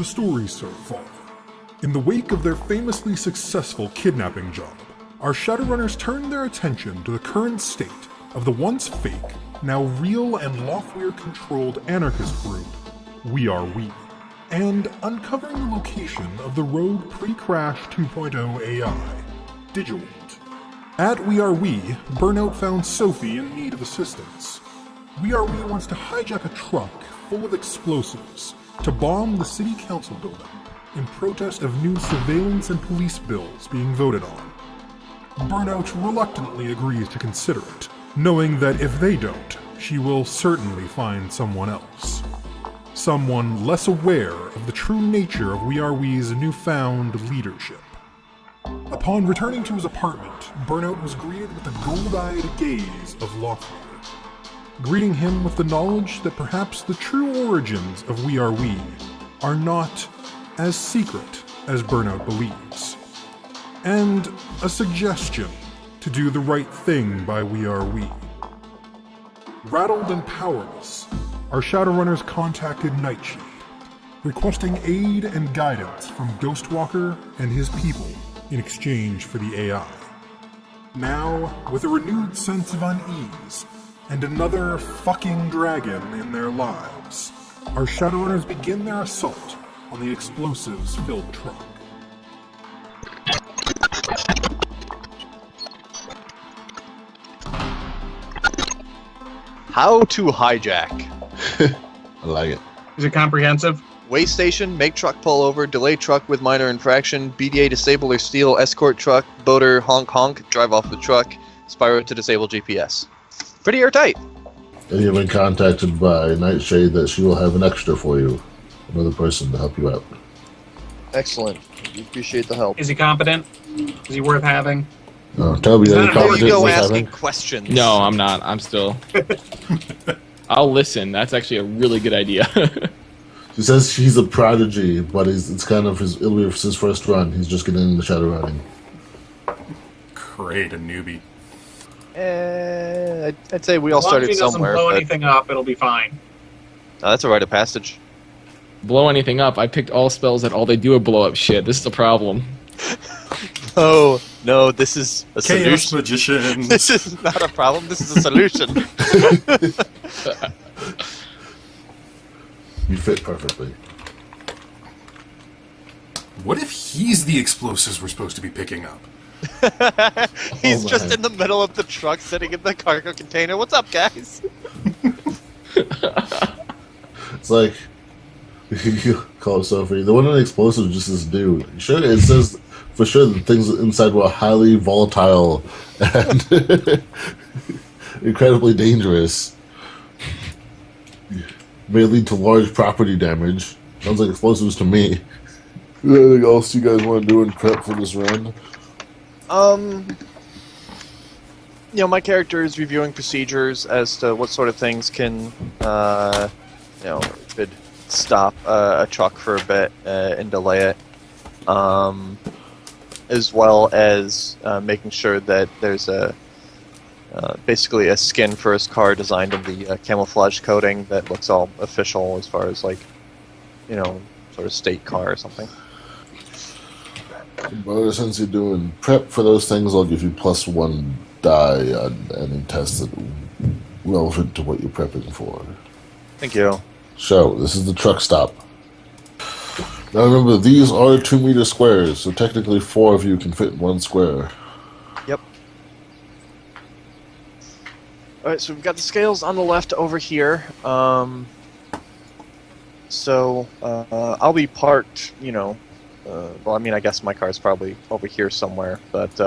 story so far. In the wake of their famously successful kidnapping job, our Shadowrunners turn their attention to the current state of the once fake, now real and Lothwir-controlled anarchist group, We Are We, and uncovering the location of the rogue pre-crash 2.0 AI, Digiwint. At We Are We, Burnout found Sophie in need of assistance. We Are We wants to hijack a truck full of explosives to bomb the city council building in protest of new surveillance and police bills being voted on. Burnout reluctantly agrees to consider it, knowing that if they don't, she will certainly find someone else. Someone less aware of the true nature of We Are We's newfound leadership. Upon returning to his apartment, Burnout was greeted with the gold-eyed gaze of Lothwir, greeting him with the knowledge that perhaps the true origins of We Are We are not as secret as Burnout believes, and a suggestion to do the right thing by We Are We. Rattled and powerless, our Shadowrunners contacted Nightshade, requesting aid and guidance from Ghostwalker and his people in exchange for the AI. Now, with a renewed sense of unease and another fucking dragon in their lives, our Shadowrunners begin their assault on the explosives-filled truck. How to hijack. I like it. Is it comprehensive? Way station, make truck pull over, delay truck with minor infraction, BDA disable or steal, escort truck, boater honk honk, drive off the truck, Spiro to disable GPS. Pretty airtight. And you've been contacted by Nightshade that she will have an extra for you. Another person to help you out. Excellent. We appreciate the help. Is he competent? Is he worth having? Tobi, are you There competent you go with asking having? questions. No, I'm not. I'm still... I'll listen. That's actually a really good idea. He says he's a prodigy, but it's kind of it'll be his first run. He's just getting into Shadowrunning. Great, a newbie. I'd say we all started As long as somewhere. he doesn't blow But, anything up, it'll be fine. that's a rite of passage. Blow anything up. I picked all spells that all they do are blow up shit. This is a problem. Oh, no, this is a Chaos solution. magician. This is not a problem, this is a solution. You fit perfectly. What if he's the explosives we're supposed to be picking up? He's Oh, just man. in the middle of the truck sitting in the cargo container. What's up, guys? It's like you call Sophie. The one on the explosive is just this dude. Sure, it says for sure the things inside were highly volatile and incredibly dangerous. May lead to large property damage. Sounds like explosives to me. Anything else you guys want to do in prep for this run? You know, my character is reviewing procedures as to what sort of things can, could stop a truck for a bit and delay it, as well as making sure that there's basically a skin for his car designed in the camouflage coating that looks all official as far as like, sort of state car or something. But since you're doing prep for those things, I'll give you +1 die on any test that relevant to what you're prepping for. Thank you. So, this is the truck stop. Now remember, these are 2-meter squares, so technically 4 of you can fit in 1 square. Yep. Alright, so we've got the scales on the left over here. So I'll be parked, well, I mean, I guess my car's probably over here somewhere, but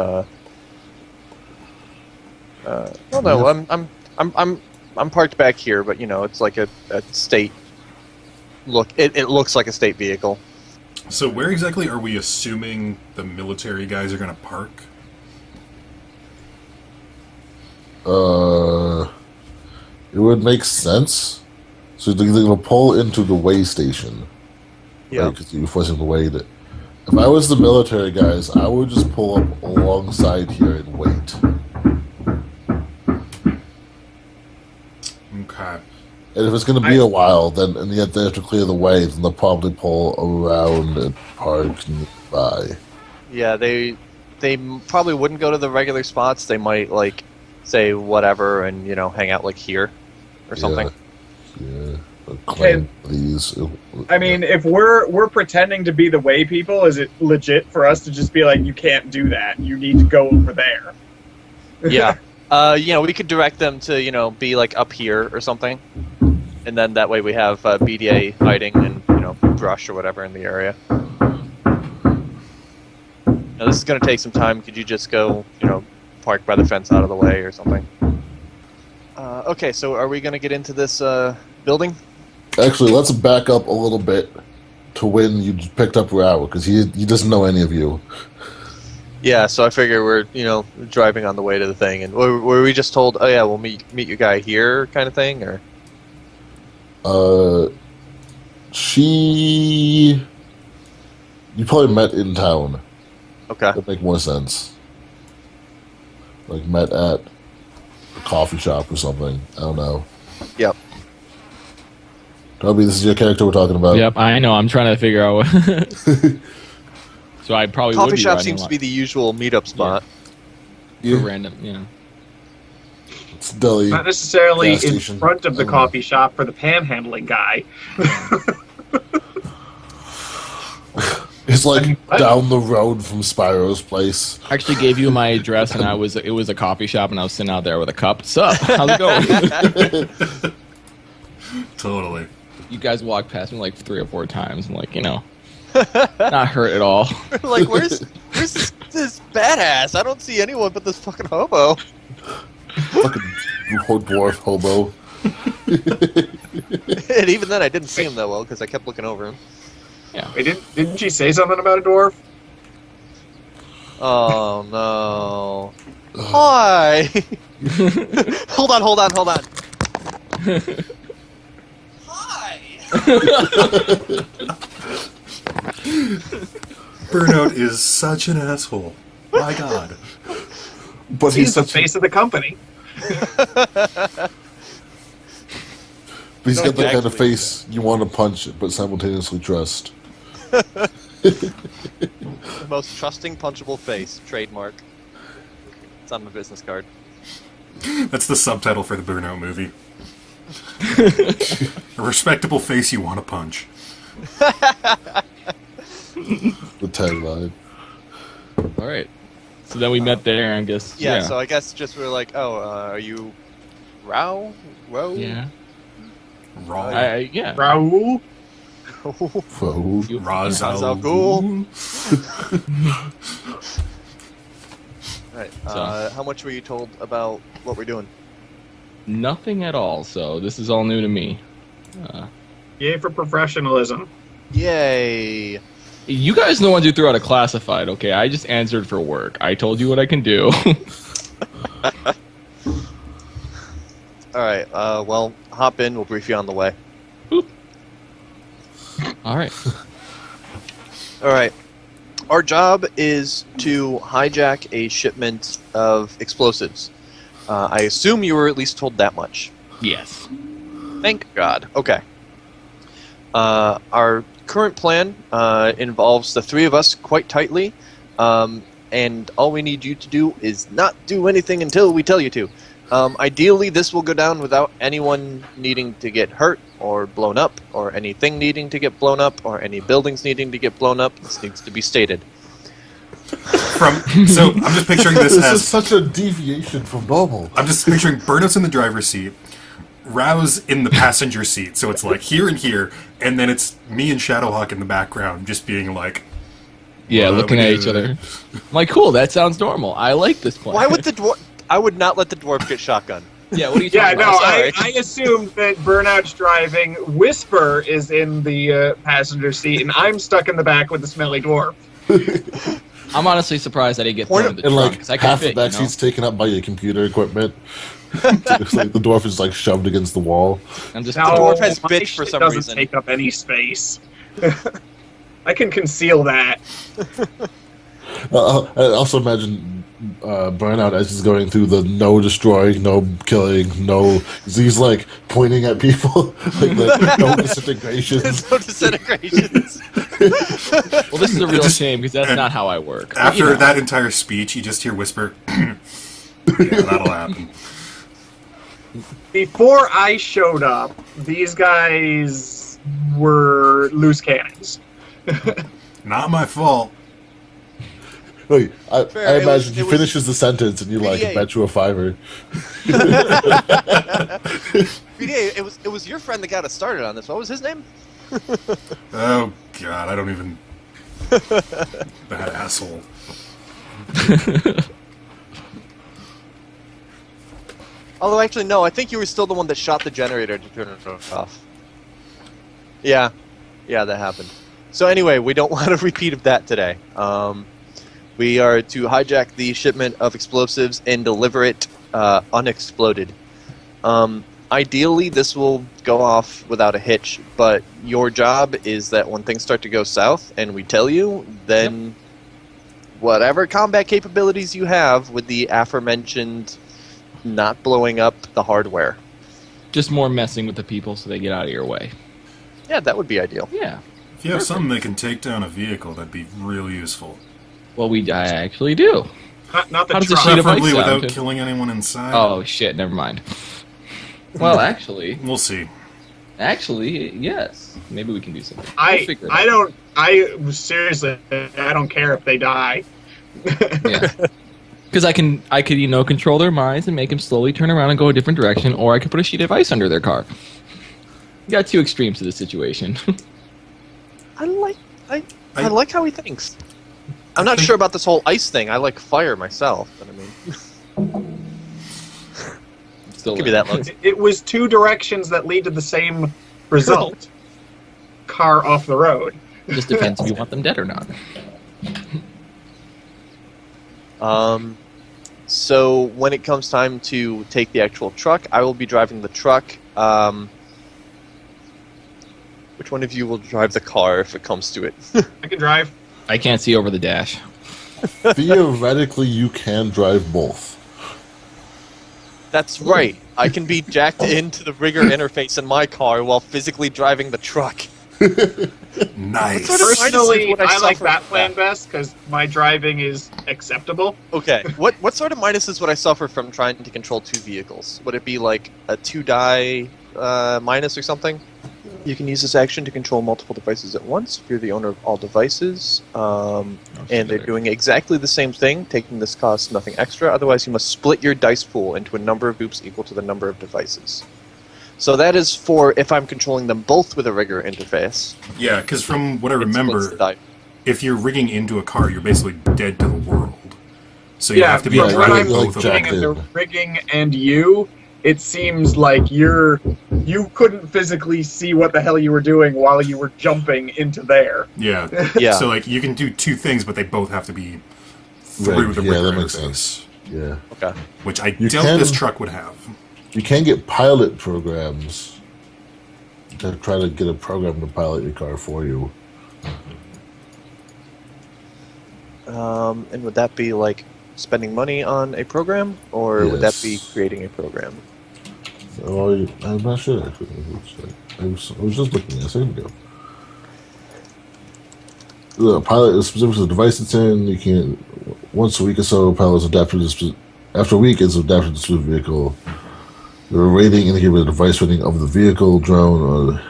well, no, I'm parked back here, but it's like a state look. It looks like a state vehicle. So where exactly are we assuming the military guys are going to park? It would make sense. So they're going to pull into the way station. Yeah. Because you're forcing the way that. If I was the military guys, I would just pull up alongside here and wait. Okay. And if it's going to be a while, then and yet they have to clear the way, then they'll probably pull around and park nearby. Yeah, they probably wouldn't go to the regular spots. They might like say whatever and hang out like here or something. Yeah. Claim these. I mean, if we're pretending to be the way people, is it legit for us to just be like, you can't do that? You need to go over there. Yeah. We could direct them to be like up here or something, and then that way we have BDA hiding and brush or whatever in the area. Now this is going to take some time. Could you just go park by the fence out of the way or something? Okay, so are we going to get into this building? Actually, let's back up a little bit to when you picked up Rao, because he doesn't know any of you. Yeah, so I figure we're driving on the way to the thing, and were we just told, oh yeah, we'll meet your guy here, kind of thing, or? You probably met in town. Okay. That'd make more sense. Like met at a coffee shop or something. I don't know. Yep. Tobi, this is your character we're talking about. Yep, I know. I'm trying to figure out. So I probably would Coffee be shop riding seems a to be the usual meetup spot. for random. It's deli. Not necessarily gas in station. front of the I don't coffee shop for the panhandling guy. It's like What? down the road from Spiro's place. I actually gave you my address, and it was a coffee shop, and I was sitting out there with a cup. Sup? How's it going? Totally. You guys walked past me like 3 or 4 times. I'm like, not hurt at all. Like, where's this badass? I don't see anyone but this fucking hobo. Fucking dwarf hobo. And even then, I didn't see him that well because I kept looking over him. Yeah. Wait, didn't she say something about a dwarf? Oh no! Hi. Hold on. Hi. Burnout is such an asshole. My God. But He's the face of the company. But he's got the kind of Exactly. face you want to punch, but simultaneously trust. The most trusting, punchable face. Trademark. It's on my business card. That's the subtitle for the Burnout movie. A respectable face you want to punch. The tagline. All right. So then we met there, and guess. Yeah. So I guess just we're like, are you Rao? Yeah. Raw. Yeah. Raul? Whoa. Ra's Ra's al al Ghul. Ghul. Right. So- How much were you told about what we're doing? Nothing at all. So this is all new to me. Yay for professionalism. Yay! You guys know the ones who threw out a classified. Okay, I just answered for work. I told you what I can do. All right. Well, hop in. We'll brief you on the way. All right. All right. Our job is to hijack a shipment of explosives. I assume you were at least told that much. Yes. Thank God. Okay. Our current plan involves the 3 of us quite tightly, and all we need you to do is not do anything until we tell you to. Ideally, this will go down without anyone needing to get hurt or blown up, or anything needing to get blown up, or any buildings needing to get blown up. This needs to be stated. So I'm just picturing this This as is such a deviation from normal. I'm just picturing Burnout's in the driver's seat, Rao's in the passenger seat, so it's like here and here, and then it's me and Shadowhawk in the background just being like, Yeah, What looking we at do? each other. I'm like, cool. That sounds normal. I like this plan. Why would the dwarf? I would not let the dwarf get shotgun. Yeah. What are you Yeah, talking no, about? sorry. I assumed that Burnout's driving, Whisper is in the passenger seat, and I'm stuck in the back with the smelly dwarf. I'm honestly surprised I didn't get thrown in the And trunk like 'cause I can half fit, of that seat's taken up by your computer equipment. It's like the dwarf is like shoved against the wall. I'm just No, dwarf has my bitch for shit some doesn't reason. take up any space. I can conceal that. I also imagine Burnout as he's going through the no destroying, no killing, no. He's like pointing at people, like no disintegrations. No disintegrations. Well, this is a real shame because that's not how I work. But, After you know. that entire speech, you just hear whisper. Yeah, that'll happen. Before I showed up, these guys were loose cannons. Not my fault. Wait, I Fair, imagine he it was- finishes the sentence and you like BDA. bet you a $5. BDA, it was your friend that got us started on this. What was his name? Oh God, I don't even. That asshole. Although, actually, no. I think you were still the one that shot the generator to turn it off. Yeah, that happened. So anyway, we don't want a repeat of that today. We are to hijack the shipment of explosives and deliver it unexploded. Ideally, this will go off without a hitch, but your job is that when things start to go south and we tell you, then whatever combat capabilities you have with the aforementioned not blowing up the hardware. Just more messing with the people so they get out of your way. Yeah, that would be ideal. Yeah. If you have something that can take down a vehicle, that'd be really useful. Well, I actually do. Not the How does the truck. sheet of ice Preferably sound? without killing anyone inside. Oh shit! Never mind. Well, actually, We'll see. yes. Maybe we can do something. We'll figure it out. Seriously, I don't care if they die. Yeah. Because I could control their minds and make them slowly turn around and go a different direction, or I could put a sheet of ice under their car. You got two extremes to the situation. I like how he thinks. I'm not sure about this whole ice thing. I like fire myself, but I mean, Still give me that look. It was two directions that lead to the same result. Car off the road. Just depends if you want them dead or not. So when it comes time to take the actual truck, I will be driving the truck. Which one of you will drive the car if it comes to it? I can drive. I can't see over the dash. Theoretically, you can drive both. That's right. I can be jacked into the rigger interface in my car while physically driving the truck. Nice. What sort of- Personally, what I I like suffer that from plan that. best because my driving is acceptable. Okay, what sort of minuses would I suffer from trying to control two vehicles? Would it be like a 2-die minus or something? You can use this action to control multiple devices at once if you're the owner of all devices. And they're doing exactly the same thing, taking this costs nothing extra. Otherwise, you must split your dice pool into a number of groups equal to the number of devices. So that is for if I'm controlling them both with a rigger interface. Yeah, because from what I It splits the remember, die. if you're rigging into a car, you're basically dead to the world. So you Yeah, have to be from what I'm driving both of looking them. at the rigging and you, it seems like you couldn't physically see what the hell you were doing while you were jumping into there. Yeah. Yeah. So like you can do two things, but they both have to be through Right, the yeah, rigger that makes interface, sense. Yeah. Okay. which I You doubt can- this truck would have. You can get pilot programs to try to get a program to pilot your car for you. And would that be like spending money on a program, or would that be Yes. creating a program? So I'm not sure. Actually. I was just looking at it a second ago. The pilot is specific to the device it's in. You can once a week or so. Pilot is adapted to after a week. It's adapted to the vehicle. The rating indicated by the device rating of the vehicle, drone, or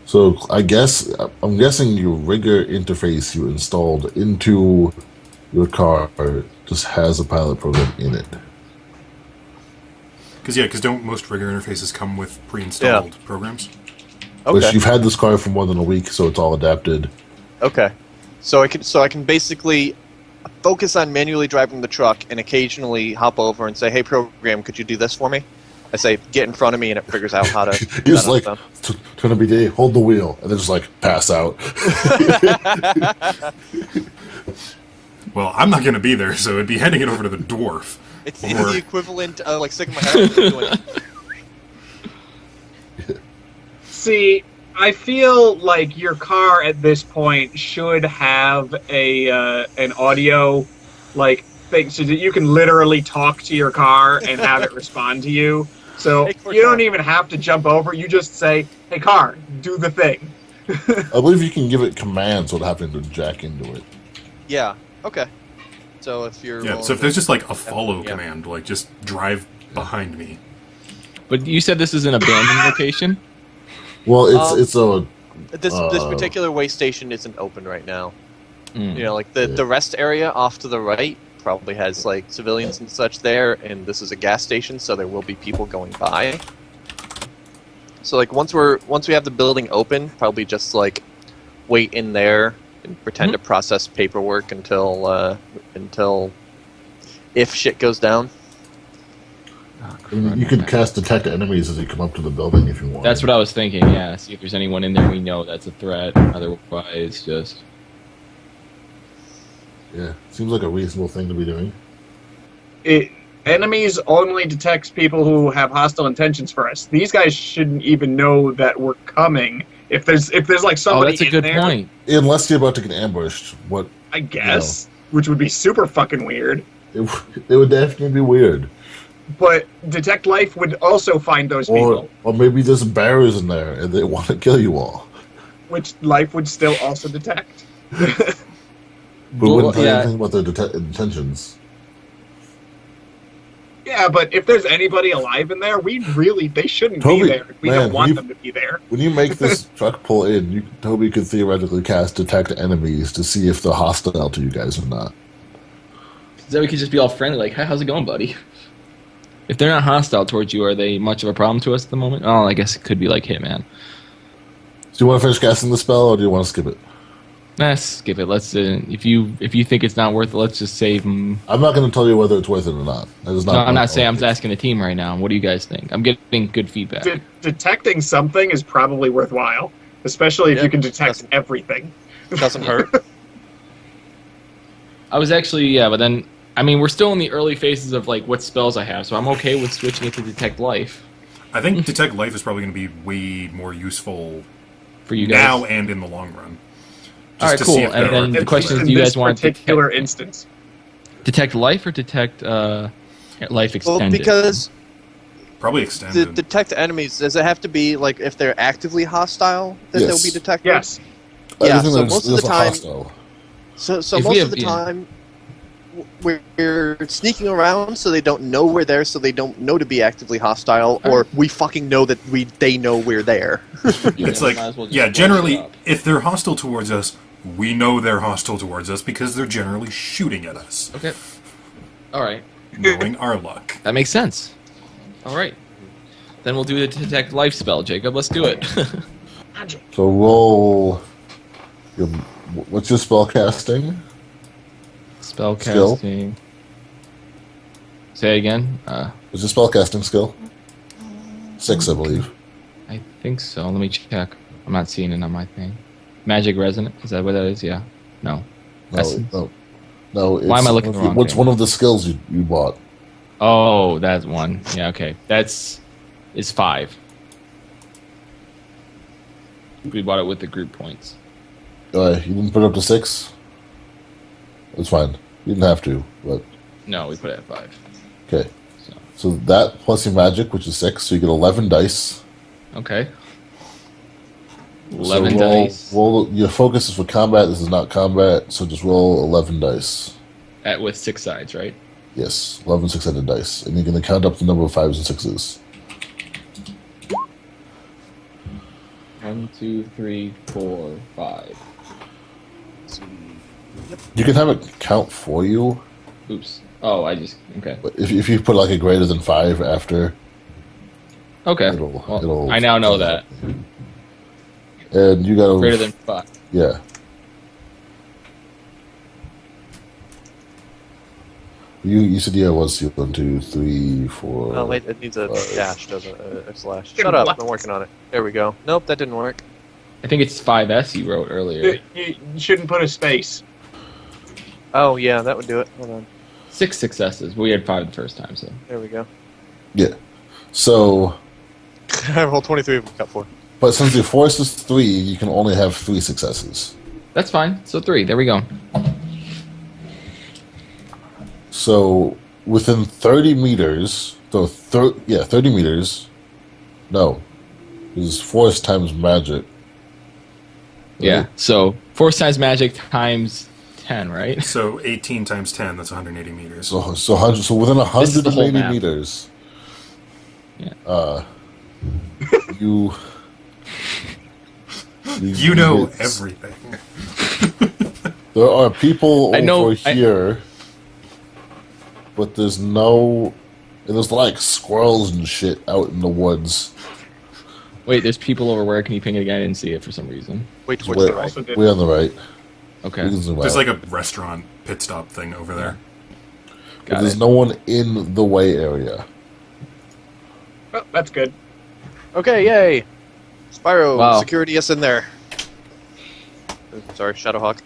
so I'm guessing your rigger interface you installed into your car just has a pilot program in it. Because don't most rigger interfaces come with pre-installed programs? Okay. Which you've had this car for more than a week, so it's all adapted. Okay. So I can basically focus on manually driving the truck and occasionally hop over and say, "Hey, program, could you do this for me?" I say, "Get in front of me," and it figures out how to. You just how like to- turn a BD, hold the wheel, and then just like pass out. Well, I'm not going to be there, so it'd be handing it over to the dwarf. It's Or- the equivalent of like sticking my head out and doing it. See, I feel like your car at this point should have an audio like thing so that you can literally talk to your car and have it respond to you. So Hey, car. you don't even have to jump over. You just say, "Hey, car, do the thing." I believe you can give it commands without having to jack into it. Yeah. Okay. So if you're Yeah, willing so if to- there's just like a follow Yeah. command, like just drive behind me. But you said this is an abandoned location? Well, it's a this particular way station isn't open right now. Mm. You know, like the rest area off to the right probably has like civilians and such there, and this is a gas station, so there will be people going by. So like once we have the building open, probably just like wait in there and pretend to process paperwork until if shit goes down. I mean, you could cast detect enemies as you come up to the building if you want. That's what I was thinking, yeah. See if there's anyone in there we know that's a threat. Otherwise, just... Yeah, seems like a reasonable thing to be doing. Enemies only detects people who have hostile intentions for us. These guys shouldn't even know that we're coming. If there's like Oh, somebody that's a in good there, point. Unless you're about to get ambushed, what I guess, which would be super fucking weird. it would definitely be weird. But detect life would also find those people, Or maybe there's bears in there and they want to kill you all. which life would still also detect. But Well, wouldn't tell you yeah. anything about their intentions. Yeah, but if there's anybody alive in there, they shouldn't Toby, be there. We man, don't want we've- them to be there. When you make this truck pull in, Toby could theoretically cast detect enemies to see if they're hostile to you guys or not. So we could just be all friendly, like, "Hey, how's it going, buddy?" If they're not hostile towards you, are they much of a problem to us at the moment? Oh, I guess it could be like Hitman. Do you want to finish casting the spell, or do you want to skip it? Nah, skip it. Let's. If you think it's not worth it, let's just save. I'm not going to tell you whether it's worth it or not. That is No, I'm not saying. I'm just asking the team right now. What do you guys think? I'm getting good feedback. Detecting something is probably worthwhile, especially if Yeah, you can detect doesn't- everything. It doesn't hurt. I was actually but then I mean we're still in the early phases of like what spells I have, so I'm okay with switching it to detect life I think detect life is probably going to be way more useful for you guys. now and in the long run. All right, to cool. see if And there then are- the question is, In do you this guys want to particular instance. detect life or detect life Well, extended? because probably the extended. detect enemies, does it have to be like if they're actively hostile that Yes. they'll be detected? Yes. Yeah, Everything so that's- most of the that's time- hostile. So If we most have- of the yeah. time, we're sneaking around so they don't know we're there, so they don't know to be actively hostile, or we fucking know that they know we're there. It's like, might as well just yeah, blow generally, shit up. if they're hostile towards us, we know they're hostile towards us because they're generally shooting at us, Okay. All right. knowing our luck. That makes sense. All right. Then we'll do the detect life spell, Jacob. Let's do it. So roll. What's your spell casting? Spell Skill? casting. Say it again. What's your spell casting skill? 6, I believe. I think so. Let me check. I'm not seeing it on my thing. Magic resonant. Is that what that is? Yeah. No. No, Essence? no. Why am I looking at the wrong What's thing? one of the skills you bought? Oh, that's one. Yeah. Okay. Is 5. We bought it with the group points. You didn't put it up to 6? It's fine. You didn't have to, but No, we put it at 5. okay. So So that plus your magic, which is 6, so you get 11 dice. okay. So 11 roll, dice. Roll. Your focus is for combat. This is not combat, so just roll 11 dice. With 6 sides, right? Yes, 11 6-sided dice, and you're going to count up the number of 5s and 6s. 1, 2, 3, 4, 5. You can have it count for you, Oops. Oh, okay. but if you put like a greater than 5 after, Okay. it'll I now know that. And you got Greater than 5. yeah. You said yeah, 1, 2, 3, 4. Oh wait, it needs a Five. dash, doesn't it? A slash. Shut up! I'm working on it. There we go. Nope, that didn't work. I think it's 5S you wrote earlier. You shouldn't put a space. Oh yeah, that would do it. Hold on. 6 successes. We had 5 the first time, so. There we go. Yeah. So, I rolled 23. Got 4. but since your force is 3, you can only have 3 successes. That's fine. So 3. There we go. So within 30 meters, 30 meters. No, is force times magic. Yeah. So force times magic times 10, right? So 18 times 10, that's 180 meters. So within This is the whole 180 map. meters, Yeah. you You know it's- everything. There are people I know- over here, but there's like squirrels and shit out in the woods. Wait, there's people over where? Can you ping it again? I didn't see it for some reason. Wait towards Way, the right. Also did. way on the right. Okay. We can zoom There's out. like a restaurant pit stop thing over there. But Got there's it. no one in the way area. Well, that's good. Okay, yay! Spiro, Wow. security us in there. Sorry, Shadowhawk.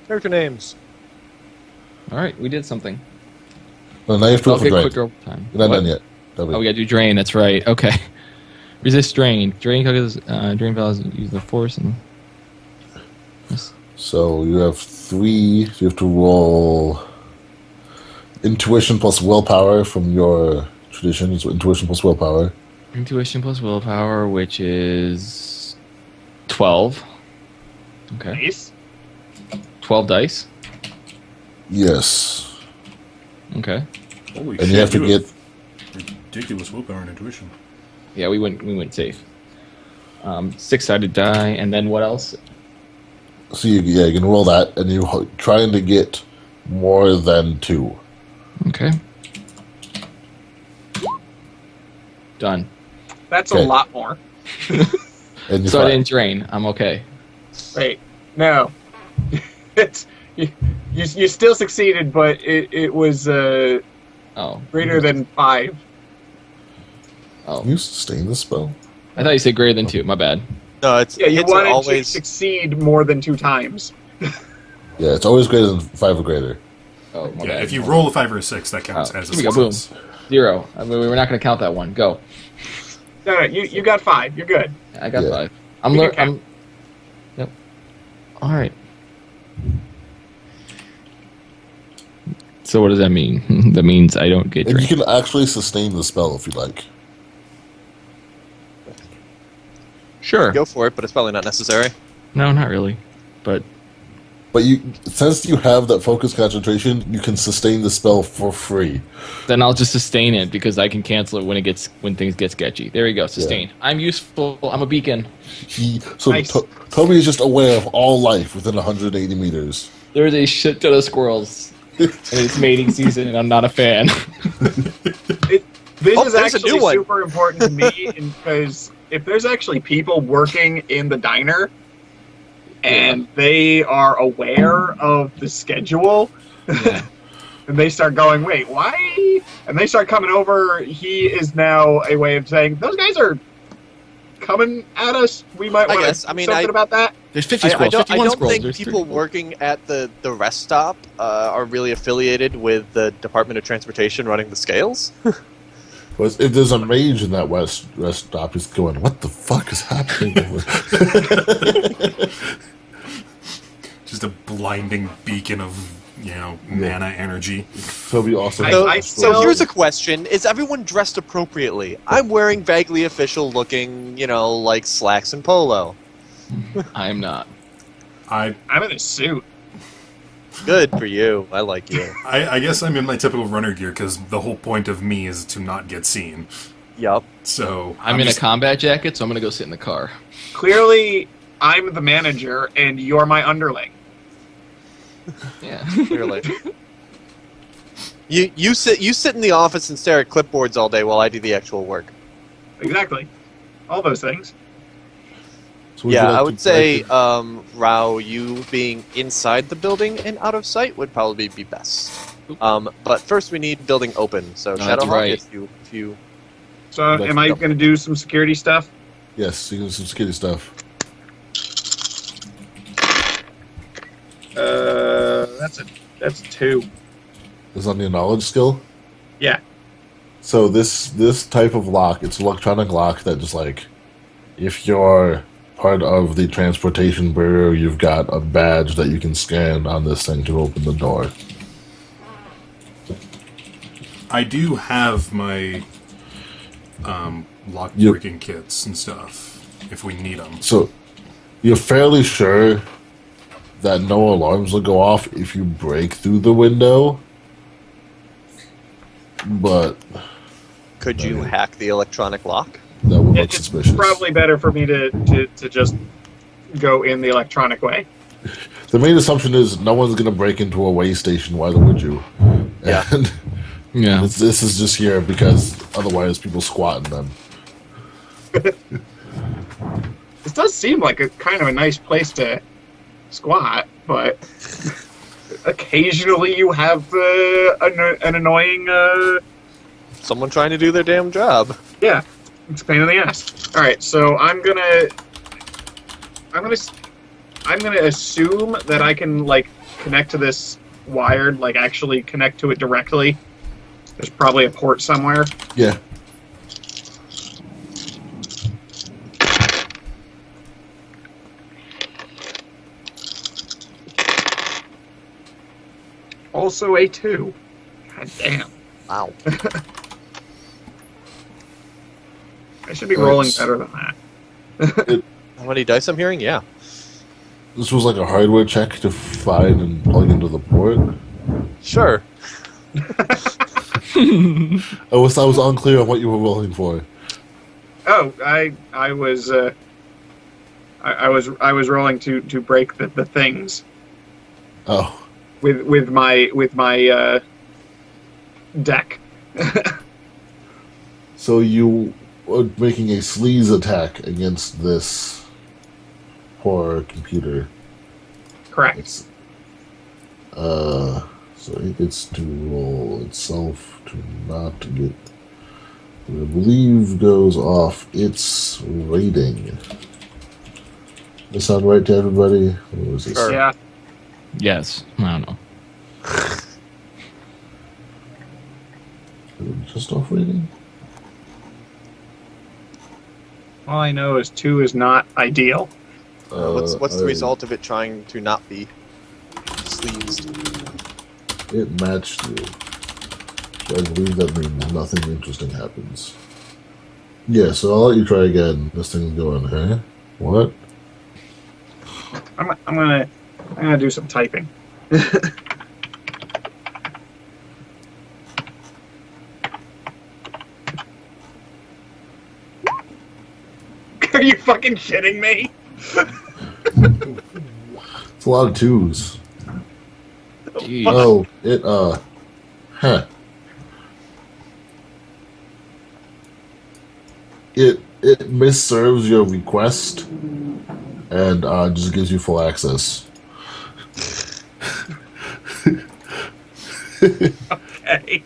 Character names. All right, we did something. No, now you have to I'll go for get drain. quicker time. You're not What? done yet. Tobi. Oh, we gotta do drain. That's right. Okay. Resist drain. Drain causes drain values use the force and. So you have 3. So you have to roll intuition plus willpower from your tradition. So intuition plus willpower. Intuition plus willpower, which is 12. Okay. Nice. 12 dice. Yes. Okay. Holy And you have to get. ridiculous willpower and intuition. Yeah, we went safe. 6-sided die, and then what else? So you can roll that, and you're trying to get more than 2. Okay. Done. That's Okay. a lot more. And you So I find- didn't drain. I'm okay. Wait, no. It's you still succeeded, but it was Oh. greater than 5. Oh. Can you sustain the spell? I thought you said greater than 2. My bad. No, it's Yeah, you hits are wanted to always succeed more than 2 times. Yeah, it's always greater than 5 or greater. Oh, my Yeah, bad. if you roll a 5 or a 6, that counts Oh, as a here we go, success. 0. I mean, we're not going to count that one. Go. No, you got 5. You're good. I got Yeah. 5. I'm You learning. can count. Yep. All right. So what does that mean? That means I don't get And you drained. can actually sustain the spell if you like. Sure. go for it, but it's probably not necessary. No, not really. But But since you have that focus concentration, you can sustain the spell for free. then I'll just sustain it because I can cancel it when things get sketchy. There you go. Sustain. I'm useful. I'm a beacon. Toby is just aware of all life within 180 meters. There's a shit ton of squirrels. And it's mating season, and I'm not a fan. This Oh, is there's a actually new one. super important to me because if there's actually people working in the diner and they are aware of the schedule, Yeah. and they start going, wait, why? And they start coming over, he is now a way of saying, those guys are coming at us. We might I want guess. to I do mean, something about that. There's 50 I squirrels. don't, 51 squirrels. think There's people 30. working at the rest stop are really affiliated with the Department of Transportation running the scales. But if there's a mage in that rest stop, he's going, what the fuck is happening? Just a blinding beacon of, mana energy. Toby also. So here's a question: is everyone dressed appropriately? I'm wearing vaguely official looking, like slacks and polo. I'm not. I I'm in a suit. Good for you. I like you. I guess I'm in my typical runner gear because the whole point of me is to not get seen. Yup. So I'm in just- a combat jacket, so I'm going to go sit in the car. Clearly, I'm the manager and you're my underling. Yeah. Clearly. You sit in the office and stare at clipboards all day while I do the actual work. Exactly. All those things. So would you Yeah, like I to would say, break Rao, you being inside the building and out of sight would probably be best. But first we need building open. So that's Shadowhawk, right. if you So, That's am I dope. going to do some security stuff? Yes, you can do some security stuff. That's a 2. Is on your knowledge skill. Yeah. So this type of lock, it's an electronic lock that just like, if you're part of the transportation bureau, you've got a badge that you can scan on this thing to open the door. I do have my lock breaking kits and stuff if we need them. So, you're fairly sure that no alarms will go off if you break through the window, but Could you hack the electronic lock? that would look It's suspicious. probably better for me to just go in the electronic way. The main assumption is no one's going to break into a way station. Why would you? Yeah. And Yeah. this is just here because otherwise people squat in them. This does seem like a kind of a nice place to squat, but occasionally you have an annoying. Someone trying to do their damn job. Yeah, it's a pain in the ass. All right, so I'm gonna assume that I can like connect to this wired, like actually connect to it directly. There's probably a port somewhere. Yeah. Also a 2. God damn. Wow. I should be rolling better than that. How many dice I'm hearing? Yeah. This was like a hardware check to find and plug into the port. Sure. I was unclear on what you were rolling for. Oh, I was rolling to break the things Oh. with my deck. So you were making a sleaze attack against this horror computer. Correct. It's, so it gets to roll itself to not get, I believe, goes off its rating. Does that sound right to everybody? Or was this? Sure. Yeah. Yes. I don't know. Just off rating? All I know is 2 is not ideal. What's the result of it trying to not be sleazed? It matched you. So I believe that means nothing interesting happens. Yeah, so I'll let you try again. This thing's going, huh? What? I'm gonna do some typing. Are you fucking kidding me? It's a lot of 2s. Jeez. Oh, huh. It misserves your request and just gives you full access. Okay.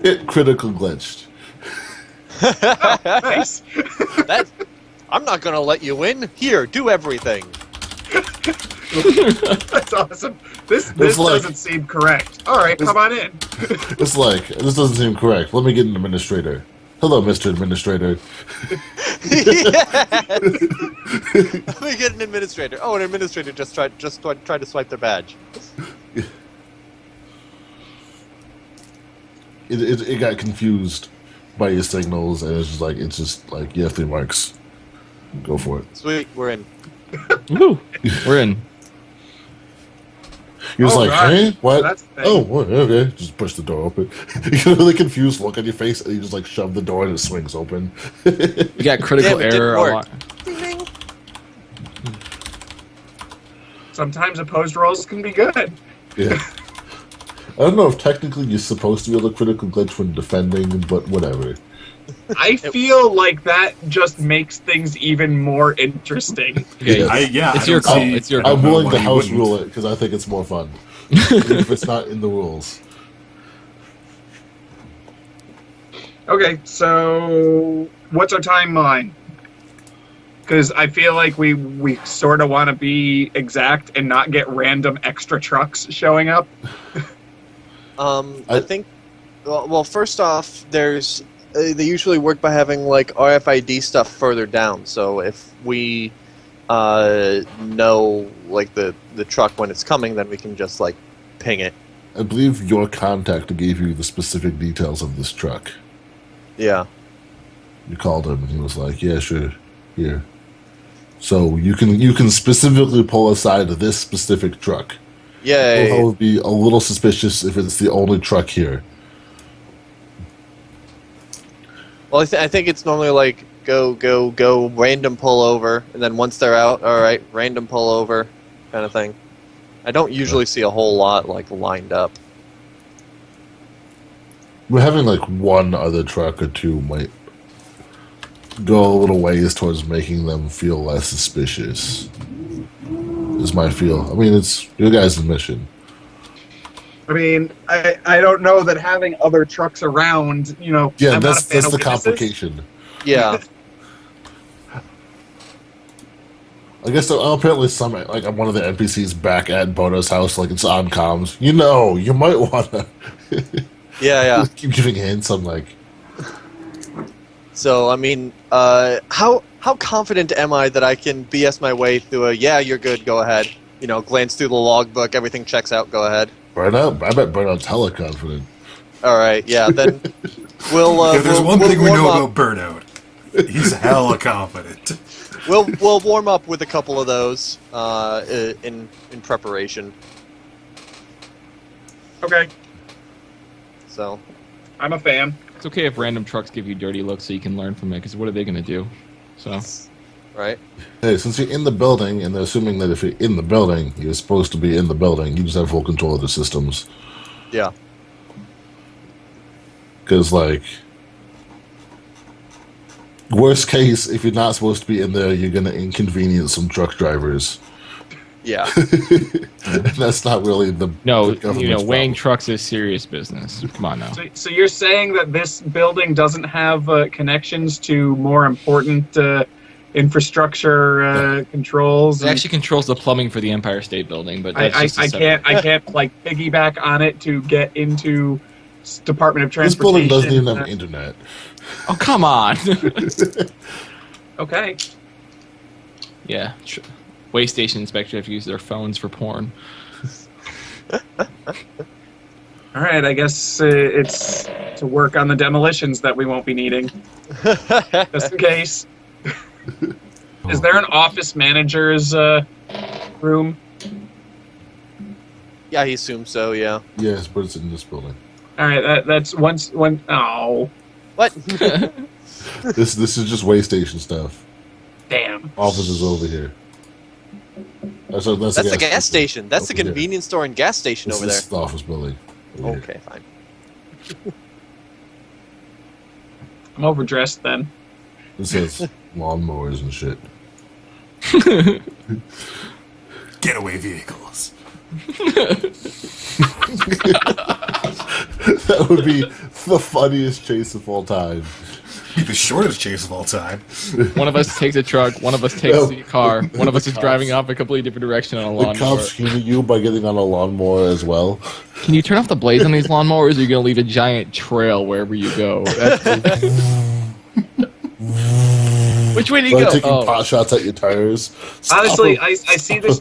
It critical glitched. Nice. I'm not gonna let you in. Here, do everything. That's awesome. This like- doesn't seem correct. All right, come on in. It's like, this doesn't seem correct. Let me get an administrator. Hello, Mr. Administrator. Yes! Let me get an administrator. Oh, an administrator just tried to swipe their badge. It got confused by your signals, and it's just like, you have 3 marks. Go for it. Sweet, we're in. Woo. We're in. He was Oh, like, God. hey, what? That's the thing. Oh, what? Okay. Just push the door open. You get a really confused look on your face, and you just like shove the door and it swings open. We got critical Damn, it error didn't a work. lot. Ding, ding. Sometimes opposed rolls can be good. Yeah. I don't know if technically you're supposed to be able to critical glitch when defending, but whatever. I feel like that just makes things even more interesting. Okay. Yeah. It's I your don't call. see- It's your I don't I'm know willing why to you house wouldn't. rule it because I think it's more fun. Even if it's not in the rules. Okay, so what's our timeline? Because I feel like we sort of want to be exact and not get random extra trucks showing up. I think. Well, first off, there's. They usually work by having like RFID stuff further down. So if we know like the truck when it's coming, then we can just like ping it I believe your contact gave you the specific details of this truck. Yeah. You called him, and he was like, "Yeah, sure, here." So you can specifically pull aside this specific truck. Yay. It would be a little suspicious if it's the only truck here. Well, I think it's normally like go, random pull over, and then once they're out, all right, random pull over, kind of thing. I don't usually see a whole lot like lined up. We're having like one other truck or two might go a little ways towards making them feel less suspicious. Is my feel. I mean, it's your guys' mission. I mean, I don't know that having other trucks around, you know. Yeah, I'm not a that's fan of the witnesses. complication. Yeah. I guess apparently some like one of the NPCs back at Bono's house, like it's on comms. You know, you might wanna. Yeah. Keep giving hints. I'm like, So, I mean, how confident am I that I can BS my way through a, yeah, you're good, go ahead. You know, glance through the logbook, everything checks out, go ahead. Burnout. I bet Burnout's hella confident. All right, yeah, then we'll. If there's we'll, one we'll thing we warm know up. about Burnout, he's hella confident. We'll warm up with a couple of those in preparation. Okay, So, I'm a fan. It's okay if random trucks give you dirty looks so you can learn from it, because what are they going to do? So, right? Hey, since you're in the building, and they're assuming that if you're in the building, you're supposed to be in the building. You just have full control of the systems. Yeah. Because, like, worst case, if you're not supposed to be in there, you're going to inconvenience some truck drivers. Yeah. And that's not really the no, government's weighing problem. trucks is serious business. Come on now. So you're saying that this building doesn't have connections to more important infrastructure controls? It actually controls the plumbing for the Empire State Building, but that's just a separate- I can't like piggyback on it to get into Department of This Transportation. building doesn't even have internet. Oh, come on. Okay. Yeah. Way station inspectors have to use their phones for porn. All right. I guess it's to work on the demolitions that we won't be needing, just in case. Is there an office manager's room? Yeah, he assumes so, yeah. Yes, but it's in this building. All right. That's one. Oh, What? This is just way station stuff. damn. Office is over here. That's That's the gas station. That's the Over here. convenience store and gas station over This there. is the office building. Over here. Okay, fine. I'm overdressed then. This has lawnmowers and shit. Getaway vehicles. That would be the funniest chase of all time. Be the shortest chase of all time. One of us takes a truck, one of us takes No. the car, one of us is Cops. driving off a completely different direction on a The lawnmower. cops humor you by getting on a lawnmower as well. Can you turn off the blades on these lawnmowers, or are you going to leave a giant trail wherever you go? Which way do you Like go? taking Oh. pot shots at your tires. Stop Honestly, it. I see this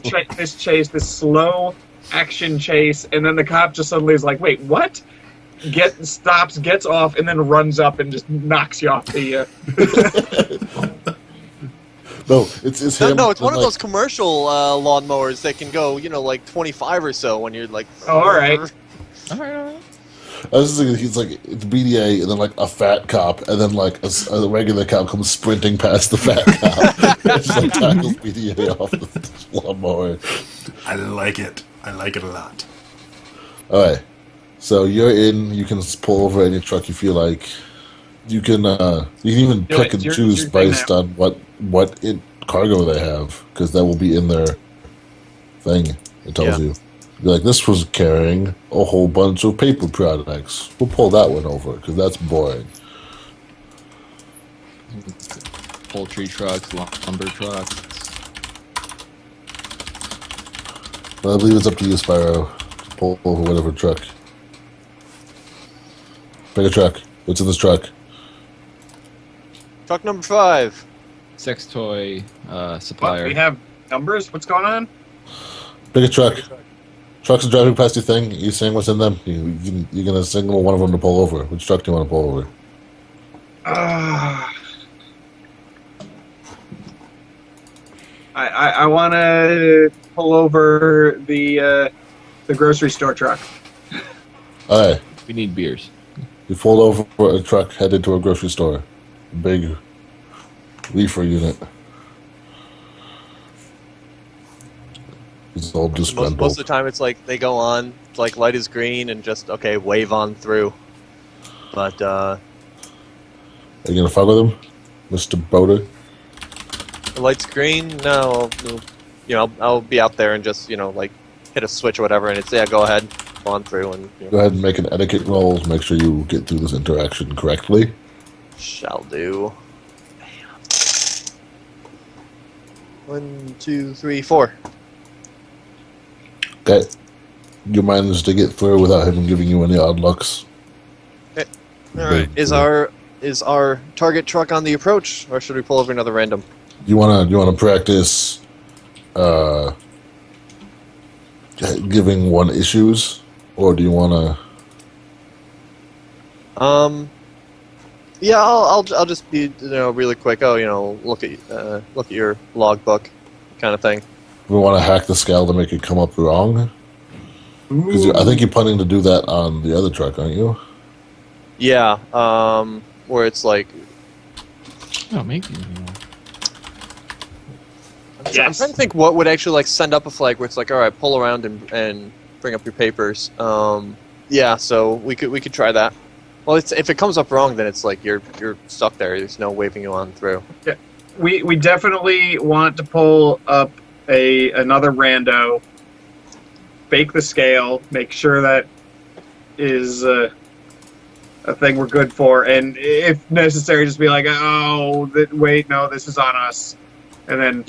chase, this slow action chase, and then the cop just suddenly is like, "Wait, what?" Stops, gets off, and then runs up and just knocks you off the. No, it's No, him. no, it's one of like, those commercial lawnmowers that can go, like 25 or so when you're like. Oh, all right. All right. I was just thinking, he's like, it's BDA, and then like a fat cop, and then like a regular cop comes sprinting past the fat cop. Just like tackles BDA off the lawnmower. I like it. I like it a lot. Alright. So you're in, you can pull over any truck you feel like. You can even Do pick it. and Your choose thing based now. on what cargo they have, because that will be in their thing. It tells Yeah. you. You're like, this was carrying a whole bunch of paper products. We'll pull that one over, because that's boring. Poultry trucks, lumber trucks. But I believe it's up to you, Spiro, to pull over whatever truck. Pick a truck. What's in this truck? Truck number 5. Sex toy What? supplier. We have numbers. What's going on? Pick a truck. Trucks are driving past your thing. You seeing what's in them? You're gonna signal one of them to pull over. Which truck do you want to pull over? I want to pull over the grocery store truck. All right. We need beers. You pulled over for a truck headed to a grocery store. Big reefer unit. It's all disgruntled. Most of the time, it's like they go on, like light is green, and just okay, wave on through. But Are you gonna fuck with him, Mr. Boda? the light's green. No, I'll be out there and just like hit a switch or whatever, and it's go ahead, go on through, and Go ahead and make an etiquette roll. Make sure you get through this interaction correctly. shall do. 1, 2, 3, 4. Okay. You managed to get through without him giving you any odd looks. All right. Is our target truck on the approach, or should we pull over another random? You wanna practice giving one issues, or do you wanna? Yeah, I'll just be really quick. Oh, look at your logbook, kind of thing. We want to hack the scale to make it come up wrong. Because I think you're planning to do that on the other truck, aren't you? Yeah, where it's like. Oh, maybe. I'm trying to think what would actually like send up a flag where it's like, all right, pull around and bring up your papers. Yeah, so we could try that. Well, if it comes up wrong, then it's like you're stuck there. There's no waving you on through. Yeah, we definitely want to pull up another rando, fake the scale, make sure that is a thing we're good for, and if necessary, just be like, wait, no, this is on us, and then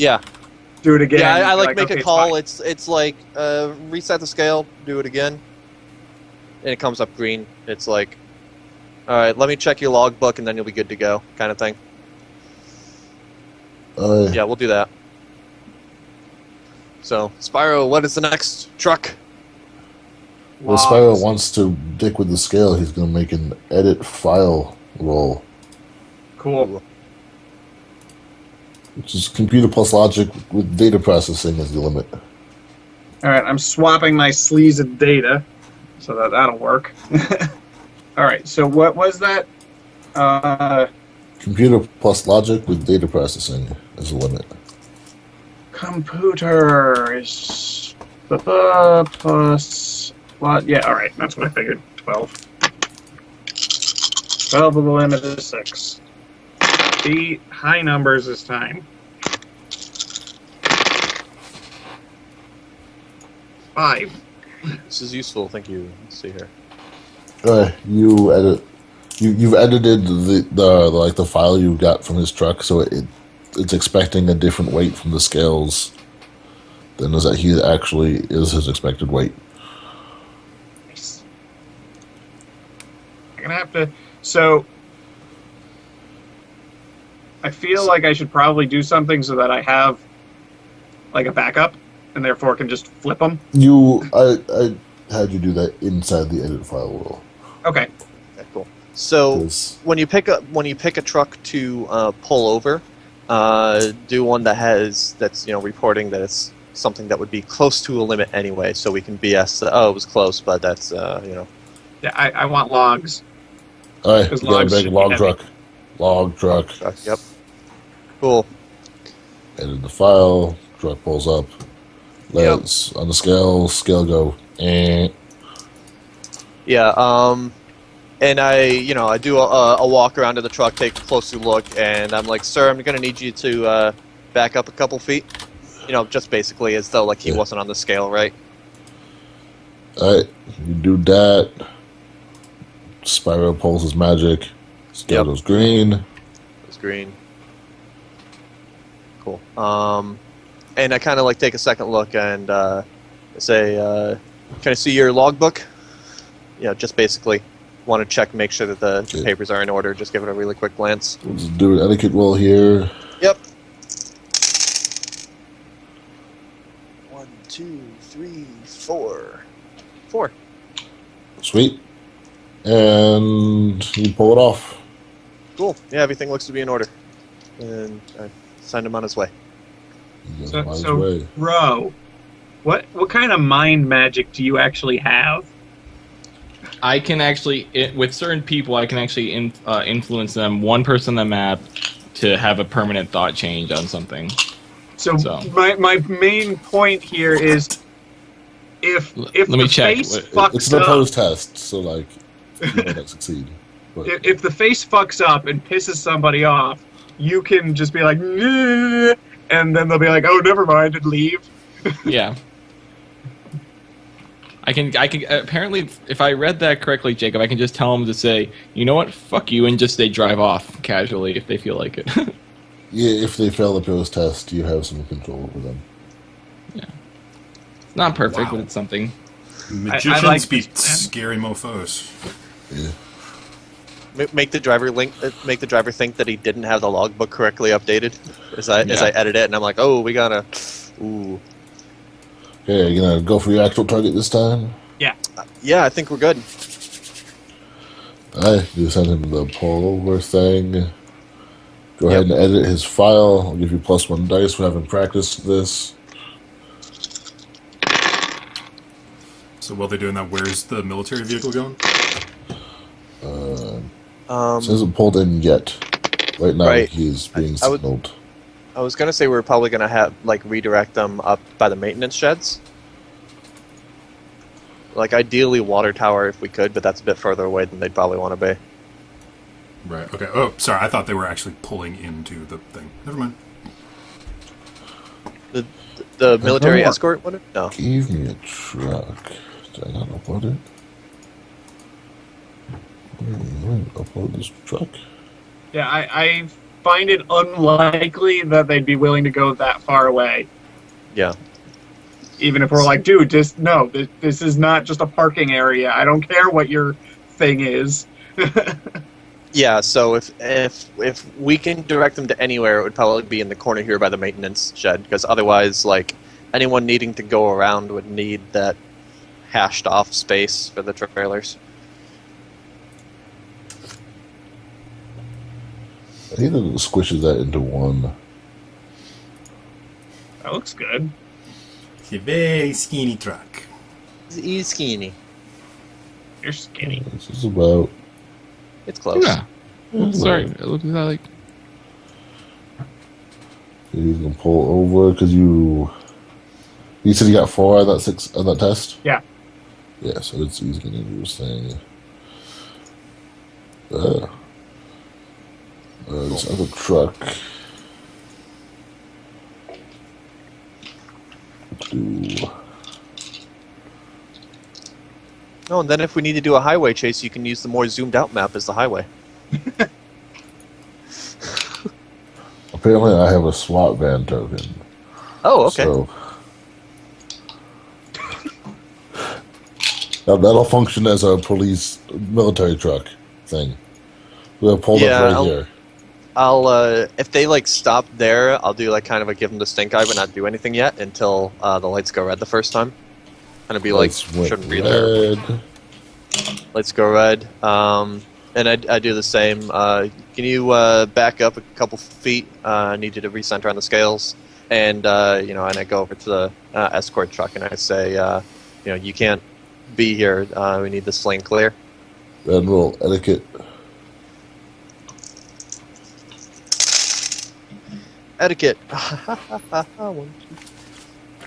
do it again. Yeah, I like make okay, a call. fine. It's like reset the scale, do it again, and it comes up green. It's like, all right, let me check your logbook, and then you'll be good to go, kind of thing. Yeah, we'll do that. So, Spiro, what is the next truck? Well, Spiro wants to dick with the scale. He's going to make an edit file roll. Cool. Which is computer plus logic with data processing as the limit. All right, I'm swapping my sleeves of data, so that'll work. All right, so what was that? Computer plus logic with data processing as the limit. Computer is plus what? Yeah, all right, that's what I figured. 12. 12 of the limit is 6. The high numbers this time. 5. This is useful, thank you. Let's see here. You've edited the file you got from his truck, so it's expecting a different weight from the scales than is that he actually is his expected weight. Nice. I'm gonna have to. So I feel like I should probably do something so that I have like a backup, and therefore can just flip them. I had you do that inside the edit file roll. Okay. Okay, cool. So when you pick a truck to pull over, do one that's reporting that it's something that would be close to a limit anyway, so we can BS. It was close, but that's Yeah, I want logs. All right, you got a logs big should be log heavy. truck. Log truck. Yep. Cool. Edit the file. Truck pulls up. Let's on the scale. Scale go. Yeah. And I do a walk around to the truck, take a closer look, and I'm like, sir, I'm gonna need you to back up a couple feet. Just basically as though like he wasn't on the scale, right? Alright, you do that. Spiro pulls his magic. Scale goes green. It's green. Cool. And I kind of like take a second look and say, can I see your logbook? Just basically want to check, make sure that the papers are in order. Just give it a really quick glance. Let's do an etiquette roll here. Yep. 1, 2, 3, 4. 4. Sweet. And you pull it off. Cool. Yeah, everything looks to be in order. And I send him on his way. He goes on his So way. Ro, what kind of mind magic do you actually have? I can actually, with certain people, I can actually influence them, one person on the map, to have a permanent thought change on something. So So. my main point here is if Let the me check. face It's fucks an up, opposed test, so like you might not succeed. But if the face fucks up and pisses somebody off, you can just be like, "Nah," and then they'll be like, oh, never mind, and leave. Yeah. I can apparently, if I read that correctly, Jacob, I can just tell them to say, you know what, fuck you, and just they drive off casually if they feel like it. yeah, if they fail the opposed test, you have some control over them. It's not perfect, Wow. but it's something. Magicians like beat this plan. scary mofos. Yeah. Make the driver think that he didn't have the logbook correctly updated as I edit it, and I'm like, oh, we gotta. Ooh. Okay, are you gonna go for your actual target this time? Yeah, I think we're good. Alright, you send him the pull over thing. Go ahead and edit his file. I'll give you +1 dice for having practiced this. So while they're doing that, where's the military vehicle going? It hasn't pulled in yet. Right now, Right. he's being I would- signaled. I was gonna say we're probably gonna have redirect them up by the maintenance sheds. Like ideally water tower if we could, but that's a bit further away than they'd probably want to be. Right. Okay. Oh, sorry. I thought they were actually pulling into the thing. Never mind. The military know what- escort one? No. Give me a truck. Did I not upload it? Where did I upload this truck? Yeah, I find it unlikely that they'd be willing to go that far away. Yeah. Even if we're like, dude, this is not just a parking area. I don't care what your thing is. Yeah, so if we can direct them to anywhere, it would probably be in the corner here by the maintenance shed, because otherwise, like, anyone needing to go around would need that hashed off space for the trailers. I think it squishes that into one. That looks good. It's a very skinny truck. He's skinny. You're skinny. This is about. It's close. Yeah. Sorry, it looks like. He's gonna pull over because you. You said you got 4 out of that 6 on that test. Yeah. Yeah, so he's gonna do his thing. This other truck. Oh, and then if we need to do a highway chase, you can use the more zoomed out map as the highway. Apparently, I have a SWAT van token. Oh, okay. So that'll function as a police military truck thing. We'll pull Yeah, up right I'll- here. I'll if they stop there, I'll do kind of a give them the stink eye, but not do anything yet until the lights go red the first time. Kind of be Lights went shouldn't be there. red. Lights go red. And I do the same. Can you back up a couple feet? I need you to recenter on the scales, and and I go over to the escort truck and I say, you can't be here. We need this lane clear. Admiral etiquette. Etiquette.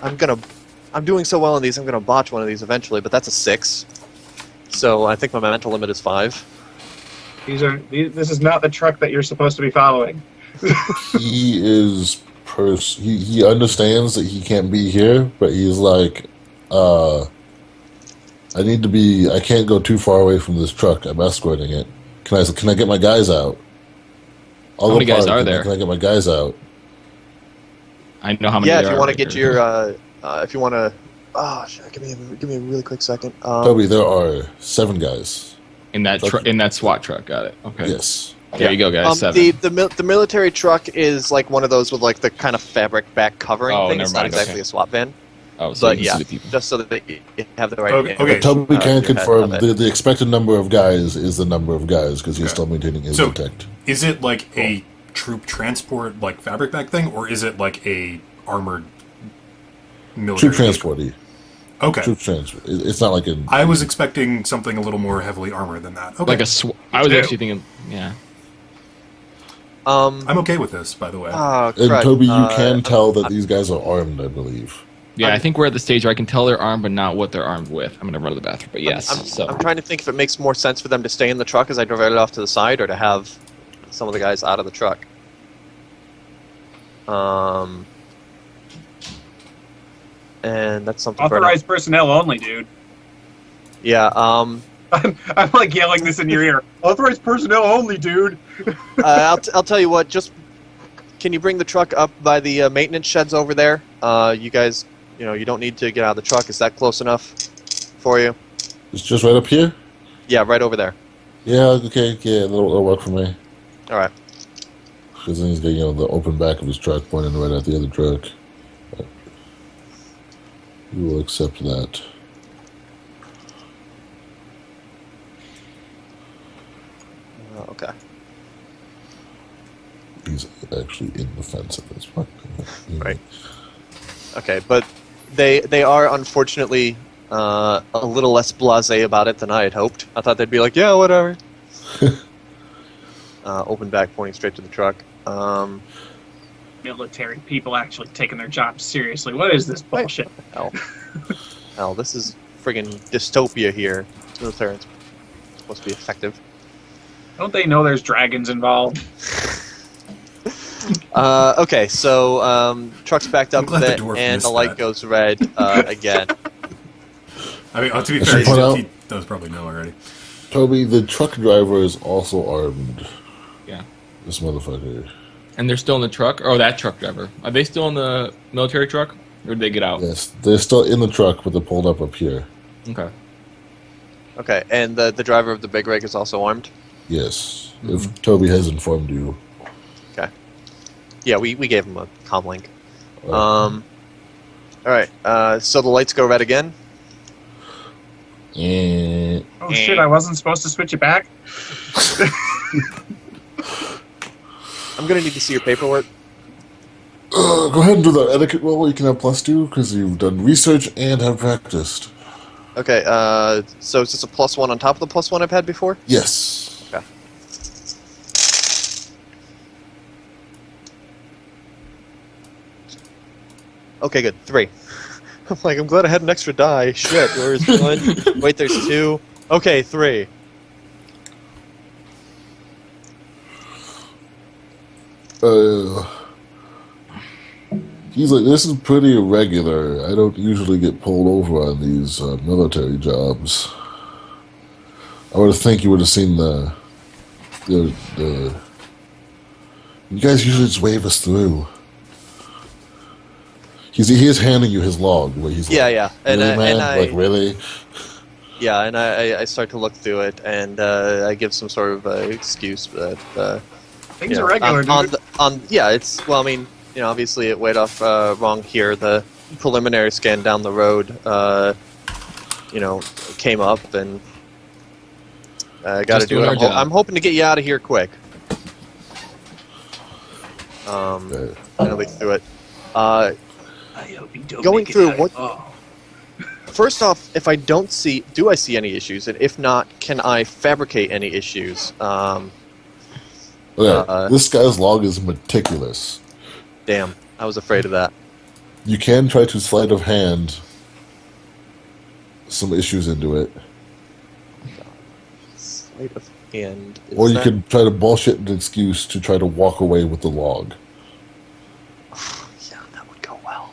I'm doing so well in these. I'm gonna botch one of these eventually, but that's a 6. So I think my mental limit is 5. This is not the truck that you're supposed to be following. He is he understands that he can't be here, but he's like, I can't go too far away from this truck. I'm escorting it. Can I get my guys out? How many guys are there? Can I get my guys out? I know how many. Yeah, there if you are want to right get here. your, if you want to, give me a really quick second. Toby, there are 7 guys. in that in that SWAT truck. Got it. Okay. Yes. There you go, guys. 7. The military truck is like one of those with the kind of fabric back covering Oh, thing. never It's not mind, exactly okay. a SWAT van. Oh, so But you yeah, can see the people. just so that they have the right. Okay, image, okay. Toby can in your head confirm of it. the expected number of guys is the number of guys because he's Okay. still maintaining his So- detect. Is it like a troop transport, like fabric bag thing, or is it like a armored military Troop transporty. Okay. Troop transport. It's not like a. I was expecting something a little more heavily armored than that. Okay. Like I was too. actually thinking, yeah. I'm okay with this, by the way. Oh, And crud. Toby, you can tell that these guys are armed, I believe. Yeah, I think we're at the stage where I can tell they're armed, but not what they're armed with. I'm gonna run to the bathroom, but yes. I'm trying to think if it makes more sense for them to stay in the truck as I divert it off to the side, or to have some of the guys out of the truck. And that's something. Authorized personnel only, dude. Yeah. I'm like yelling this in your ear. Authorized personnel only, dude. I'll tell you what. Just can you bring the truck up by the maintenance sheds over there? You guys, you don't need to get out of the truck. Is that close enough for you? It's just right up here? Yeah, right over there. Yeah, okay, yeah, that'll work for me. All right. Because then he's got, the open back of his truck pointing right at the other truck. But we will accept that. Okay. He's actually in the fence at this point. Right. Okay, but they are unfortunately a little less blasé about it than I had hoped. I thought they'd be like, yeah, whatever. Open back, pointing straight to the truck. Military people actually taking their jobs seriously. What is this bullshit? Hell, this is friggin' dystopia here. Military is supposed to be effective. Don't they know there's dragons involved? Okay, so truck's backed up I'm a glad the bit, dwarf and missed the light that. goes red again. I mean, to be I fair, should point out- he does probably know already. Toby, the truck driver is also armed. Yeah. This motherfucker. And they're still in the truck? Oh, that truck driver. Are they still in the military truck? Or did they get out? Yes, they're still in the truck, but they're pulled up here. Okay. Okay, and the driver of the big rig is also armed? Yes, if Toby has informed you. Okay. Yeah, we gave him a comm link. Uh, Alright, so the lights go red again. eh, Oh shit, I wasn't supposed to switch it back? I'm gonna need to see your paperwork. go ahead and do that etiquette roll. You can have +2 because you've done research and have practiced. Okay, so is this a +1 on top of the +1 I've had before? Yes. Okay. Okay, good. 3. I'm like, I'm glad I had an extra die. Shit, where's 1? Wait, there's 2. Okay, 3. He's like, this is pretty irregular. I don't usually get pulled over on these military jobs. I would think you would have seen the. You guys usually just wave us through. He is handing you his log. Where he's Yeah, like, yeah. Really, And, man? and I, Like, really? yeah, and I start to look through it, and I give some sort of excuse that Things are regular, dude. yeah, it's well, I mean, obviously it weighed off wrong here. The preliminary scan down the road, came up, and I got to Just do doing it. our job. I'm hoping to get you out of here quick. Okay. And look through it. I hope you don't Going make it through out. what- Oh. First off, if I do I see any issues, and if not, can I fabricate any issues? Okay, this guy's log is meticulous. Damn, I was afraid of that. You can try to sleight of hand some issues into it. Sleight of hand. Is Or you that- could try to bullshit an excuse to try to walk away with the log. Yeah, that would go well.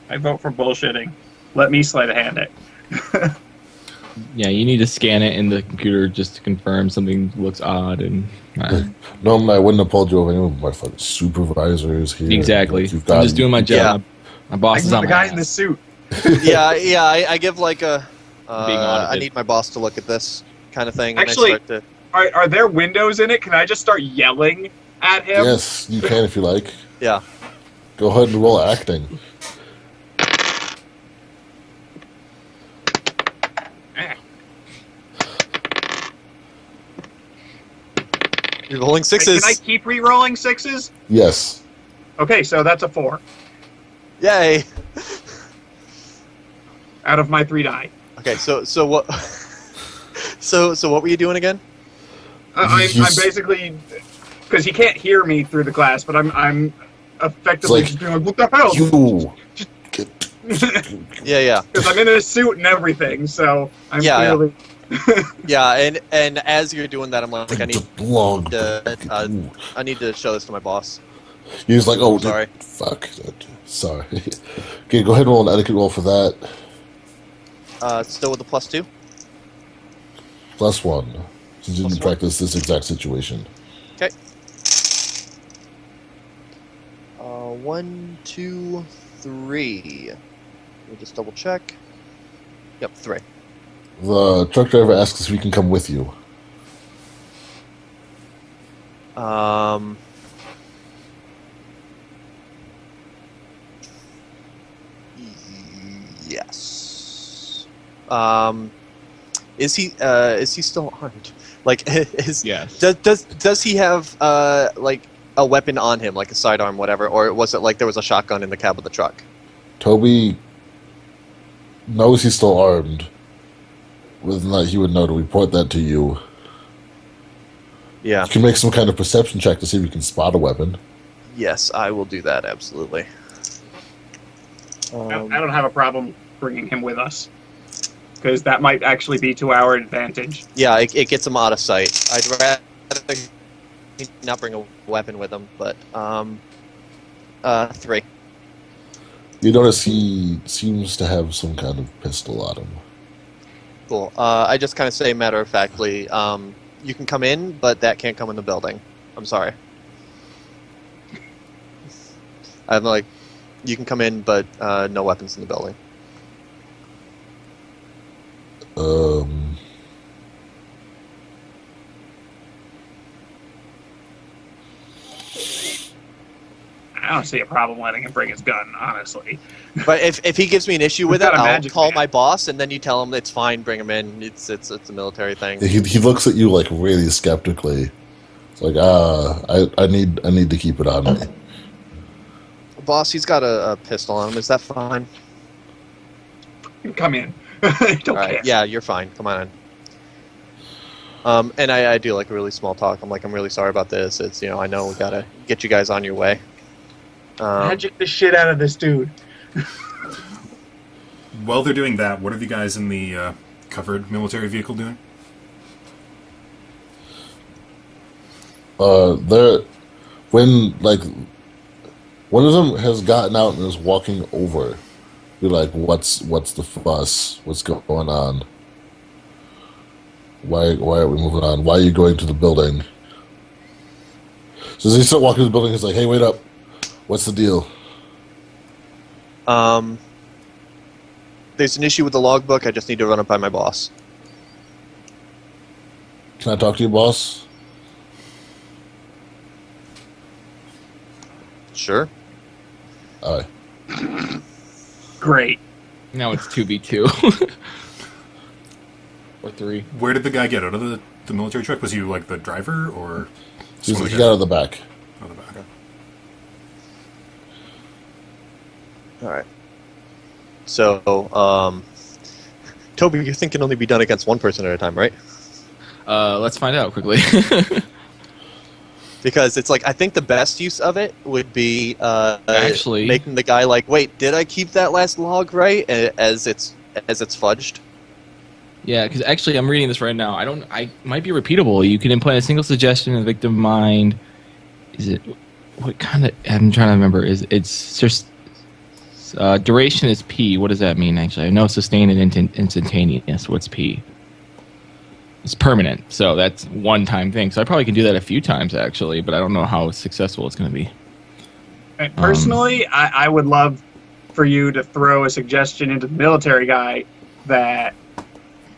I vote for bullshitting. Let me sleight of hand it. Yeah, you need to scan it in the computer just to confirm something looks odd and Normally, I wouldn't have pulled you over anyway. My fucking supervisors here. exactly. You've I'm got just doing my job. My boss is I'm on the my guy ass. in the suit. yeah, I give like a. Being I audited. need my boss to look at this kind of thing. Actually- and I start to, Are there windows in it? Can I just start yelling at him? Yes, you can if you like. yeah. Go ahead and roll acting. You're rolling Can sixes. I keep re-rolling sixes? Yes. Okay, so that's a 4 Yay. out of my 3 die. Okay, so what? So what were you doing again? I'm basically, because he can't hear me through the glass, but I'm effectively It's just being like, what the hell? You. Yeah. Because I'm in a suit and everything, so I'm Yeah, yeah. clearly... Yeah, and as you're doing that, I'm like, I need Long. I need to show this to my boss. He's like, oh, Sorry. Fuck. Sorry. Okay, go ahead and roll an etiquette roll for that. Still with the +2. +1. Since you didn't +1. practice this exact situation. Okay. 1, 2, 3. Let me just double check. Yep, 3. The truck driver asks if we can come with you. Yes. Is he still armed? Like, Yes. Does he have like a weapon on him, like a sidearm, whatever, or was it like there was a shotgun in the cab of the truck? Tobi knows he's still armed. Whether or not he would know to report that to you. Yeah. You can make some kind of perception check to see if you can spot a weapon. Yes, I will do that, absolutely. I don't have a problem bringing him with us. Because that might actually be to our advantage. Yeah, it gets him out of sight. I'd rather not bring a weapon with him, but 3. You notice he seems to have some kind of pistol on him. Cool. I just kind of say matter-of-factly, you can come in, but that can't come in the building. I'm sorry. I'm like, you can come in, but no weapons in the building. I don't see a problem letting him bring his gun, honestly. But if he gives me an issue with We've it, got a I'll magic call man. my boss, and then you tell him it's fine, bring him in. It's a military thing. He looks at you like really skeptically. It's like, I need to keep it on me. Boss, he's got a pistol on him. Is that fine? Come in. Don't All right. care. Yeah, you're fine. Come on in. And I do like a really small talk. I'm like, I'm really sorry about this. It's, I know we gotta get you guys on your way. Magic the shit out of this dude. While they're doing that, what are the guys in the covered military vehicle doing? They're when like one of them has gotten out and is walking over. You're like, what's the fuss? What's going on? Why are we moving on? Why are you going to the building? So as they start walking to the building, he's like, hey, wait up. What's the deal? There's an issue with the logbook. I just need to run it by my boss. Can I talk to your boss? Sure. All right. Great. Now it's 2v2. Or 3. Where did the guy get out of the military truck? Was he like the driver or? He got out of the back. Out of the back. Okay. All right. So, Tobi, you think it can only be done against one person at a time, right? Let's find out quickly. Because it's like, I think the best use of it would be Actually, making the guy like, wait, did I keep that last log right? As it's fudged. yeah, because actually I'm reading this right now. I might be repeatable. You can implant a single suggestion in the victim mind. Is it what kind of? I'm trying to remember. It's just duration is P. What does that mean? Actually, I know sustained and instantaneous. What's P? It's permanent, so that's one-time thing. So I probably can do that a few times actually, but I don't know how successful it's going to be. Personally, I would love for you to throw a suggestion into the military guy that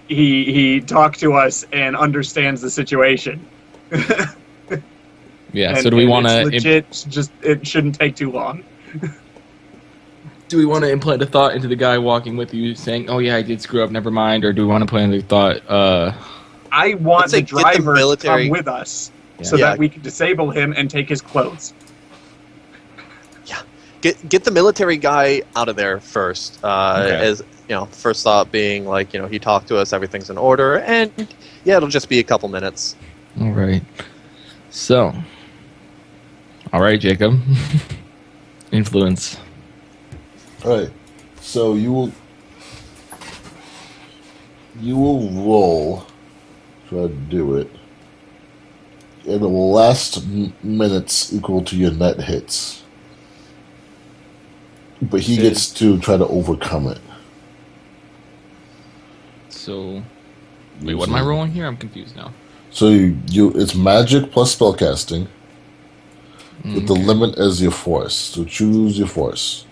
he talked to us and understands the situation. Yeah. And- So do we and want it's to? legit? Just it shouldn't take too long. Do we want to implant a thought into the guy walking with you, saying, "Oh yeah, I did screw up. Never mind," or do we want to plant a thought? I want Let's say the get the driver to military- come with us Yeah. so Yeah. that we can disable him and take his clothes. Get the military guy out of there first. Okay. As you know, first thought being like, he talked to us, everything's in order, and yeah, it'll just be a couple minutes. All right. So, all right, Jacob. Influence. All right. So you will roll. Try to do it, and it will last minutes equal to your net hits. But he gets to try to overcome it. So, wait, what am I rolling here? I'm confused now. So it's magic plus spellcasting, with the limit as your force. So choose your force.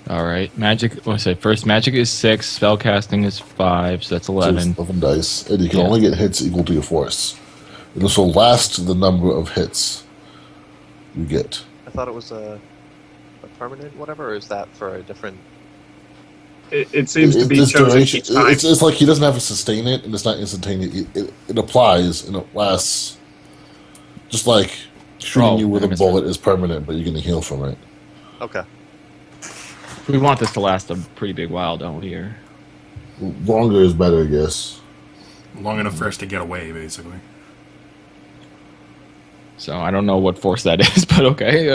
All right, magic. What I say? First, magic is 6. Spellcasting is 5, so that's So 11. it's 11 dice, and you can Yeah. only get hits equal to your force. And this will last the number of hits you get. I thought it was a permanent whatever, or is that for a different... It seems to be This chosen duration- each time. it's like he doesn't have to sustain it, and it's not instantaneous. It applies, and it lasts. Just like shooting you with a bullet is permanent, but you're going to heal from it. Okay. We want this to last a pretty big while, don't we? Or Longer is better, I guess. Long enough for us to get away, basically. so I don't know what force that is, but okay.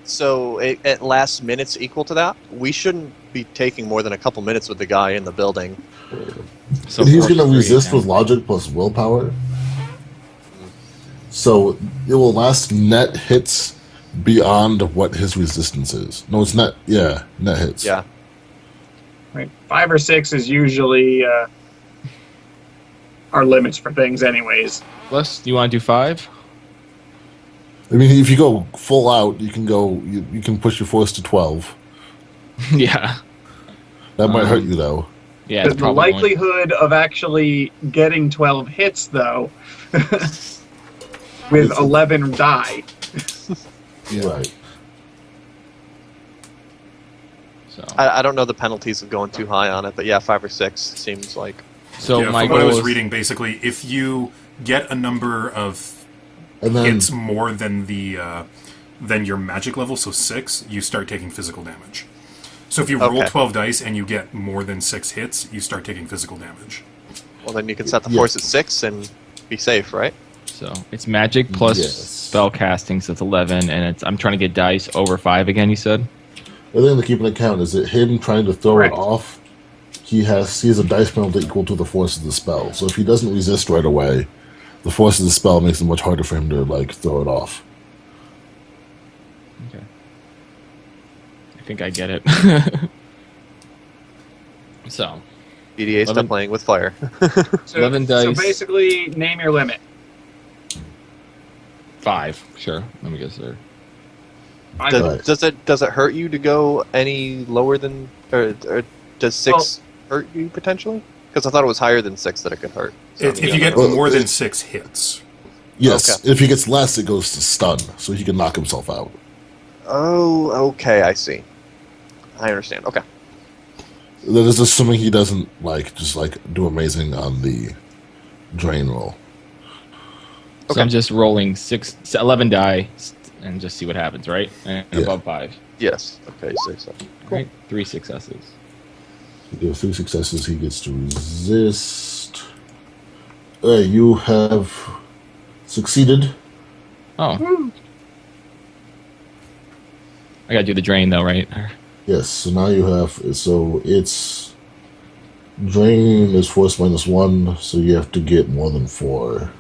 So it lasts minutes equal to that. We shouldn't be taking more than a couple minutes with the guy in the building. So And he's force going to 3, resist yeah. with logic plus willpower. So it will last net hits beyond what his resistance is. No, it's not. Yeah, net hits. Yeah. Right. 5 or 6 is usually our limits for things, anyways. Plus, do you want to do 5? I mean, if you go full out, you can go. You can push your force to 12. Yeah. That might hurt you though. Yeah. It's The probably going- likelihood of actually getting 12 hits, though, with 11 die. Right. So, I don't know the penalties of going too high on it, but yeah, 5 or 6 seems like... so yeah, my from what I goal was is reading, basically, if you get a number of And then hits more than than your magic level, so 6, you start taking physical damage. So if you roll Okay. 12 dice and you get more than 6 hits, you start taking physical damage. Well, then you can set the Yeah. force at 6 and be safe, right? So it's magic plus Yes. spell casting, so it's 11, and I'm trying to get dice over 5 again. You said. the thing to keep in account is that him trying to throw Correct. it off. He has a dice penalty equal to the force of the spell. So if he doesn't resist right away, the force of the spell makes it much harder for him to throw it off. Okay. I think I get it. So BDA, stop 11 playing with fire. So, 11 So dice. basically, name your limit. 5, sure. Let me guess there. Does, Right. does it hurt you to go any lower than... Or does 6 hurt you, potentially? Because I thought it was higher than 6 that it could hurt. So, If you get Well, more than 6 hits. Yes. Okay. If he gets less, it goes to stun, so he can knock himself out. Oh, okay, I see. I understand. Okay. That is assuming he doesn't do amazing on the drain roll. So Okay. I'm just rolling 11 die and just see what happens, right? And Yeah. above 5. Yes. Okay, 6. Cool. Right? 3 successes. If you have 3 successes, he gets to resist. You have succeeded. Oh. I gotta do the drain though, right? Yes, so now you have. So it's. Drain is force -1, so you have to get more than 4.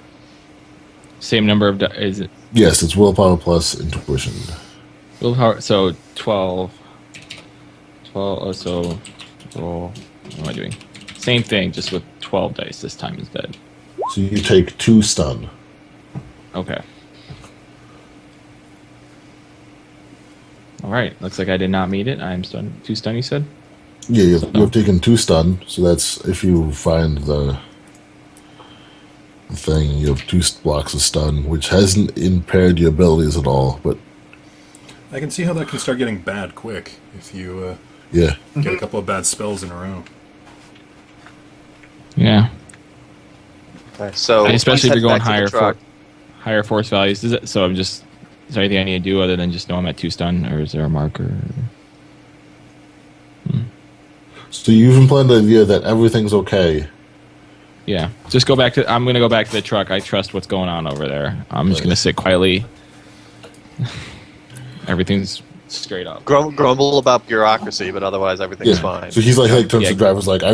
Same number of die. Is it Yes, it's willpower plus intuition. willpower? So 12. 12. Oh, so roll. What am I doing? Same thing, just with 12 dice this time instead. So you take 2 stun. Okay. All right. Looks like I did not meet it. I'm stun. 2 stun, you said? Yeah, you have taken 2 stun, so that's if you find the. thing. You have 2 blocks of stun, which hasn't impaired your abilities at all. But I can see how that can start getting bad quick if you yeah, get a couple of bad spells in a row. Yeah. Okay, so And especially if let's you're going head back to the truck. higher force values. Is there anything I need to do other than just know I'm at 2 stun, or is there a marker? so you've implanted the idea that everything's okay. Yeah. Just go back to. I'm gonna go back to the truck. I trust what's going on over there. I'm just gonna sit quietly. Everything's straight up. Grumble about bureaucracy, but otherwise everything's fine. So he's like turns to Yeah. the driver's like, I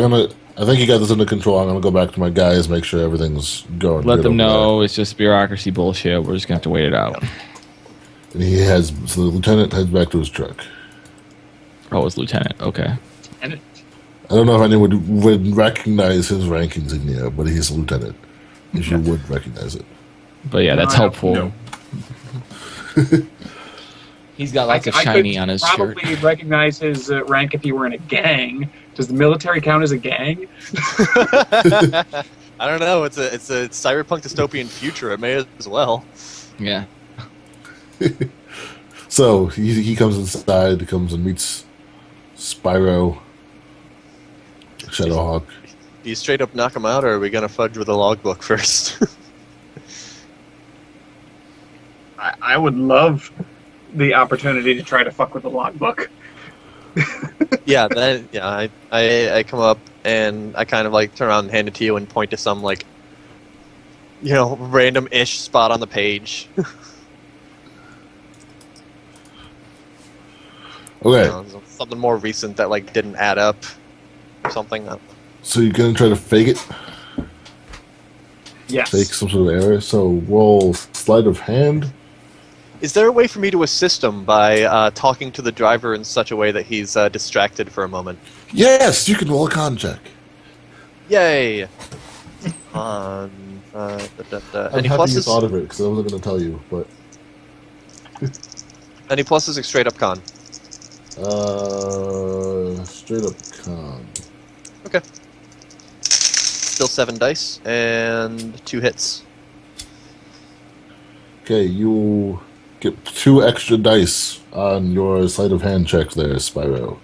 think you got this under control. I'm gonna go back to my guys, make sure everything's going. Let good them over know it's just bureaucracy bullshit. We're just gonna have to wait it out. there. And so the lieutenant heads back to his truck. Oh, it's lieutenant. Okay. And I don't know if anyone would recognize his rank insignia, but he's a lieutenant. If you would recognize it. But yeah, that's No, I don't- helpful. No. He's got lots of I shiny could on his shirt. probably recognize his rank if he were in a gang. Does the military count as a gang? I don't know. It's a cyberpunk dystopian future. It may as well. Yeah. So he comes inside, comes and meets Spiro, Shadowhawk. Do you straight up knock him out, or are we gonna fudge with a logbook first? I would love the opportunity to try to fuck with the logbook. I come up and I kind of like turn around and hand it to you and point to some like, random-ish spot on the page. Okay, Something more recent that like didn't add up or something. so you're gonna try to fake it? Yes. Fake some sort of error. So roll sleight of hand. Is there a way for me to assist him by talking to the driver in such a way that he's distracted for a moment? Yes, you can roll a con check. Yay! Any I'm happy you pluses? thought of it because I wasn't gonna tell you, but Any pluses or straight up con? straight up con. Okay. Still 7 dice and 2 hits. Okay, you get 2 extra dice on your sleight of hand check there, Spiro.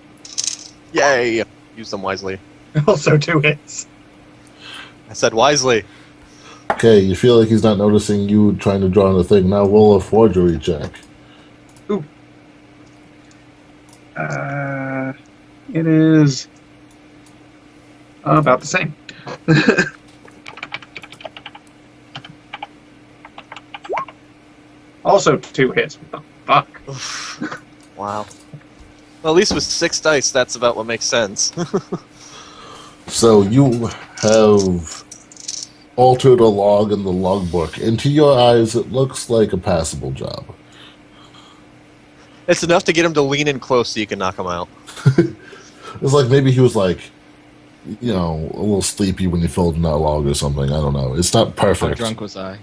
Yay! Use them wisely. Also 2 hits. I said wisely. Okay, you feel like he's not noticing you trying to draw on the thing. Now roll a forgery check. Ooh. It is about the same. Also 2 hits. What the fuck? Wow. Well, at least with 6 dice, that's about what makes sense. So you have altered a log in the logbook. And to your eyes, it looks like a passable job. It's enough to get him to lean in close so you can knock him out. It's like maybe he was like, a little sleepy when you filled in that log or something. I don't know. It's not How perfect, drunk was I?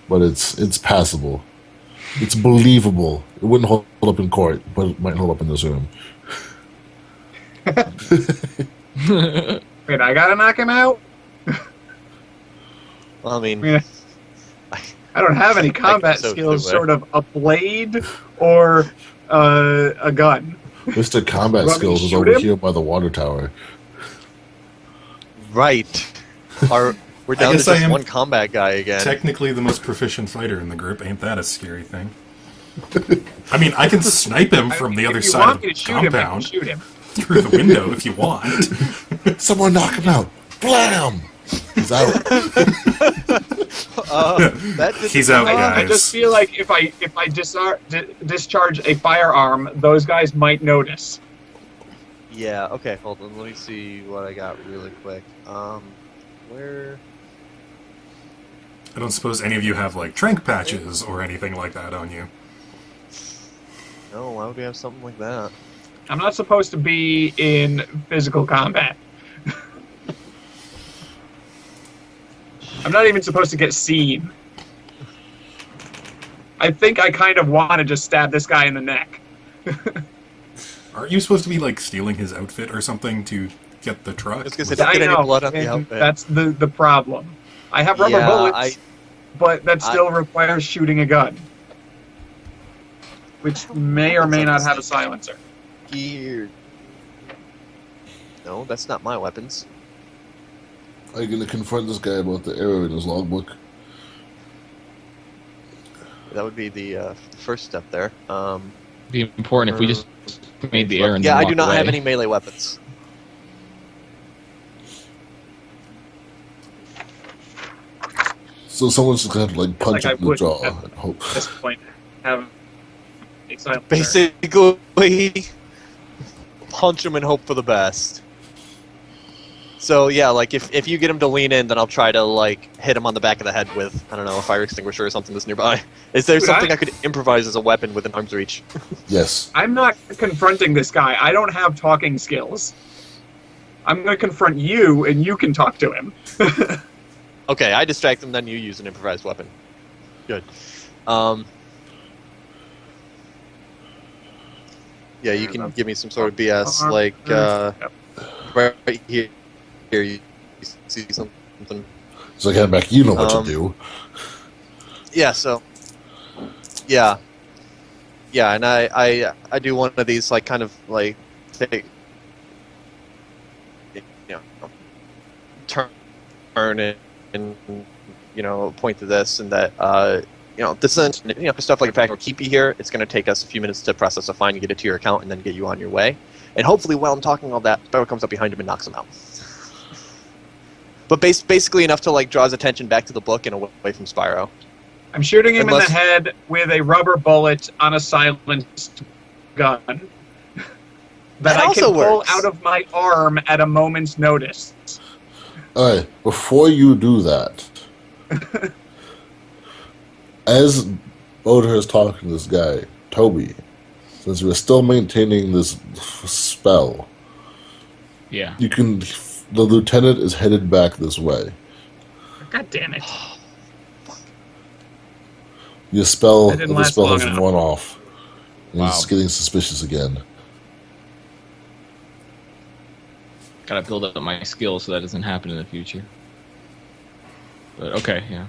but it's passable. It's believable. It wouldn't hold up in court, but it might hold up in this room. Wait, I gotta knock him out? Well, I mean, Yeah. I don't have any combat so skills, too, sort of a blade or a gun. Mr. Combat You want me to Skills is shoot over him? here by the water tower. right. We're down to guess I just am one combat guy again. Technically the most proficient fighter in the group. Ain't that a scary thing? I mean, I can snipe him from the other If you side want of me the to shoot him, I can compound shoot him. through the window if you want. Someone knock him out. Blam! He's out. That didn't He's out, sound like- I guys. just feel like if I discharge a firearm, those guys might notice. Yeah, okay, hold on. Let me see what I got really quick. Where... I don't suppose any of you have, like, trank patches or anything like that on you. No, why would we have something like that? I'm not supposed to be in physical combat. I'm not even supposed to get seen. I think I kind of want to just stab this guy in the neck. Aren't you supposed to be, like, stealing his outfit or something to get the truck? I was gonna say, don't I get any know, blood on the and outfit. that's the problem. I have rubber Yeah, bullets, but that still requires shooting a gun, which may or may not have a silencer. Gear. No, that's not my weapons. Are you going to confront this guy about the error in his logbook? That would be the first step there. Be important if we just made the error and yeah, then I walked do not away. have any melee weapons. So someone's just going to have to like punch Like him in the would jaw at and hope. this point have a silencer. Basically, punch him and hope for the best. So yeah, like if you get him to lean in, then I'll try to like hit him on the back of the head with, I don't know, a fire extinguisher or something that's nearby. Is there Dude, something I could improvise as a weapon within arm's reach? Yes. I'm not confronting this guy. I don't have talking skills. I'm going to confront you, and you can talk to him. Okay, I distract him, then you use an improvised weapon. Good. Yeah, you can give me some sort of BS, like, right here, you see something. So I get back. You know what to do. Yeah, so, yeah, and I do one of these, like, kind of, like, take, you know, turn it and, you know, point to this and that, you know, this isn't, you know, stuff like the fact we'll keep you here. It's going to take us a few minutes to process a fine and get it to your account and then get you on your way. And hopefully while I'm talking all that, Spiro comes up behind him and knocks him out. But basically enough to, like, draw his attention back to the book and away from Spiro. I'm shooting him Unless- in the head with a rubber bullet on a silenced gun that I can also pull works. out of my arm at a moment's notice. All right. Before you do that, as Boder is talking to this guy, Tobi, since we're still maintaining this spell, Yeah. you can. The lieutenant is headed back this way. God damn it. Your spell, That didn't the last spell long has enough. worn off. And Wow. he's getting suspicious again. Gotta build up my skills so that doesn't happen in the future. But okay, yeah.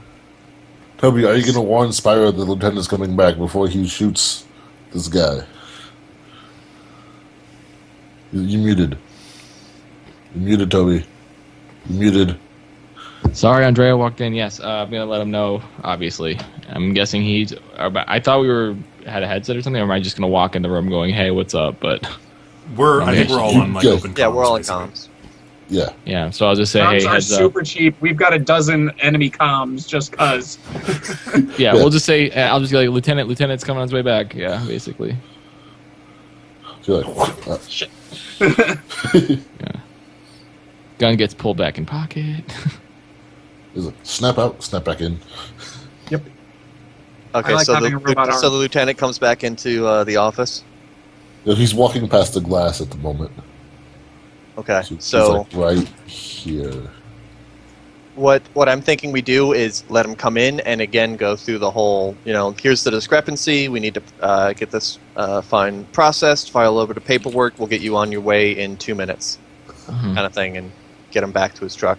Tobi, are you going to warn Spiro the lieutenant's coming back before he shoots this guy? You muted. You muted, Tobi. You muted. Sorry, Andrea walked in. Yes, I'm gonna let him know. Obviously, I'm guessing he's. I thought we had a headset or something. Or am I just gonna walk in the room going, "Hey, what's up?" But I think we're all on like Yeah. open comms. Yeah, we're all in basically. comms. Yeah. yeah, so I'll just say, Comms "Hey, are heads up." super cheap. We've got a dozen enemy comms just cuz. Yeah, we'll just say. I'll just go like, Lieutenant's coming on his way back. Yeah, basically. So you're like, Shit. Gun gets pulled back in pocket. he's like, snap out, snap back in. Yep. Okay, I like so having a robot so arm. the lieutenant comes back into the office. You know, he's walking past the glass at the moment. Okay, He's so like right here. what I'm thinking we do is let him come in and again go through the whole, you know, here's the discrepancy, we need to get this fine processed, file over to paperwork, we'll get you on your way in 2 minutes, Mhm. kind of thing, and get him back to his truck.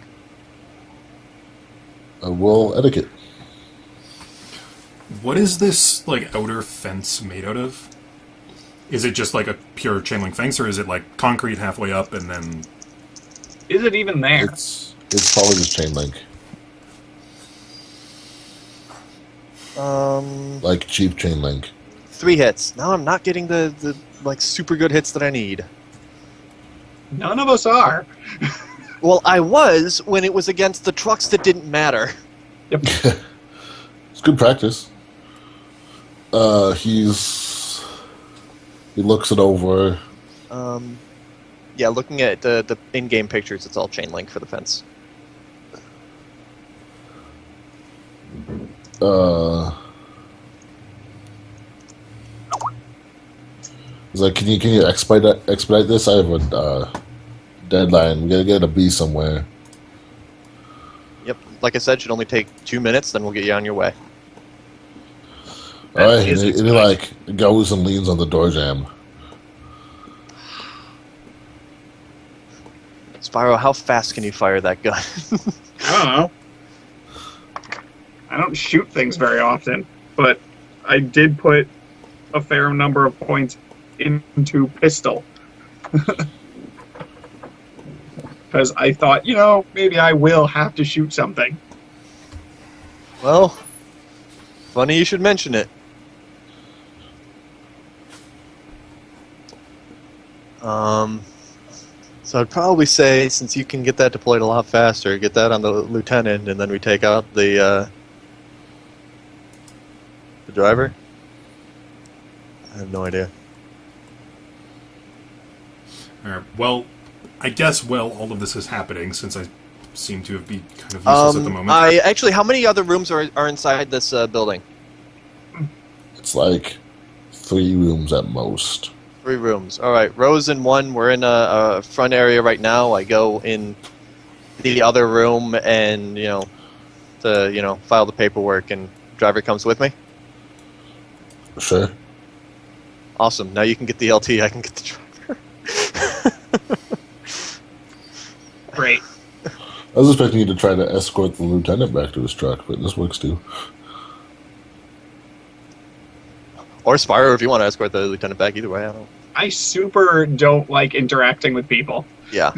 Roll etiquette. What is this like outer fence made out of? Is it just like a pure chain link fence, or is it like concrete halfway up and then? Is it even there? It's probably just chain link. Like cheap chain link. 3 hits. Now I'm not getting the like super good hits that I need. None of us are. Well, I was when it was against the trucks that didn't matter. Yep. It's good practice. He looks it over. Yeah, looking at the in-game pictures, it's all chain link for the fence. He's like, can you expedite this? I have a deadline. We gotta get a B somewhere. Yep, like I said, should only take 2 minutes, then we'll get you on your way. All right, is and he like goes and leans on the door jamb. Spiro, how fast can you fire that gun? I don't know. I don't shoot things very often, but I did put a fair number of points into pistol. Because I thought, maybe I will have to shoot something. Well, funny you should mention it. So I'd probably say, since you can get that deployed a lot faster, get that on the lieutenant, and then we take out the driver? I have no idea. Alright, well, I guess all of this is happening, since I seem to have been kind of useless at the moment. Actually, how many other rooms are inside this building? It's like 3 rooms at most. 3 rooms. Alright, Rose in one. We're in a front area right now. I go in the other room and, file the paperwork, and driver comes with me. Sure. Awesome. Now you can get the LT, I can get the driver. Great. I was expecting you to try to escort the lieutenant back to his truck, but this works too. Or Spiro, if you want to escort the lieutenant back. Either way, I don't. I super don't like interacting with people. Yeah.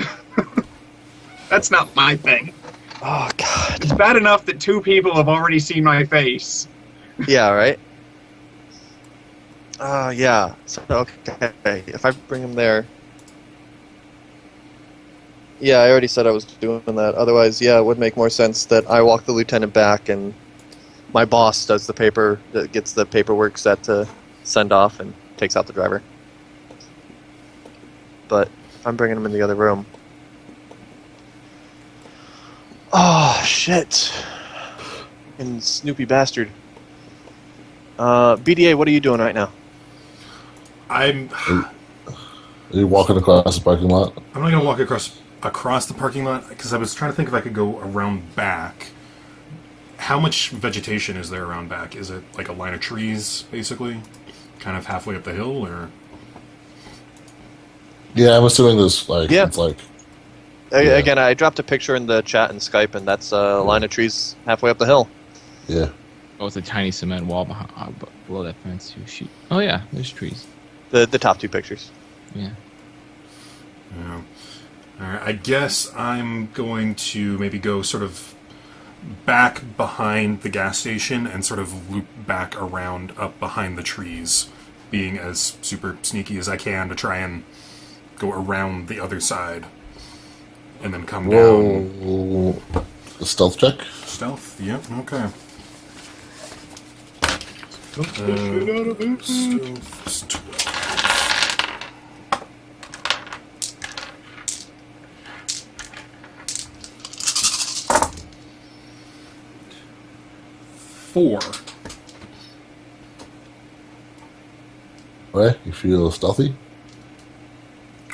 That's not my thing. Oh, God. It's bad enough that 2 people have already seen my face. Yeah, right? Yeah. So, okay. If I bring him there... Yeah, I already said I was doing that. Otherwise, yeah, it would make more sense that I walk the lieutenant back and my boss does gets the paperwork set to send off and takes out the driver. But if I'm bringing him in the other room... Oh, shit. And Snoopy bastard. BDA, what are you doing right now? Are you walking across the parking lot? I'm not going to walk across the parking lot, because I was trying to think if I could go around back. How much vegetation is there around back? Is it like a line of trees, basically? Kind of halfway up the hill, or...? Yeah, I'm assuming this, it's like... Yeah. Again, I dropped a picture in the chat and Skype, and that's a line of trees halfway up the hill. Yeah. Oh, it's a tiny cement wall below that fence. Shoot. Oh, yeah, there's trees. The top 2 pictures. Yeah. Yeah. Alright, I guess I'm going to maybe go sort of back behind the gas station and sort of loop back around up behind the trees, being as super sneaky as I can to try and go around the other side and then come down. A stealth check? Stealth? Yep, okay. Stealth 12. 4. Right? You feel stealthy?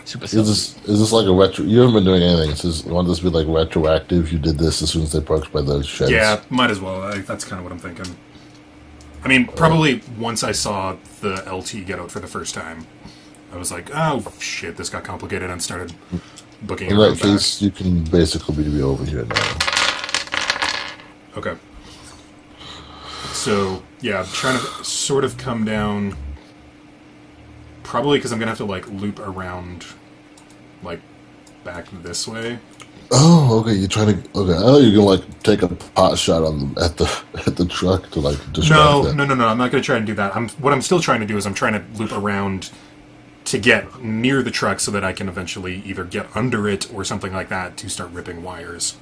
Super Is this like a retro... You haven't been doing anything. You want this to be like retroactive? You did this as soon as they approached by the sheds? Yeah, might as well. That's kind of what I'm thinking. I mean, probably once I saw the LT get out for the first time, I was like, oh, shit, this got complicated, and started booking it. In that case, you can basically be over here now. Okay. So, yeah, I'm trying to sort of come down... Probably because I'm going to have to, loop around, back this way. Oh, okay. You're trying to... Okay, I thought you were going to, take a pot shot at the truck to, distract them. No. I'm not going to try and do that. What I'm still trying to do is I'm trying to loop around to get near the truck so that I can eventually either get under it or something like that to start ripping wires.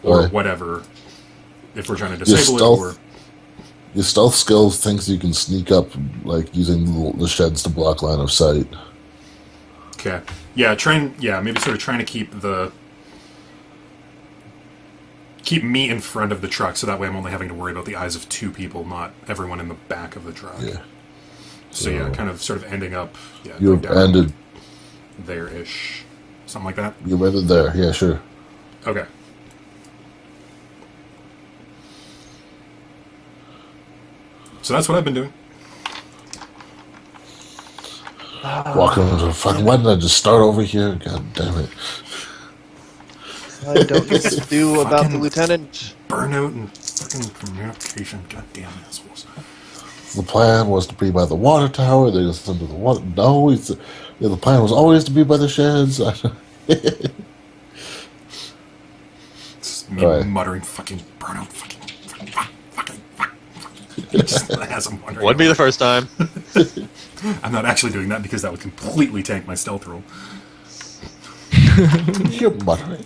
Or whatever. If we're trying to disable it or... Your stealth skills thinks you can sneak up, using the sheds to block line of sight. Okay. Yeah, maybe sort of trying to keep me in front of the truck, so that way I'm only having to worry about the eyes of 2 people, not everyone in the back of the truck. Yeah. So yeah, kind of sort of ending up... Yeah, you're ended... there-ish. Something like that? You're ended there, yeah, sure. Okay. So that's what I've been doing. Walking into the fucking... Why didn't I just start over here? God damn it. I don't know what to do about the lieutenant. Burnout and Freaking communication, goddamn assholes. The plan was to be by the water tower. They just into the water. No, the plan was always to be by the sheds. It's me Right. muttering fucking burnout, fucking. Just as I'm wondering. Wouldn't be the first time. I'm not actually doing that because that would completely tank my stealth roll. You're muttering.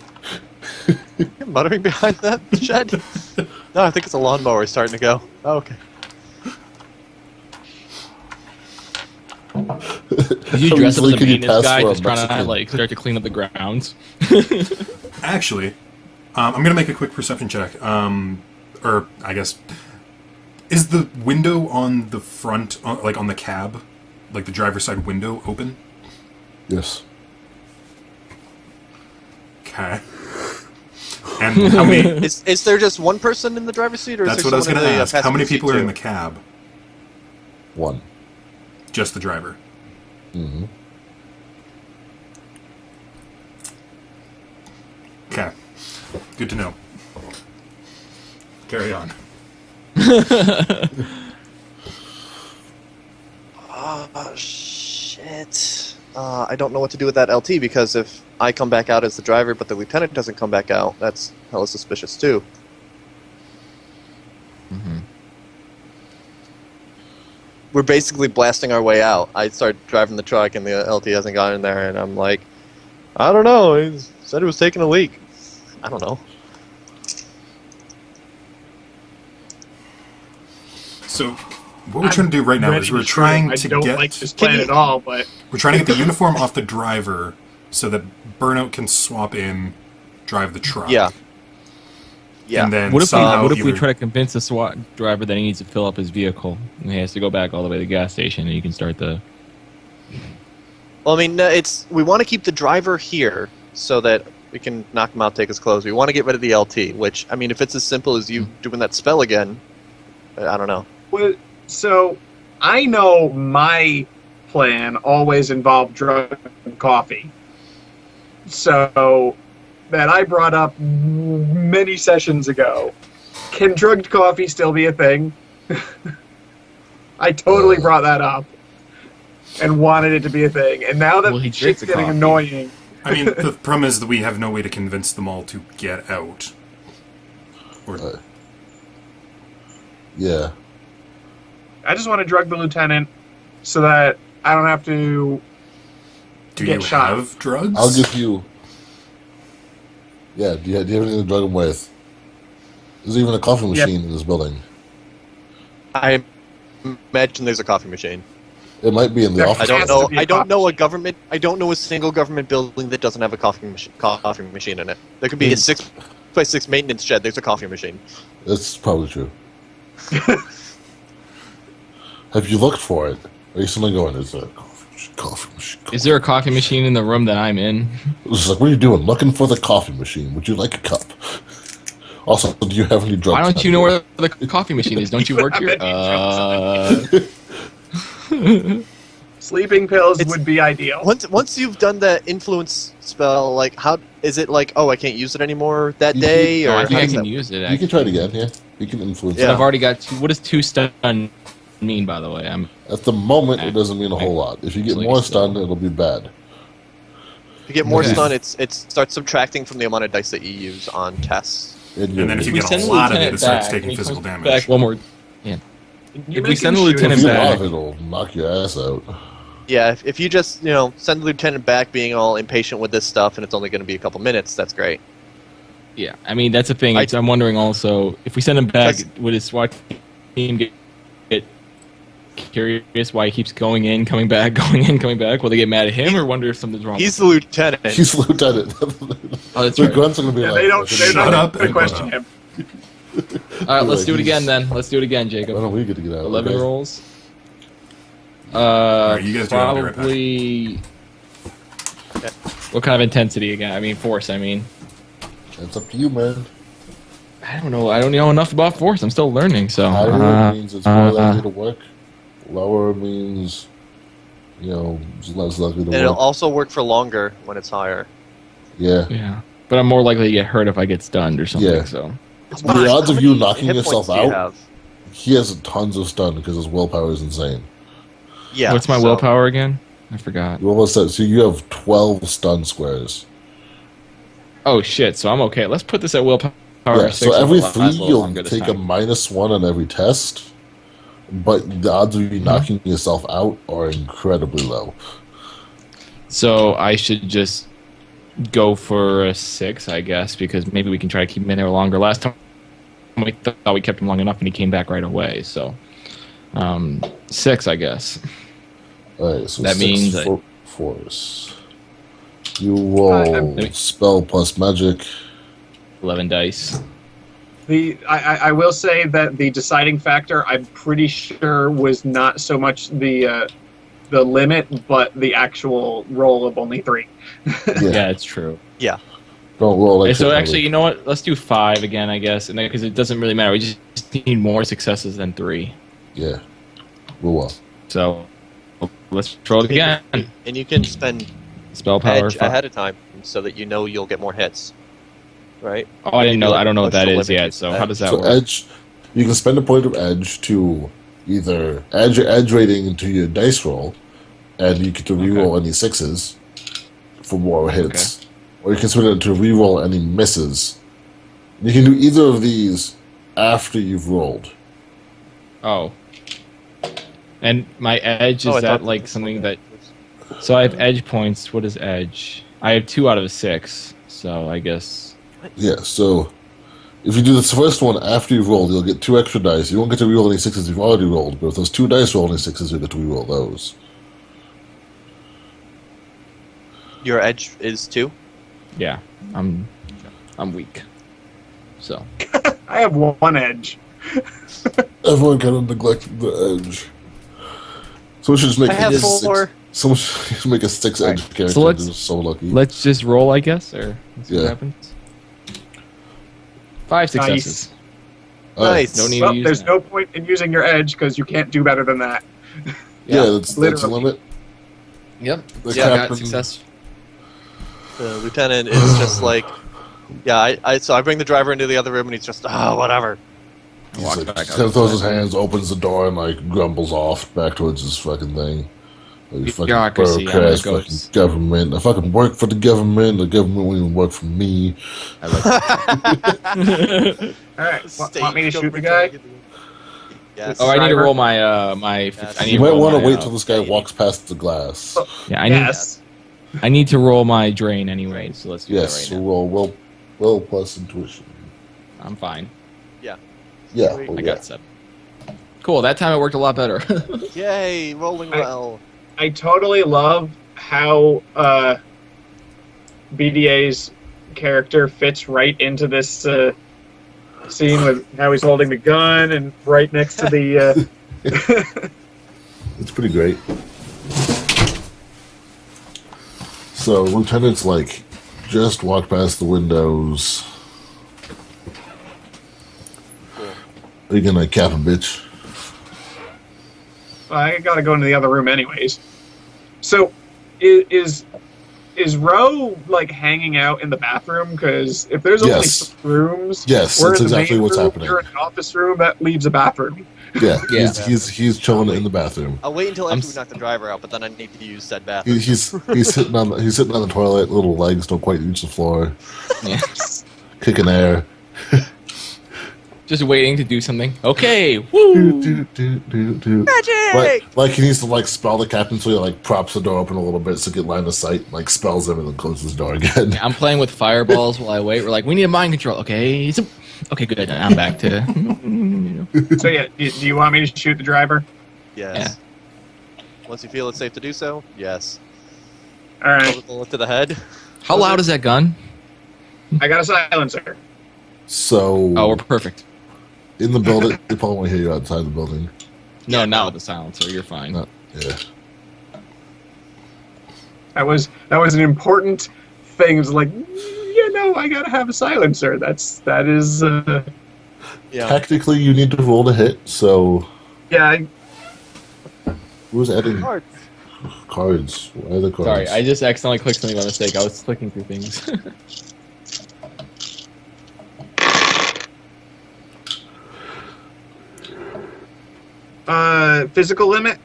You're muttering behind that shed? No, I think it's a lawnmower starting to go. Oh, okay. Did you dress up as a Could you maintenance pass guy for a just trying to Mexican? like start to clean up the grounds? Actually, I'm going to make a quick perception check. Or, I guess, is the window on the front, like on the cab, like the driver's side window, open? Yes. Okay. And how many... Is there just one person in the driver's seat, or That's is what there I was going to someone in the ask. How many passenger people seat are in too? the cab? One. Just the driver. Mm-hmm. Okay. Good to know. Carry on. Shit. I don't know what to do with that LT, because if I come back out as the driver, but the lieutenant doesn't come back out, that's hella suspicious too. We're basically blasting our way out. I start driving the truck, and the LT hasn't gotten in there, and I'm like, I don't know. He said it was taking a leak. I don't know. So, what we're trying to do right now is we're trying to I don't get... like this plan at all, but We're trying to get the uniform off the driver so that Burnout can swap in, drive the truck. Yeah. Yeah. And then What if somehow we either- try to convince the SWAT driver that he needs to fill up his vehicle and he has to go back all the way to the gas station and you can start the... Well, I mean, we want to keep the driver here so that we can knock him out, take his clothes. We want to get rid of the LT, which, I mean, if it's as simple as you doing that spell again, I don't know. well, so I know my plan always involved drug and coffee. So that I brought up many sessions ago. Can drugged coffee still be a thing? I totally brought that up and wanted it to be a thing. And now that Well, he shit's drinks the getting coffee. annoying, I mean, the problem is that we have no way to convince them all to get out. Or, Yeah. I just want to drug the lieutenant so that I don't have to do get you shot. have drugs? I'll give you... Yeah, do you have anything to drug him with? There's even a coffee machine in this building. I imagine there's a coffee machine. It might be in the There office. I don't has to know. be a I don't coffee know a machine. government. I don't know a single government building that doesn't have a coffee machine in it. There could be a 6x6 maintenance shed. There's a coffee machine. That's probably true. Have you looked for it? Are you suddenly going, is there a coffee machine? Is there a coffee machine in the room that I'm in? It's like, what are you doing? Looking for the coffee machine. Would you like a cup? Also, do you have any drugs? Why don't you know where the coffee machine is? Don't you work here? sleeping pills It's- would be ideal. Once you've done that influence spell, like how is it like? Oh, I can't use it anymore that You- day, No, or I how think I does can that- use it. You Actually. can try it again, yeah. You can influence Yeah. it. I've already got two. What does two stun mean, by the way? At the moment, it doesn't mean a whole lot. If you get Actually, more so- stun, it'll be bad. If you get more Okay. stun, it starts subtracting from the amount of dice that you use on tests. And then if you We get a send the lot of it, lieutenant it starts back, taking and he physical comes damage. Back one more. Yeah. You're If we send the making If lieutenant you back- love it, it'll knock your ass out. Yeah, if you just send the lieutenant back, being all impatient with this stuff, and it's only going to be a couple minutes, that's great. Yeah, I mean that's the thing. I- I'm wondering also if we send him back, Because- would his SWAT team get curious why he keeps going in, coming back, going in, coming back? Will they get mad at him or wonder if something's wrong? He's the lieutenant. He's lieutenant. Oh, that's The right. grunts are going to be Yeah, like... they don't. They're Shut not up going to and question shut him. All right, let's do it He's- again then. Let's do it again, Jacob. When are we going to get out? 11 Okay. rolls. Alright, you guys do it, I'll be right back. Probably. What kind of intensity again? I mean, force. I mean, It's up to you, man. I don't know. I don't know enough about force. I'm still learning. So. Higher means it's more likely to work. Lower means, it's less likely to And it'll work. also work for longer when it's higher. Yeah. Yeah, but I'm more likely to get hurt if I get stunned or something. Yeah. So. It's The fine. odds How of you many knocking hit yourself points do you out, have? he has tons of stun because his willpower is insane. Yeah. What's my so- willpower again? I forgot. You almost said, so you have 12 stun squares. Oh shit! So I'm okay. Let's put this at willpower. Yeah, 6 so and every it'll last 3 a little you'll longer this take a time. -1 on every test, but the odds of you knocking yourself out are incredibly low. So I should just go for a 6, I guess, because maybe we can try to keep him in there longer. Last time we thought we kept him long enough, and he came back right away. So 6, I guess. Alright, so That 6 means that- force. You roll spell plus magic. 11 dice. I will say that the deciding factor, I'm pretty sure, was not so much the limit, but the actual roll of only 3. Yeah, it's true. Yeah. Don't roll like Okay, so shit, actually, you know what? Let's do 5 again, I guess, and because it doesn't really matter. We just need more successes than 3. Yeah. Roll well. So let's roll it again. And you can spend Spell power. edge ahead of time so that you know you'll get more hits. Right? Oh, I didn't know. I don't know what that is Limit yet. use So of how edge. does that So work? edge, you can spend a point of edge to either add your edge rating into your dice roll, and you get to reroll any 6s for more hits. Or you can spend it to reroll any misses. You can do either of these after you've rolled. Oh. And my edge, Oh, I is that thought like this something was- that... So I have edge points. What is edge? I have 2 out of 6. So I guess... Yeah, so if you do this first one after you've rolled, you'll get 2 extra dice. You won't get to reroll any 6s you've already rolled, but if those 2 dice roll any 6s, you'll get to reroll those. Your edge is 2? Yeah. I'm weak. So... I have 1 edge. Everyone kind of neglected the edge. Someone should just make I have a 4. Someone should make a 6 edge Alright, character. so let's- They're so lucky. Let's just roll, I guess, or let's see Yeah. what happens. 5 successes. Alright. Nice. No need Well, to use there's that. no point in using your edge because you can't do better than that. Yeah, that's the literally. limit. Yep. The Yeah, I got captain- success. The lieutenant is just like, yeah, so I bring the driver into the other room and he's just, whatever. He's Walk like, back kind of out. throws his hands, opens the door, and like grumbles off back towards his fucking thing. Like, fucking Bureaucracy, I'm bureaucrats, gonna go- fucking government. I fucking work for the government. The government won't even work for me. I like All right, want me to shoot the guy? Yes. Oh, I need to Driver. roll my I Yes. need You to might roll want to my, wait till this guy yeah, you walks past the glass. Yeah, Yes. I need to roll my drain anyway, so let's do Yes, that so right now. roll will plus intuition. I'm fine. Yeah, Sweet. oh, I yeah. got 7. Cool. That time it worked a lot better. Yay, rolling well. I totally love how BDA's character fits right into this scene with how he's holding the gun and right next to the. It's pretty great. So, Lieutenant's like, just walk past the windows. Are you gonna cap a bitch? I gotta go into the other room anyways. So, is Ro like hanging out in the bathroom? Because if there's only Yes. 3 rooms, Yes, we're that's in the exactly main what's room, happening. You're in an office room that leaves a bathroom. Yeah, Yeah. he's chilling in the bathroom. I'll wait until I'm after we s- knock the driver out, but then I need to use said bathroom. He's sitting on the toilet. Little legs don't quite reach the floor. Yeah. Kicking air. Just waiting to do something. Okay. Do, Woo. do, do, do, do. Like he needs to like spell the captain, so he like props the door open a little bit so get line of sight. Like spells him and then closes the door again. I'm playing with fireballs while I wait. We're like, we need a mind control. Okay. Okay, good. I'm back to. So yeah, do you want me to shoot the driver? Yes. Once you feel it's safe to do so, yes. All right, Pull the bullet to the head. How loud is that gun? I got a silencer. So Oh, we're perfect. in the building, they probably won't hear you outside the building. No, not with the silencer. You're fine. No. Yeah. That was an important thing. It was like, I gotta have a silencer. That is. Yeah. Technically, you need to roll to hit. So Yeah, who's adding Hard. cards? Why are the cards? Sorry, I just accidentally clicked something by mistake. I was clicking through things. Physical limit.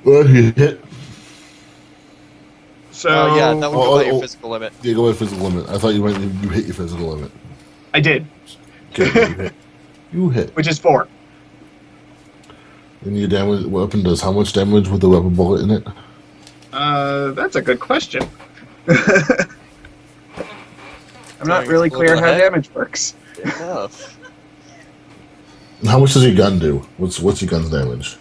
Well, you hit. So yeah, that would go by your physical limit. Yeah, go by physical limit. I thought you meant you hit your physical limit. I did, Okay, you hit. You hit. which is 4. And your damage weapon does how much damage with the weapon bullet in it? That's a good question. I'm not really Explode clear the how head? damage works. Enough. And how much does your gun do? What's your gun's damage?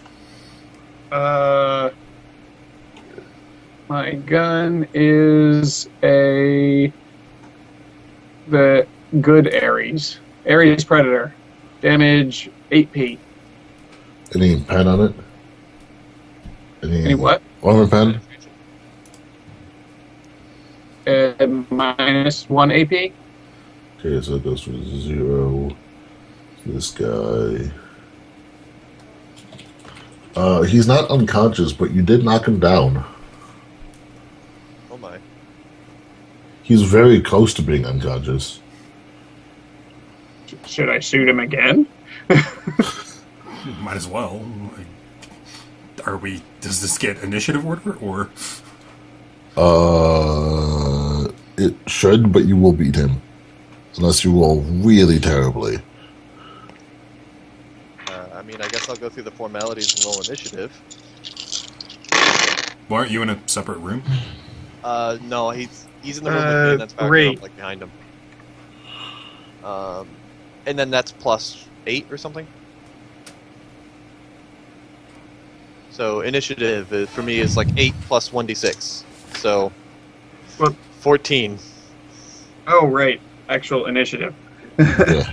My gun is the good Ares. Ares Predator. Damage 8p. Any pen on it? Any what? Armor pen? Minus 1 AP. Okay, so it goes from 0. This guy. He's not unconscious, but you did knock him down. Oh my. He's very close to being unconscious. Should I shoot him again? Might as well. Are we? Does this get initiative order or? It should, but you will beat him. Unless you roll really terribly. I mean, I guess I'll go through the formalities and roll initiative. Well, aren't you in a separate room? No, he's in the room with me, and that's back 3. up, like behind him. And then that's plus 8 or something. So initiative for me is like 8 plus 1d6. So What? 14. Oh, right. Actual initiative. Yeah.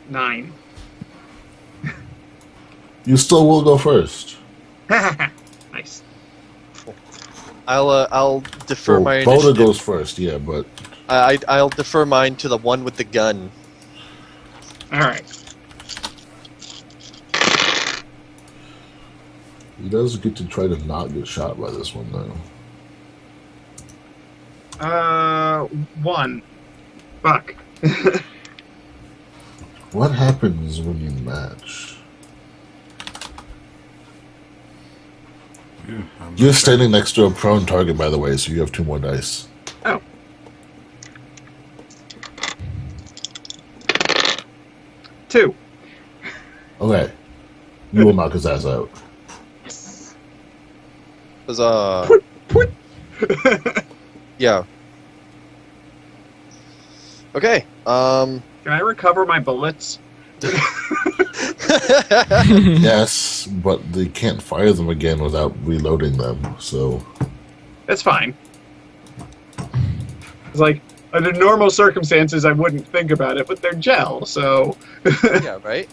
9. You still will go first. Nice. I'll defer Well, my Boda initiative. goes first, yeah, but I'll defer mine to the one with the gun. All right. he does get to try to not get shot by this one, though. 1. Fuck. What happens when you match? You're standing next to a prone target, by the way, so you have 2 more dice. Oh. Two. Okay. You will knock his ass out. Huzzah. Yeah. Okay. Can I recover my bullets? Yes, but they can't fire them again without reloading them, so... That's fine. It's like, under normal circumstances, I wouldn't think about it, but they're gel, so... Yeah, right?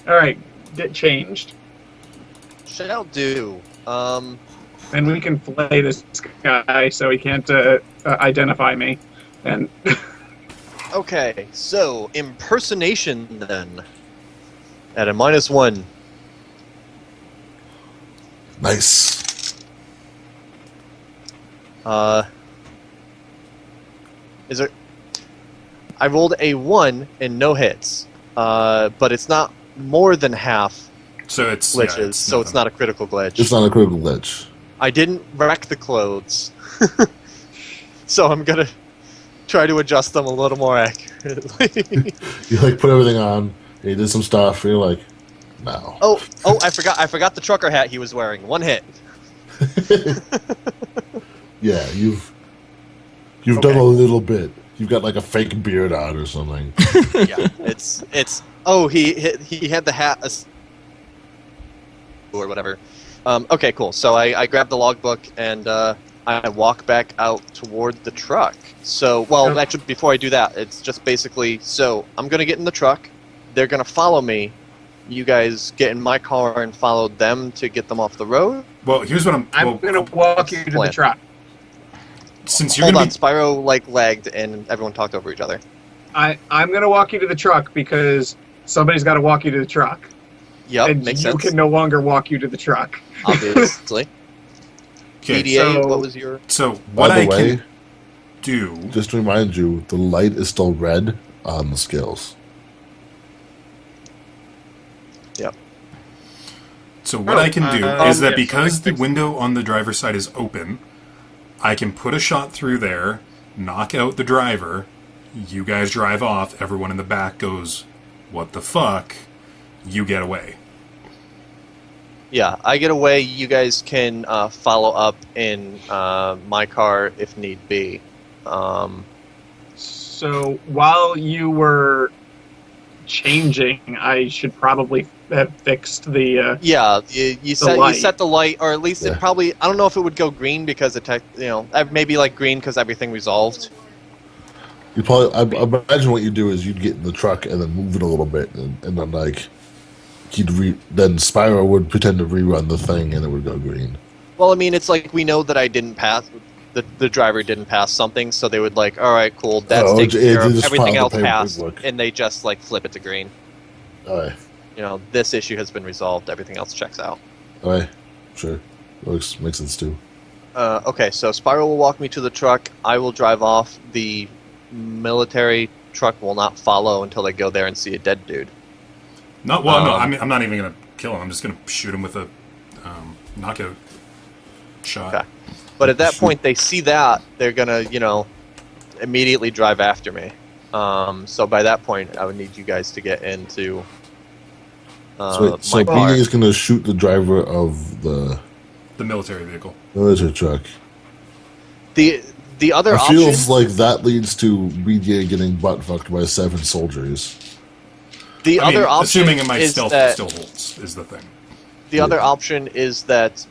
Alright, get changed. Shall do. And we can flay this guy so he can't identify me. And Okay, so impersonation then. At a -1. Nice. Is it? I rolled a 1 and no hits, but it's not more than half So it's glitches, yeah, so it's nothing. not a critical glitch. It's not a critical glitch. I didn't wreck the clothes, so I'm gonna try to adjust them a little more accurately. You, like, put everything on, and you did some stuff, and you're like, no. oh! I forgot the trucker hat he was wearing. 1 hit. Yeah, you've done a little bit. You've got, like, a fake beard on or something. Yeah, it's. Oh, he had the hat or whatever. Okay, cool. So I grabbed the logbook and I walk back out toward the truck. So, well, actually, before I do that, it's just basically, so I'm going to get in the truck. They're going to follow me. You guys get in my car and follow them to get them off the road. Well, here's what I'm going to walk you to the plan. truck. Since you're Hold gonna on, Spiro, lagged and everyone talked over each other. I'm going to walk you to the truck because somebody's got to walk you to the truck. Yep, and makes you sense. can no longer walk you to the truck. Obviously. Okay, BDA, so- what was your... so By what I the way, can do... just to remind you, the light is still red on the scales. Yep. So what I can do is that yes, because the thanks. window on the driver's side is open, I can put a shot through there, knock out the driver, you guys drive off, everyone in the back goes, what the fuck, you get away. Yeah, I get away. You guys can follow up in my car if need be. So while you were changing, I should probably have fixed the. Yeah, you light. set the light, or at least Yeah. it probably... I don't know if it would go green because it, maybe like green because everything resolved. You probably, I imagine what you do is you'd get in the truck and then move it a little bit, and then like then Spiro would pretend to rerun the thing, and it would go green. Well, I mean, it's like we know that I didn't pass... The driver didn't pass something, so they would like, all right, cool, that's Oh, taken they care of. just Everything filed else the passed, paperwork. and they just like flip it to green. All right, This issue has been resolved. Everything else checks out. all right, sure, makes sense too. Okay, so Spyro will walk me to the truck. I will drive off. The military truck will not follow until they go there and see a dead dude. No, I'm not even going to kill him. I'm just going to shoot him with a knockout shot. Okay. But at that point, they see that, they're going to, immediately drive after me. So by that point, I would need you guys to get into So my car. BD is going to shoot the driver of the The military vehicle. military truck. The other It option... feels like that leads to BDA getting butt fucked by 7 soldiers. The I mean, other option assuming my is stealth that... still holds, is the thing. The other option is that,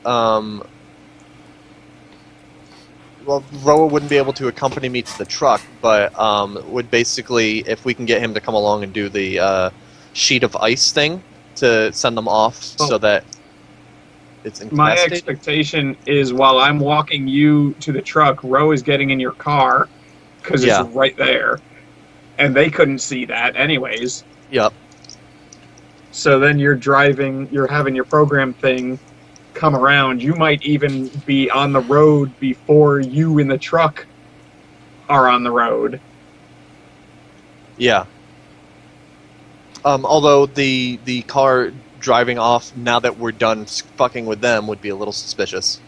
Roa wouldn't be able to accompany me to the truck, but would basically, if we can get him to come along and do the sheet of ice thing to send them off so that it's My incapacitated. expectation is while I'm walking you to the truck, Ro is getting in your car because Yeah. it's right there, and they couldn't see that anyways. Yep. So then you're driving, you're having your program thing come around. You might even be on the road before you in the truck are on the road. Yeah. Although the car driving off now that we're done fucking with them would be a little suspicious.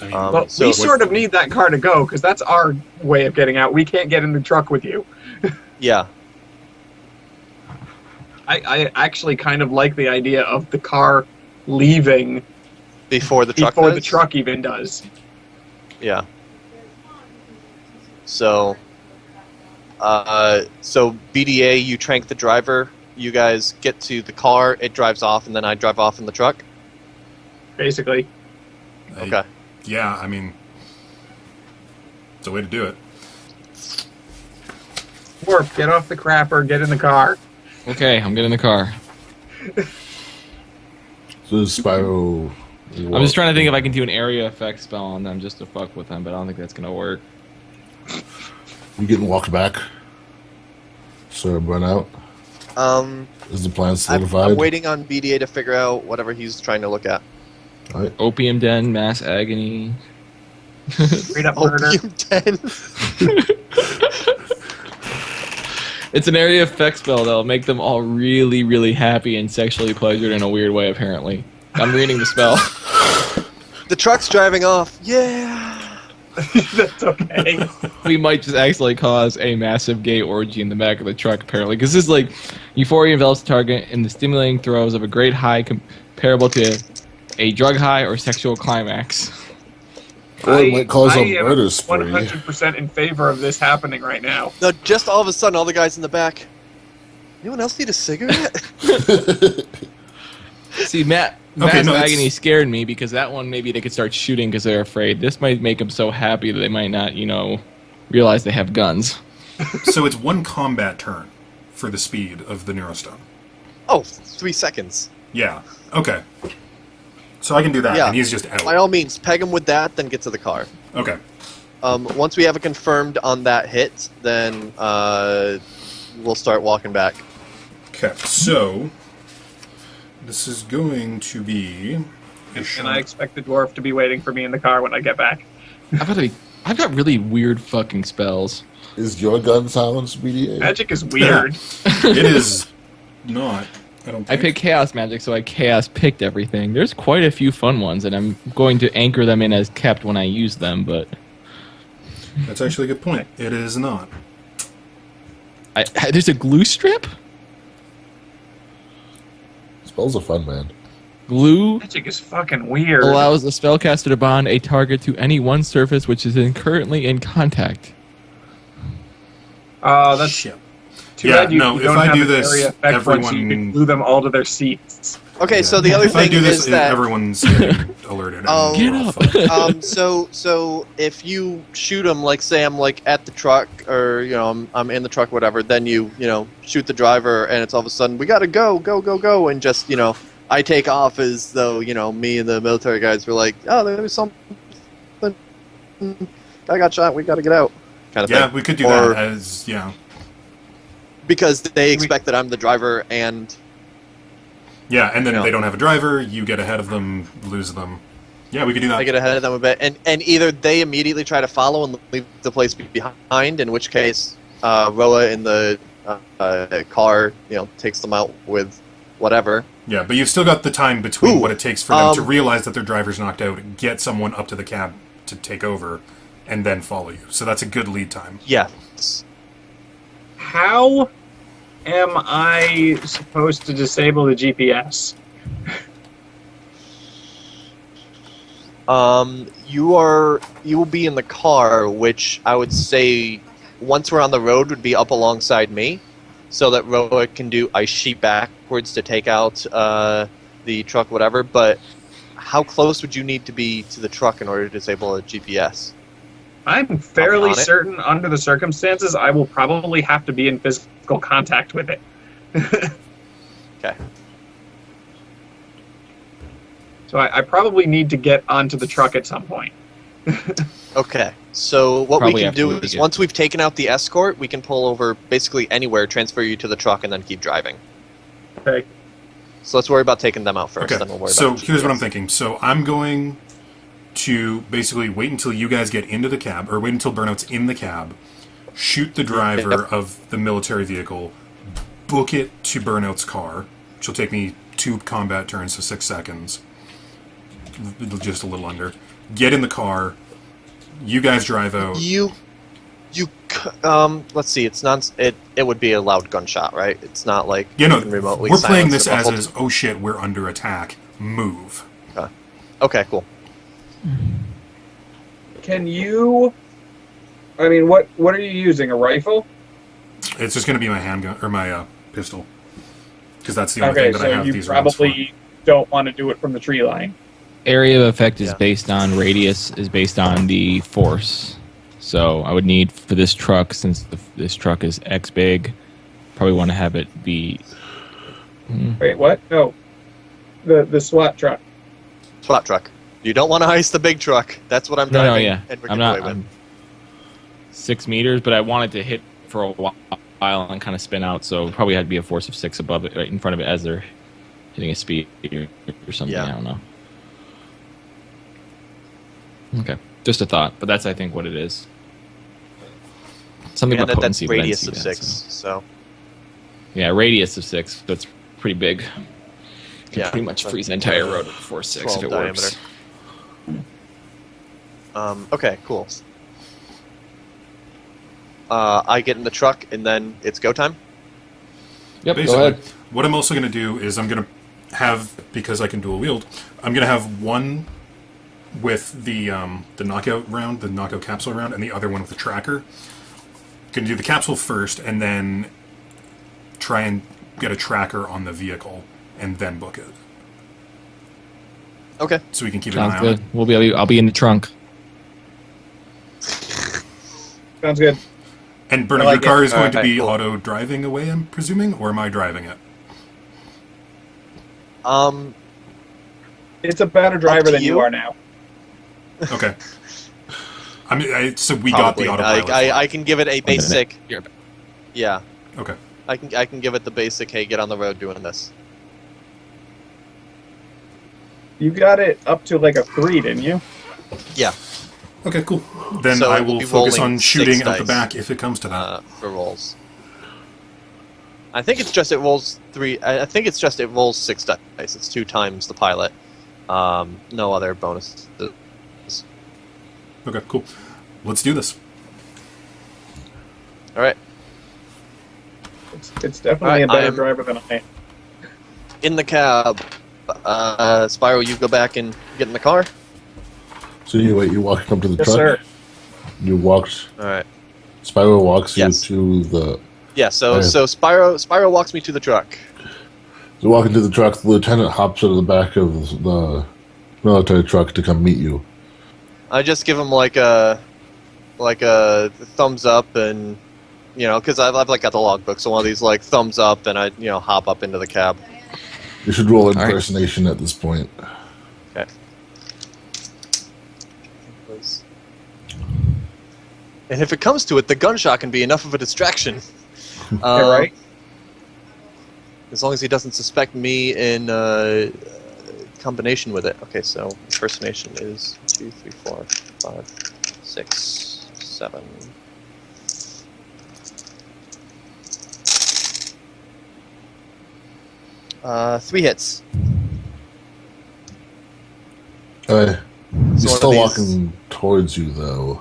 I mean, Well, So we what- sort of need that car to go because that's our way of getting out. We can't get in the truck with you. Yeah. I actually kind of like the idea of the car leaving Before the truck before the does? truck even does. Yeah. So, BDA, you trank the driver. You guys get to the car. It drives off, and then I drive off in the truck. Basically. Okay. Yeah, I mean, it's a way to do it. Dwarf, get off the crapper, get in the car. Okay, I'm getting in the car. So Spyro. I'm just trying to think if I can do an area effect spell on them just to fuck with them, but I don't think that's gonna work. You getting walked back? So Burnout? Is the plan solidified? I'm waiting on BDA to figure out whatever he's trying to look at. All right. Opium den, mass agony. Straight up murder. Opium 10. It's an area effect spell that'll make them all really, really happy and sexually pleasured in a weird way, apparently. I'm reading the spell. The truck's driving off. Yeah. That's okay. We might just actually cause a massive gay orgy in the back of the truck, apparently. Because this is like, euphoria envelops the target in the stimulating throes of a great high comparable to a drug high or sexual climax. Or it might cause I a am murder spree. 100% in favor of this happening right now. No, just all of a sudden, all the guys in the back. Anyone else need a cigarette? See, mass no, it's- agony scared me because that one maybe they could start shooting because they're afraid. This might make them so happy that they might not, realize they have guns. So it's one combat turn for the speed of the Neurostone. Oh, 3 seconds. Yeah. Okay. So I can do that, Yeah. and he's just out. By all means, peg him with that, then get to the car. Okay. Once we have it confirmed on that hit, then we'll start walking back. Okay, so this is going to be. And I expect the dwarf to be waiting for me in the car when I get back. I've got really weird fucking spells. Is your gun silence BDA? Magic is weird. It is not. I don't. I Think. picked chaos magic, so I chaos picked everything. There's quite a few fun ones, and I'm going to anchor them in as kept when I use them. But That's actually a good point. It is not. there's a glue strip. Spells are fun, man. Glue Magic is fucking weird. allows the spellcaster to bond a target to any one surface which is currently in contact. That's Shit. too Yeah, bad you, no, you if don't I have do an this, area effect one, so you everyone- can glue them all to their seats. Okay, so the other If I thing do this, is that everyone's getting alerted. Oh. and Get we're all up. fucked. so if you shoot them, like say I'm like at the truck, or I'm in the truck, whatever, then you shoot the driver, and it's all of a sudden we gotta go, and just I take off as though me and the military guys were like, oh, there was something, I got shot, we gotta get out, kind of Yeah, thing. we could do Or- that as because they expect that I'm the driver, and yeah, and then Yeah. they don't have a driver. You get ahead of them, lose them. Yeah, we could do that. I get ahead of them a bit, and either they immediately try to follow and leave the place behind, in which case Roa in the car, takes them out with whatever. Yeah, but you've still got the time between Ooh, what it takes for them to um, realize that their driver's knocked out, get someone up to the cab to take over, and then follow you. So that's a good lead time. Yes. How am I supposed to disable the GPS? You will be in the car, which I would say once we're on the road would be up alongside me, so that Roa can do ice sheet backwards to take out the truck, whatever. But how close would you need to be to the truck in order to disable a GPS? I'm fairly on it. certain, under the circumstances, I will probably have to be in physical contact with it. Okay. So I probably need to get onto the truck at some point. Okay. So what Probably we can after do we is get- once we've taken out the escort, we can pull over basically anywhere, transfer you to the truck, and then keep driving. Okay. So let's worry about taking them out first, Okay, then we'll worry so about here's what I'm GPS. thinking. So I'm going to basically wait until you guys get into the cab, or wait until Burnout's in the cab, shoot the driver Yep. of the military vehicle, book it to Burnout's car, which will take me 2 combat turns, so 6 seconds. Just a little under. Get in the car, you guys drive out. Let's see. It's not. It would be a loud gunshot, right? It's not like You know, can remotely we're playing silence this the as muffled- is, oh shit, we're under attack. Move. Okay, cool. Can you... I mean, what are you using? A rifle? It's just going to be my handgun, or my pistol. Because that's the only Okay, thing that I so have you these rounds for. probably don't want to do it from the tree line. Area of effect is Yeah. based on radius, is based on the force. So I would need for this truck, since this truck is X big, probably want to have it be. Wait, what? No. The SWAT truck. SWAT truck. You don't want to heist the big truck. That's what I'm No, driving. yeah. And we're I'm getting not. away with. I'm 6 meters, but I wanted to hit for a while and kind of spin out, so probably had to be a force of 6 above it, right in front of it as they're hitting a speed or something. Yeah. I don't know. Okay, just a thought, but that's I think what it is. Something And about that's potency, but I didn't radius see of that, 6. so. So Yeah, radius of 6. That's pretty big. Can yeah, pretty much that's freeze an entire road with force 6 if 12 it works. diameter. Okay, cool. I get in the truck, and then it's go time. Yep, Basically, go ahead. what I'm also going to do is I'm going to have, because I can dual wield, I'm going to have one with the knockout round, the knockout capsule round, and the other one with the tracker. Going to do the capsule first, and then try and get a tracker on the vehicle, and then book it, Okay. so we can keep an Sounds eye good. on I'll be in the trunk. Sounds good. it. And Bernard, I like your car it. is going to Alright, be cool. auto driving away, I'm presuming, or am I driving it? It's a better driver to than you you. are now. Okay. I mean, so we got the Probably. autopilot. I can give it a basic. Here. Yeah. Okay. I can give it the basic. Hey, get on the road doing this. You got it up to like a 3, didn't you? Yeah. Okay, cool. Then So I we'll will be focus rolling on shooting 6 out the dice, back if it comes to that. For rolls. I think it's just it rolls 3. I think it's just it rolls 6 dice. It's 2 times the pilot. No other bonuses. Okay, cool. Let's do this. All right. It's definitely Alright, a better I'm- driver than I am. In the cab, Spiro, you go back and get in the car. So you walked up to the Yes, truck. sir. You walked. All right. Spyro walks Yes. you to the. Yeah. So Okay. Spiro walks me to the truck. You walk into the truck. The lieutenant hops out of the back of the military truck to come meet you. I just give him like a thumbs up, and because I've like got the logbook, so one of these like thumbs up, and I hop up into the cab. You should roll right. impersonation at this point. Okay. And if it comes to it, the gunshot can be enough of a distraction. Yeah, right? As long as he doesn't suspect me in combination with it. Okay, so impersonation is 2, 3, 4, 5, 6, 7. Three hits. He's So one still of these- walking towards you, though.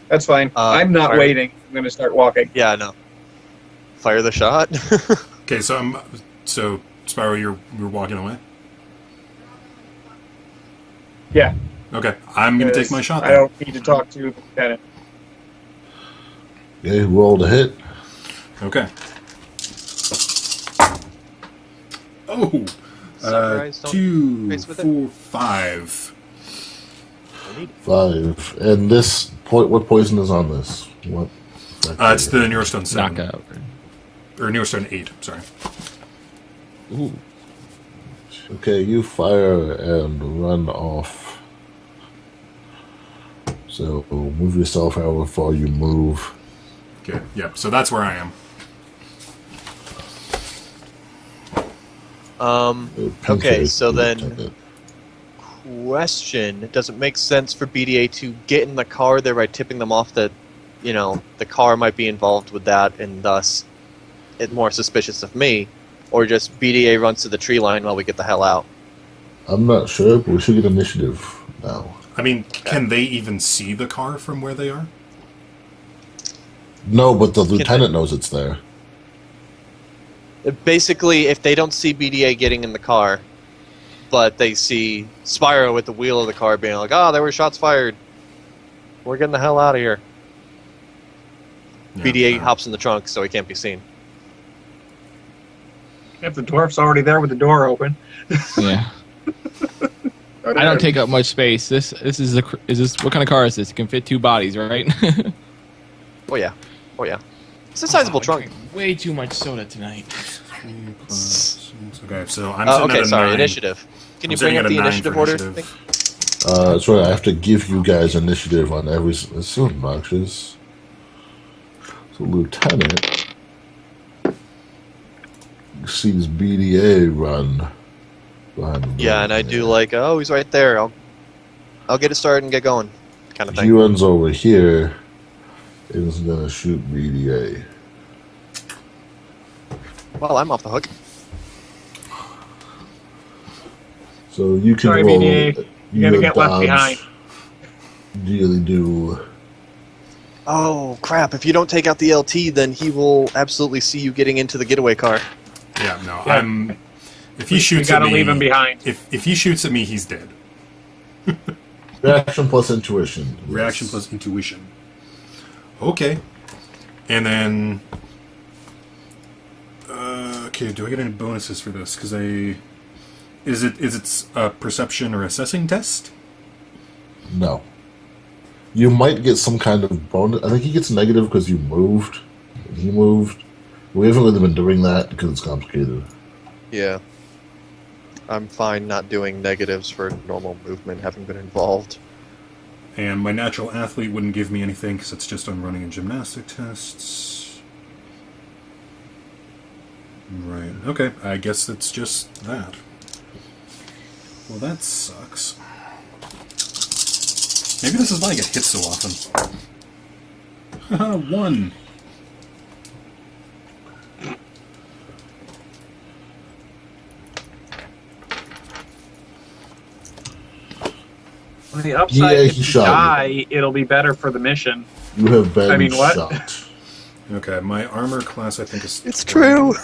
That's fine. I'm not fire. waiting. I'm going to start walking. Yeah, no. Fire the shot. Okay, so Spyro, you're walking away. Yeah. Okay, I'm gonna take my shot. I Then. don't need to talk to the lieutenant. Okay, roll to hit. Okay. Oh, Sunrise, don't 2, face with it. 4, 5. 5. And this what poison is on this? What? It's the Neurostone 7. Knockout. Or Neurostone 8, sorry. Ooh. Okay, you fire and run off. So move yourself however far you move. Okay, yep, so that's where I am. Okay, so then Lieutenant. question, does it make sense for BDA to get in the car there by tipping them off that, the car might be involved with that and thus it's more suspicious of me, or just BDA runs to the tree line while we get the hell out? I'm not sure, but we should get initiative now. I mean, can they even see the car from where they are? No, but the lieutenant knows it's there. Basically, if they don't see BDA getting in the car, but they see Spiro at the wheel of the car being like, there were shots fired. We're getting the hell out of here. Yeah, BDA hops in the trunk so he can't be seen. If the dwarf's already there with the door open. Yeah. I don't take up much space. This is what kind of car is this? It can fit 2 bodies, right? Oh yeah. It's a sizable I trunk. drank way too much soda tonight. 3 plus 6. Okay, so I'm sitting Okay, at a sorry, 9. initiative. Can you I'm sitting bring up at a the 9 initiative for order? initiative. thing? That's right, I have to give you guys initiative on every... It's so obnoxious. So lieutenant sees BDA run behind the Yeah, and I do like, he's right there. I'll get it started and get going, kind of He thing. runs over here and is gonna shoot BDA. Well, I'm off the hook. So you can Sorry, roll. BDA. You're gonna get left behind. Really do. Oh crap! If you don't take out the LT, then he will absolutely see you getting into the getaway car. Yeah, no, Yeah. I'm... If he You shoots at gotta me... leave him behind. If he shoots at me, he's dead. Reaction plus intuition. Reaction Yes. plus intuition. Okay. And then... okay, do I get any bonuses for this? Because I... Is it a perception or assessing test? No. You might get some kind of bonus. I think he gets negative because you moved. He moved. We haven't really been doing that because it's complicated. Yeah. I'm fine not doing negatives for normal movement, having been involved. And my natural athlete wouldn't give me anything because it's just on running and gymnastic tests. Right. Okay. I guess it's just that. Well, that sucks. Maybe this is why I get hit so often. Haha, 1. On the upside, Yeah, if he you shot die, it'll be better for the mission. You have been I mean, what? shot. Okay, my armor class I think is... It's true!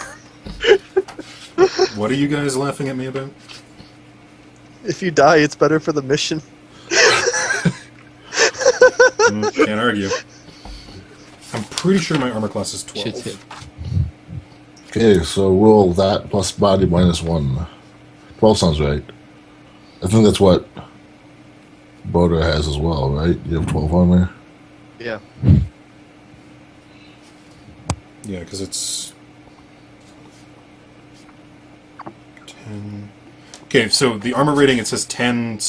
What are you guys laughing at me about? If you die, it's better for the mission. Can't argue. I'm pretty sure my armor class is 12. Shit's hit. Okay, so roll that plus body minus 1. 12 sounds right. I think that's what Boda has as well, right? You have 12 armor? Yeah. Yeah, because it's 10. Okay, so the armor rating, it says 10 /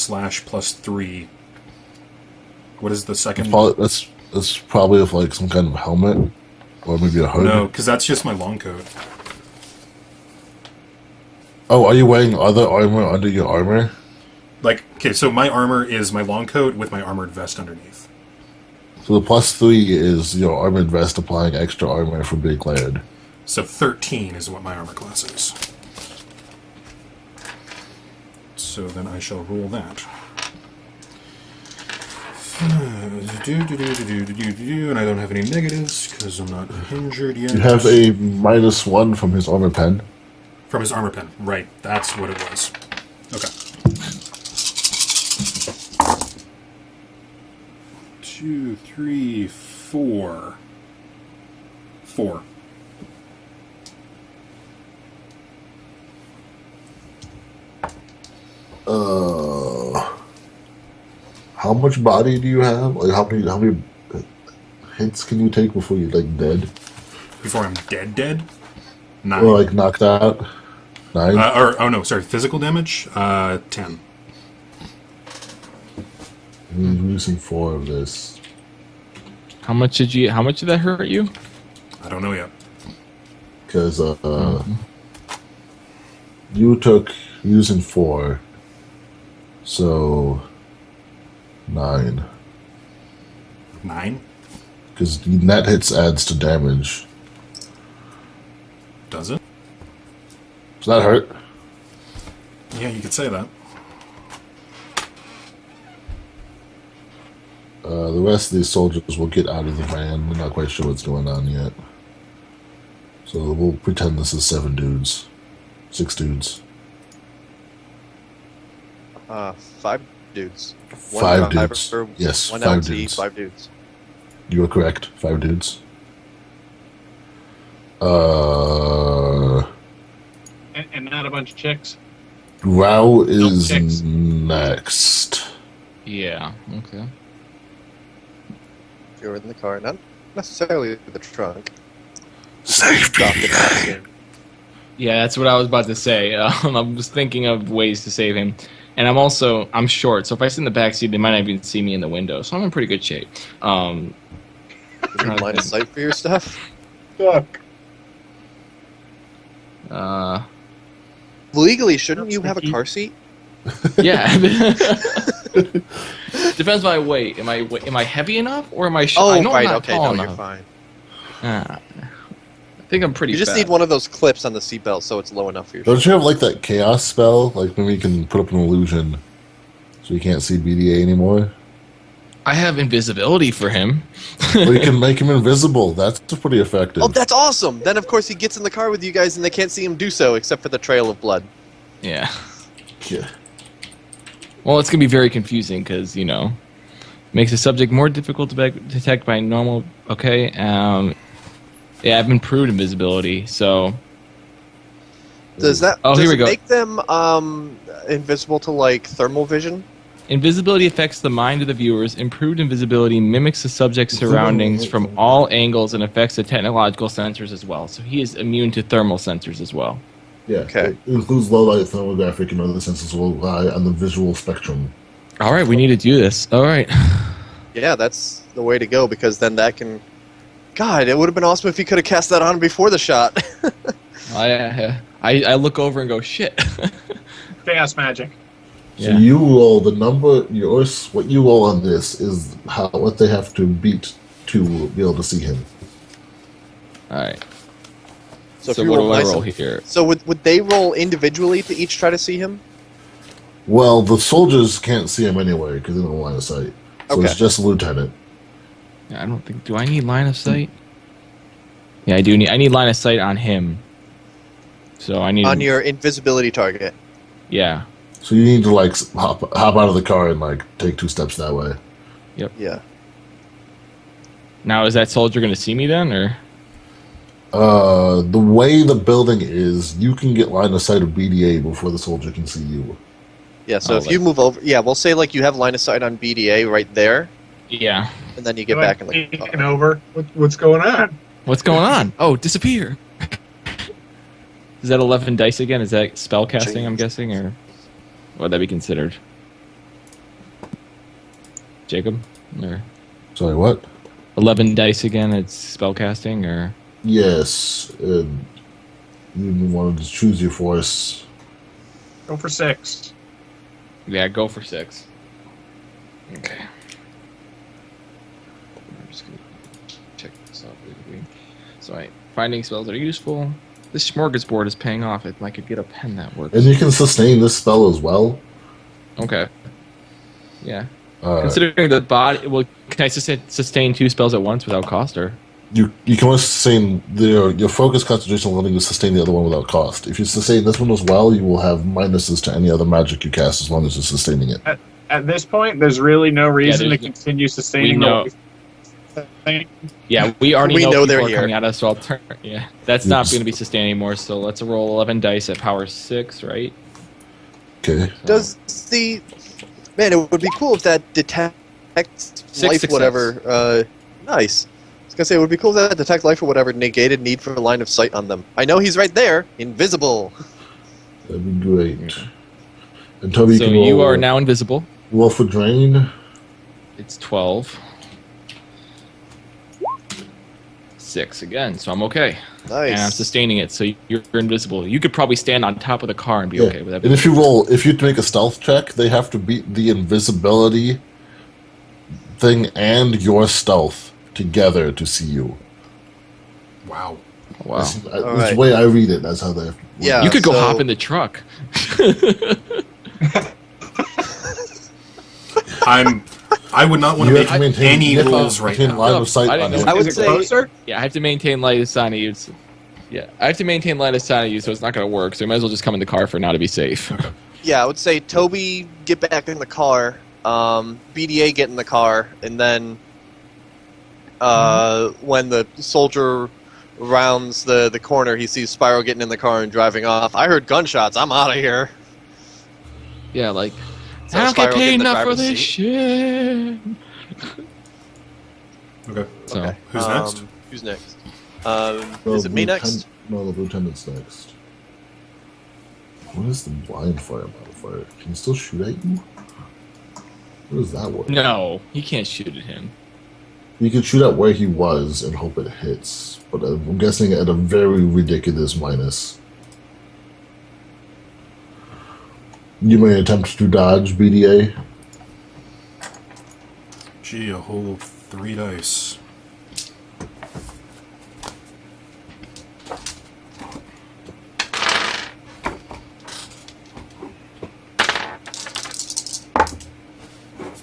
plus 3. What is the second? That's probably with like some kind of helmet or maybe a hood. No, because that's just my long coat. Oh, are you wearing other armor under your armor? Like, okay, so my armor is my long coat with my armored vest underneath. So the plus 3 is your armored vest applying extra armor for Big Laird. So 13 is what my armor class is. So then I shall roll that. And I don't have any negatives because I'm not injured yet. You have a minus 1 from his armor pen. From his armor pen. Right, that's what it was. Okay. 2, 3, 4. 4. How much body do you have? Like how many hits can you take before you're like dead? Before I'm dead? 9. Or like knocked out? 9? Physical damage? 10. I'm using 4 of this. How much did that hurt you? I don't know yet. Because you took using 4, so 9. 9? Because net hits adds to damage. Does it? Does that hurt? Yeah, you could say that. The rest of these soldiers will get out of the van. We're not quite sure what's going on yet. So we'll pretend this is 7 dudes. 6 dudes. 5 dudes. 5 dudes. Yes, 1 5 LT, dudes. 5 dudes. You are correct. 5 dudes. And not a bunch of chicks. Rao is chicks. next. Yeah. Okay. You're in the car, not necessarily the trunk. Safety. Drop it back in. Yeah, that's what I was about to say. I was thinking of ways to save him. And I'm short, so if I sit in the back seat, they might not even see me in the window. So I'm in pretty good shape. Is there line of sight for your stuff? Fuck. Legally, shouldn't you have a car seat? Yeah. Depends on my weight. Am I heavy enough, or am I? I know I'm not tall you're enough. fine. I think I'm pretty. You just fat. need one of those clips on the seatbelt so it's low enough for your. Don't you have like that chaos spell? Like maybe you can put up an illusion so you can't see BDA anymore? I have invisibility for him. Or you can make him invisible. That's pretty effective. Oh, that's awesome! Then of course he gets in the car with you guys and they can't see him do so except for the trail of blood. Yeah. Yeah. Well, it's gonna be very confusing because makes the subject more difficult to detect by normal. Okay. Yeah, I've improved invisibility, so. Does that here we go. Make them invisible to like thermal vision? Invisibility affects the mind of the viewers. Improved invisibility mimics the subject's surroundings from all angles and affects the technological sensors as well. So he is immune to thermal sensors as well. Yeah. Okay. It includes low light, thermographic, and other senses will lie on the visual spectrum. All right, we need to do this. All right. yeah, that's the way to go, because then that can... God, it would have been awesome if he could have cast that on before the shot. I look over and go, shit. Chaos magic. So you roll the number. What you roll on this is what they have to beat to be able to see him. All right. So, if So you what do I nice roll and- here? So would they roll individually to each try to see him? Well, the soldiers can't see him anyway because they don't have line of sight. So it's Okay. just lieutenant. I don't think. Do I need line of sight? Yeah, I do need. I need line of sight on him. So I need On your invisibility target. Yeah. So you need to like hop out of the car and like take 2 steps that way. Yeah. Now is that soldier going to see me then, or? The way the building is, you can get line of sight of BDA before the soldier can see you. Yeah, so Oh, if you move over... Yeah, we'll say like you have line of sight on BDA right there, Yeah. and then you get Am I back and like... taking over. What's going on? What's going on? Oh, disappear. Is that 11 dice again? Is that spell casting, I'm guessing, or what would that be considered? Jacob? Or Sorry, what? 11 dice again, it's spell casting, or? Yes, and you wanted to choose your force. Go for 6. Yeah, go for 6. Okay. I'm just gonna check this out quickly. So, finding spells that are useful. This smorgasbord is paying off. If I could get a pen that works. And you can sustain this spell as well. Okay. Yeah. Alright. Considering the body, well, can I sustain 2 spells at once without cost, or? You can only sustain your focus concentration will letting you sustain the other one without cost. If you sustain this one as well, you will have minuses to any other magic you cast as long as you're sustaining it. At this point, there's really no reason to there's- continue sustaining we know- the thing. Yeah, we already We know know they're people are here. coming at us, so I'll turn. Yeah, that's not Yes. going to be sustained anymore. So let's roll 11 dice at power 6, right? Okay. Does the... Man, it would be cool if that detect life success. whatever... nice. I was going to say, it would be cool if that detect life or whatever negated need for line of sight on them. I know he's right there. Invisible. That'd be great. And Tobi, So can roll, you are now invisible. roll for drain. It's 12. 6 again, so I'm okay. And I'm Nice. sustaining it, so you're invisible. You could probably stand on top of the car and be Yeah. okay with that. And if you make a stealth check, they have to beat the invisibility thing and your stealth together to see you. Wow. Wow. That's Alright. the way I read it. That's how they. Yeah. You could go so- hop in the truck. I would not want You to have to make maintain any you have to rules right maintain now. line No, of sight I on didn't him. know. I would Is it say... closer? Yeah, I have to maintain light of sight on you. Yeah, I have to maintain light of sight on you, so it's not going to work. So you might as well just come in the car for now to be safe. Yeah, I would say Tobi, get back in the car. BDA, get in the car, and then when the soldier rounds the corner, he sees Spiro getting in the car and driving off. I heard gunshots. I'm out of here. Yeah, like So I don't Spiro get paid in the enough for driver's this seat. shit. Okay. So Okay. Who's next? Who's next? No, Is it me lieutenant- next? No, the lieutenant's next. What is the blind fire modifier? Can he still shoot at you? What does that work? no, he can't shoot at him. You can shoot at where he was and hope it hits, but I'm guessing at a very ridiculous minus. You may attempt to dodge BDA. Gee, a whole 3 dice.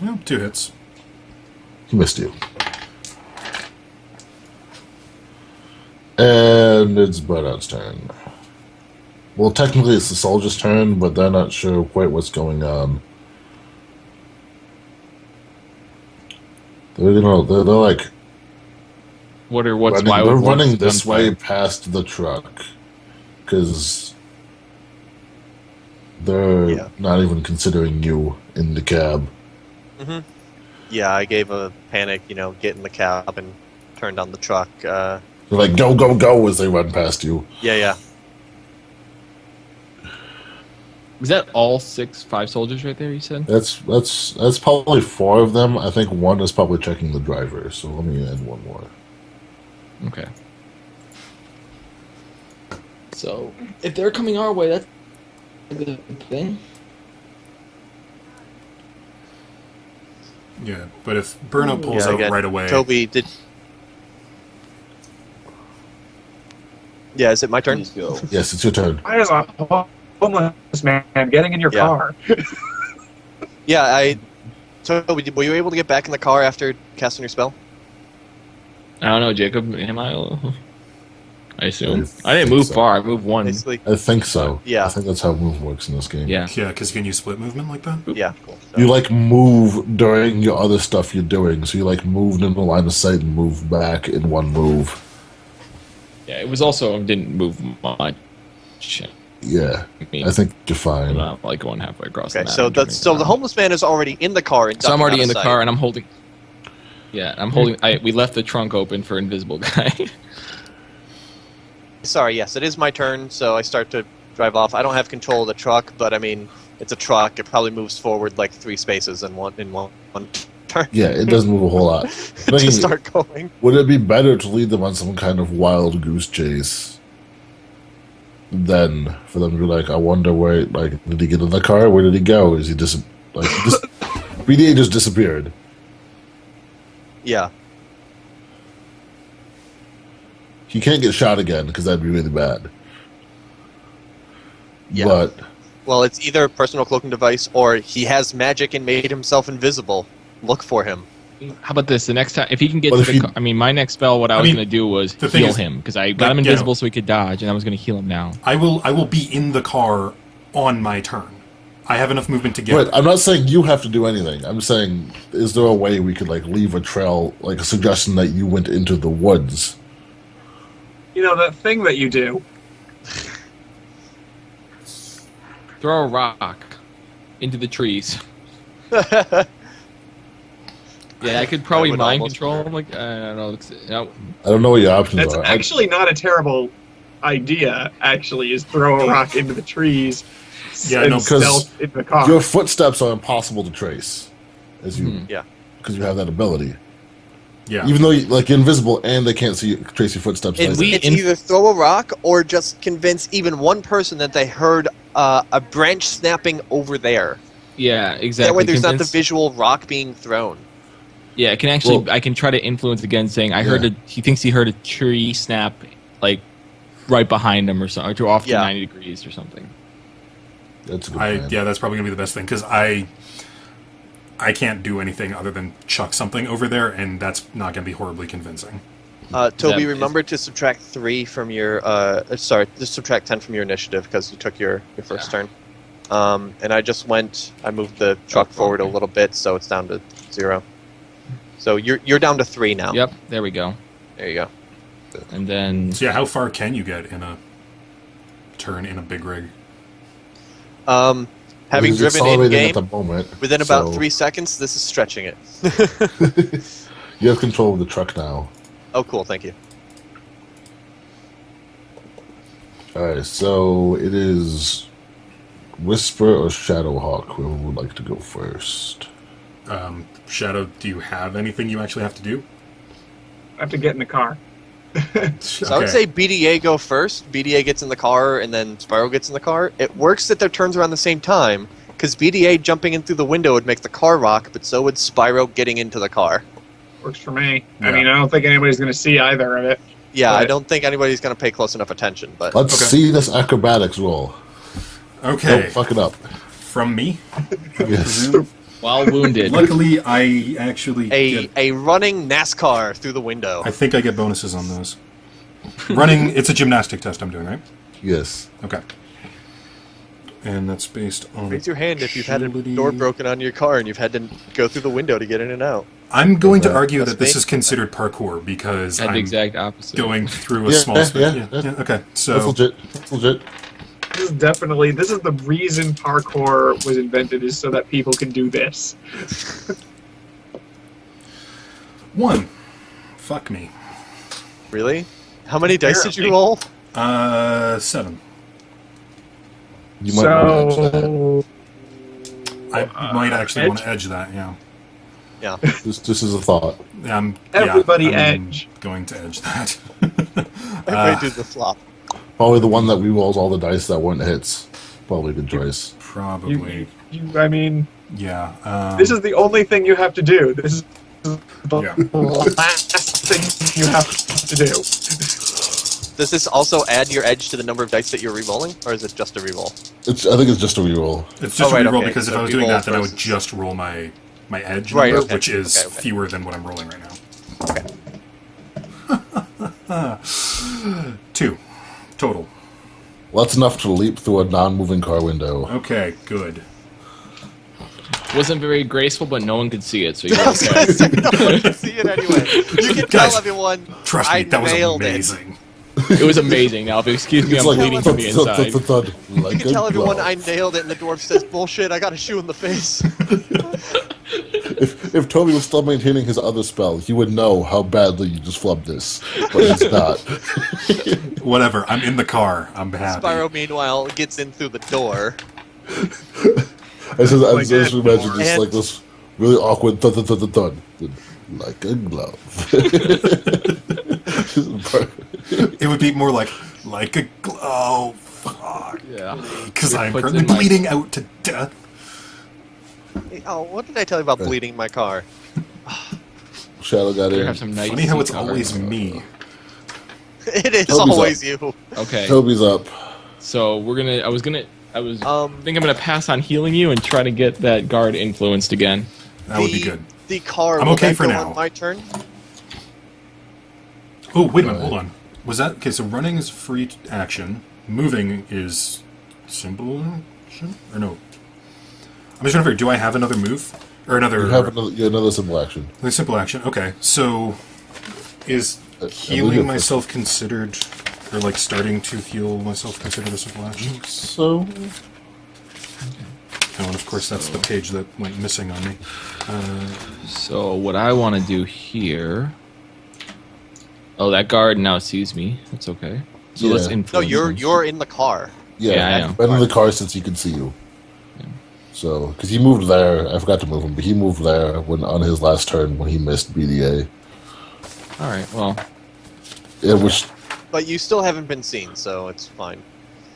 Yeah, 2 hits. He missed you. And it's Burnout's turn. Well, technically it's the soldier's turn, but they're not sure quite what's going on. They're like What's running, why they're would running this gunfire? way past the truck because they're Yeah. not even considering you in the cab. Yeah, I gave a panic, get in the cab and turned on the truck. They're like, go, go, go, as they run past you. Yeah. Was that all 5 soldiers right there? You said. That's probably 4 of them. I think one is probably checking the driver. So let me add one more. Okay. So if they're coming our way, that's a good thing. Yeah, but if Burnout pulls Yeah, out again, right away, Tobi did. Yeah, is it my turn? Please go. Yes, it's your turn. Why is a homeless man getting in your Yeah. car? Yeah, Tobi, were you able to get back in the car after casting your spell? I don't know, Jacob. Am I? I assume. I I didn't move think so. far. I moved 1. Basically, I think so. Yeah. I think that's how move works in this game. Yeah. yeah, because can you split movement like that? yeah. Cool. So- You like move during your other stuff you're doing, so you like moved in the line of sight and moved back in one move. Yeah. It was also didn't move much. Yeah, I mean, I think you're I'm fine. not like going halfway across the Okay, map. so and turning the around. homeless man is already in the car and So I'm ducking already out in of the sight. car and I'm holding. Yeah, I'm holding. We left the trunk open for invisible guy. Sorry, yes, it is my turn, so I start to drive off. I don't have control of the truck, but I mean, it's a truck. It probably moves forward like 3 spaces in one turn Yeah, it doesn't move a whole lot. to Thinking, start going. would it be better to lead them on some kind of wild goose chase than for them to be like, I wonder where, like, did he get in the car? Where did he go? Is he just, like, BDA just disappeared. Yeah, He can't get shot again because that'd be really bad. Yeah. But well, it's either a personal cloaking device or he has magic and made himself invisible. Look for him. How about this? The next time, if he can get But to if the he- car, I mean, my next spell, what I was mean, going to do was the thing heal is, him because I got him like, invisible so he could dodge, and I was going to heal him now. I will be in the car on my turn. I have enough movement to get. But I'm not saying you have to do anything. I'm saying, is there a way we could, like, leave a trail, like a suggestion that you went into the woods? You know, that thing that you do. Throw a rock into the trees. Yeah, I could probably would mind almost control him. Like I don't know. No, I don't know what your options That's are. actually not a terrible idea, actually, is throw a rock into the trees Yeah, and no, 'cause stealth into the car. Your footsteps are impossible to trace, as you, Yeah. because you have that ability. Yeah. Even though like you're invisible and they can't see trace your footsteps. It's, either. it's either throw a rock or just convince even one person that they heard a branch snapping over there. yeah, exactly. That way there's not the Convince- visual rock being thrown. Yeah, I can actually. Well- I can try to influence again, saying I heard Yeah. he thinks he heard a tree snap, like right behind him or something, or off to Yeah. 90 degrees or something. That's a good plan. Yeah, that's probably gonna be the best thing because I can't do anything other than chuck something over there, and that's not gonna be horribly convincing. Tobi, That remember to subtract 3 from your. Sorry, just subtract 10 from your initiative because you took your first turn. And I moved the truck forward a little bit, so it's down to 0. So you're down to 3 now. Yep, there we go. There you go. And then So yeah, how far can you get in a turn in a big rig? Having He's driven in accelerating game at the moment, within about so 3 seconds, this is stretching it. you have control of the truck now. Oh, cool. Thank you. All right, so it is Whisper or Shadowhawk. Whoever would like to go first? Shadow, do you have anything you actually have to do? I have to get in the car. So I would say BDA go first. BDA gets in the car, and then Spiro gets in the car. It works that their turns around the same time, because BDA jumping in through the window would make the car rock, but so would Spiro getting into the car. Works for me. Yeah. I mean, I don't think anybody's going to see either of it. Yeah, I Right. don't think anybody's going to pay close enough attention, but Let's Okay. see this acrobatics roll. Okay, Don't fuck it up. from me. Yes. while wounded, Luckily, I actually a running NASCAR through the window. I think I get bonuses on those. Running, it's a gymnastic test I'm doing, right? Yes. Okay. And that's based on... Raise your hand if you've had a agility. door broken on your car and you've had to go through the window to get in and out. I'm going to Okay. argue That's that this me. is considered parkour because at the I'm exact opposite. going through a Yeah, small yeah, space. yeah, Yeah, yeah. okay, That's so... legit. That's legit. This is the reason parkour was invented, is so that people can do this. 1. Fuck me. Really? How many dice did you Apparently. roll? 7. You might want to edge that. So I might actually want to edge? edge that. Yeah. Yeah. This is a thought. Everybody I'm edge. Going to edge that. Everybody do the flop. Probably the one that re-rolls all the dice that weren't hits. Probably a good choice. Probably. I mean, Yeah. this is the only thing you have to do. This is the Yeah. last thing you have to do. Does this also add your edge to the number of dice that you're re-rolling, or is it just a re-roll? I think it's just a re-roll. It's just Oh, a right, reroll okay, because if so I was doing reroll that, then I would versus- just roll my edge Right, number, okay, which is okay. fewer than what I'm rolling right now. 2 total. Well, that's enough to leap through a non-moving car window. Okay, good. Wasn't very graceful, but no one could see it, so you're I was okay. gonna say, no one can see it anyway. You can Guys, tell everyone. Trust me, I that was nailed amazing. It was amazing. Now, if you excuse me, It's I'm like bleeding from the inside. thud, You like can a tell everyone glove. I nailed it, and the dwarf says, "Bullshit! I got a shoe in the face." If Tobi was still maintaining his other spell, he would know how badly you just flubbed this, but he's not. Whatever, I'm in the car. I'm happy. Spiro, meanwhile, gets in through the door. I just Like imagine that. just And- like this really awkward thud, thud, thud, thud, thud, like a glove. It would be more like a glow. Fuck. Yeah. Because I'm Puts currently in my- bleeding out to death. Oh, what did I tell you about bleeding in my car? Shadow got You in. have some nice Funny how seat it's cover. always me. It is Tobi's always you. Okay, Tobi's up. so we're gonna. I think Um, I'm gonna pass on healing you and try to get that guard influenced again. That would be good. The car. I'm will okay that for go now. On my turn. Oh, wait a minute, hold on. Was that... Okay, so running is free action. Moving is simple action? Or no? I'm just trying to figure, do I have another move? Or another... You have another simple action. another simple action, okay. So, is I believe healing it- myself considered... Or, like, starting to heal myself considered a simple action? So, Oh, and of course that's the page that went missing on me. So what I want to do here. Oh, that guard now sees me. That's okay. So let's Yeah. influence. No, him. you're in the car. Yeah, I yeah, know. been in the car since he could see you. So, because he moved there, I forgot to move him, but he moved there when on his last turn when he missed BDA. All right. Well, It was, But you still haven't been seen, so it's fine.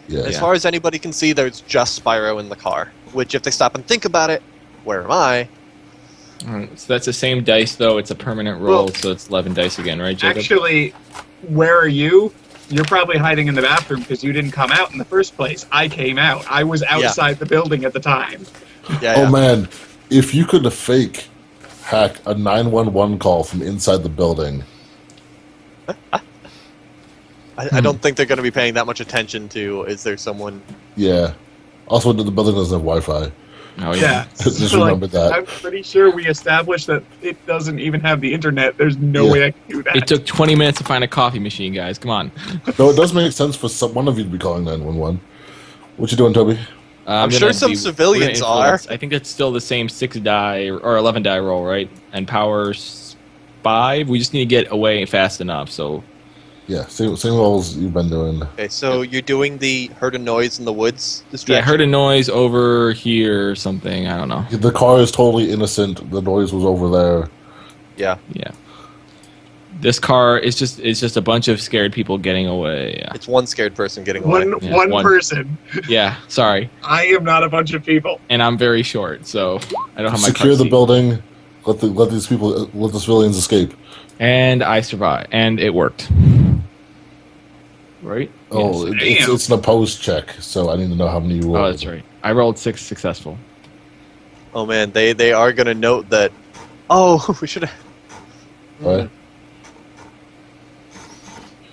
yeah. As far as anybody can see, there's just Spiro in the car. Which, if they stop and think about it, where am I? all right, so that's the same dice though. It's a permanent roll, Well, so it's 11 dice again, right, Jacob? Actually, where are you? You're probably hiding in the bathroom because you didn't come out in the first place. I came out. I was outside the building at the time. Yeah, Oh yeah. man, if you could fake hack a 911 call from inside the building, I don't think they're going to be paying that much attention to. Is there someone? yeah. Also, the building doesn't have Wi-Fi. Oh Yeah. Just So, remember that. I'm pretty sure we established that it doesn't even have the internet. There's no Yeah. way I can do that. It took 20 minutes to find a coffee machine, guys. Come on. No, it does make sense for one of you to be calling 911. What you doing, Toby? I'm gonna sure some civilians we're gonna influence- are. I think it's still the same 6 die or 11 die roll, right? And power's 5. We just need to get away fast enough. So Yeah, same rolls you've been doing. Okay, so you're doing the heard a noise in the woods yeah, distraction. heard a noise over here or something. I don't know. The car is totally innocent. The noise was over there. Yeah. Yeah. This car is just a bunch of scared people getting away. Yeah. It's one scared person getting away. Yeah, one one. person. Yeah. Sorry. I am not a bunch of people. And I'm very short, so I don't have my Secure car the seat. building. Let the civilians escape. And I survived, and it worked. Right? Oh, Yes. Damn. it's an opposed check, so I need to know how many you rolled. Oh, that's right. I rolled 6 successful. Oh man, they are going to note that. Oh, we should have. Right?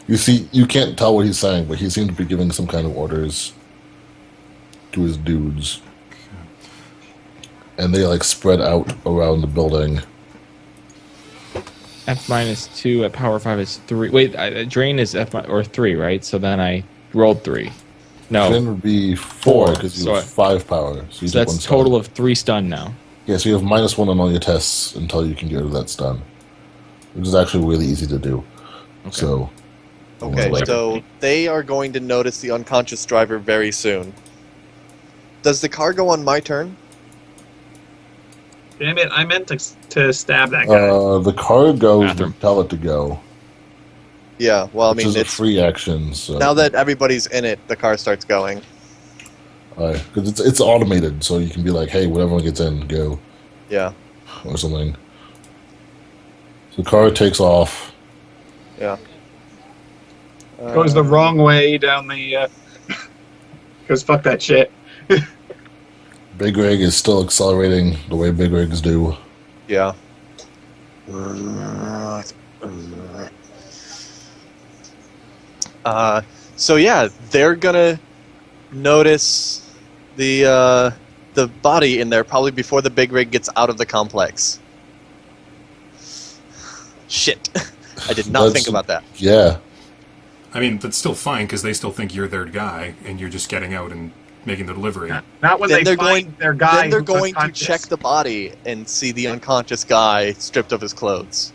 You see, you can't tell what he's saying, but he seemed to be giving some kind of orders to his dudes. And they like spread out around the building. F-2 at power 5 is 3. Wait, drain is F or 3, right? So then I rolled 3. No. Then would be 4 4, because you so have 5 power. So, you So take that's one a stun. total of 3 stun now. Yeah, so you have -1 on all your tests until you can get rid of that stun, which is actually really easy to do. Okay. Okay, Like- so they are going to notice the unconscious driver very soon. Does the car go on my turn? Damn it! I meant to stab that guy. The car goes Bathroom. to tell it to go. Yeah. Well, I Which mean, is a it's free action. So. now that everybody's in it, the car starts going. Because it's automated, so you can be like, hey, when everyone gets in, go. Yeah. Or something. So the car takes off. Yeah. Goes the wrong way down the. Because fuck that shit. Big Rig is still accelerating the way big rigs do. Yeah. So yeah, they're gonna notice the body in there probably before the big rig gets out of the complex. Shit, I did not think about that. Yeah. I mean, that's still fine because they still think you're their guy, and you're just getting out and making the delivery. Not when Then they they're find going- their guy. Then they're who's going to unconscious. check the body and see the unconscious guy stripped of his clothes.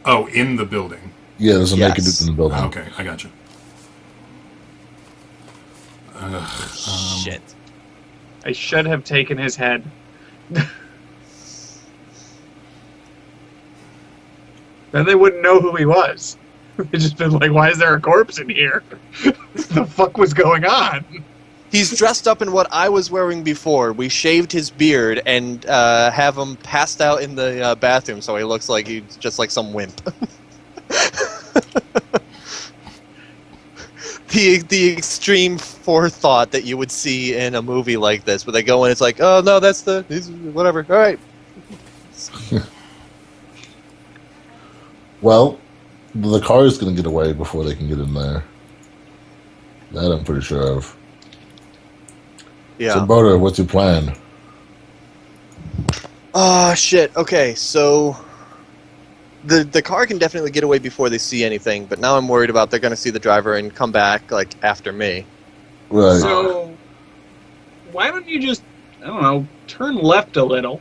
Oh, in the building. Yeah, there's a Yes. naked dude in the building. Okay, I got you. Shit. I should have taken his head. Then they wouldn't know who he was. They'd just been like, why is there a corpse in here? The fuck was going on? He's dressed up in what I was wearing before. We shaved his beard and have him passed out in the bathroom, so he looks like he's just like some wimp. The extreme forethought that you would see in a movie like this, where they go in, it's like, oh no, that's whatever. All right. Well, the car is going to get away before they can get in there. That I'm pretty sure of. Yeah. So, Boda, what's your plan? Ah, shit. Okay, so the car can definitely get away before they see anything, but now I'm worried about they're going to see the driver and come back like after me. Right. So, why don't you just, I don't know, turn left a little?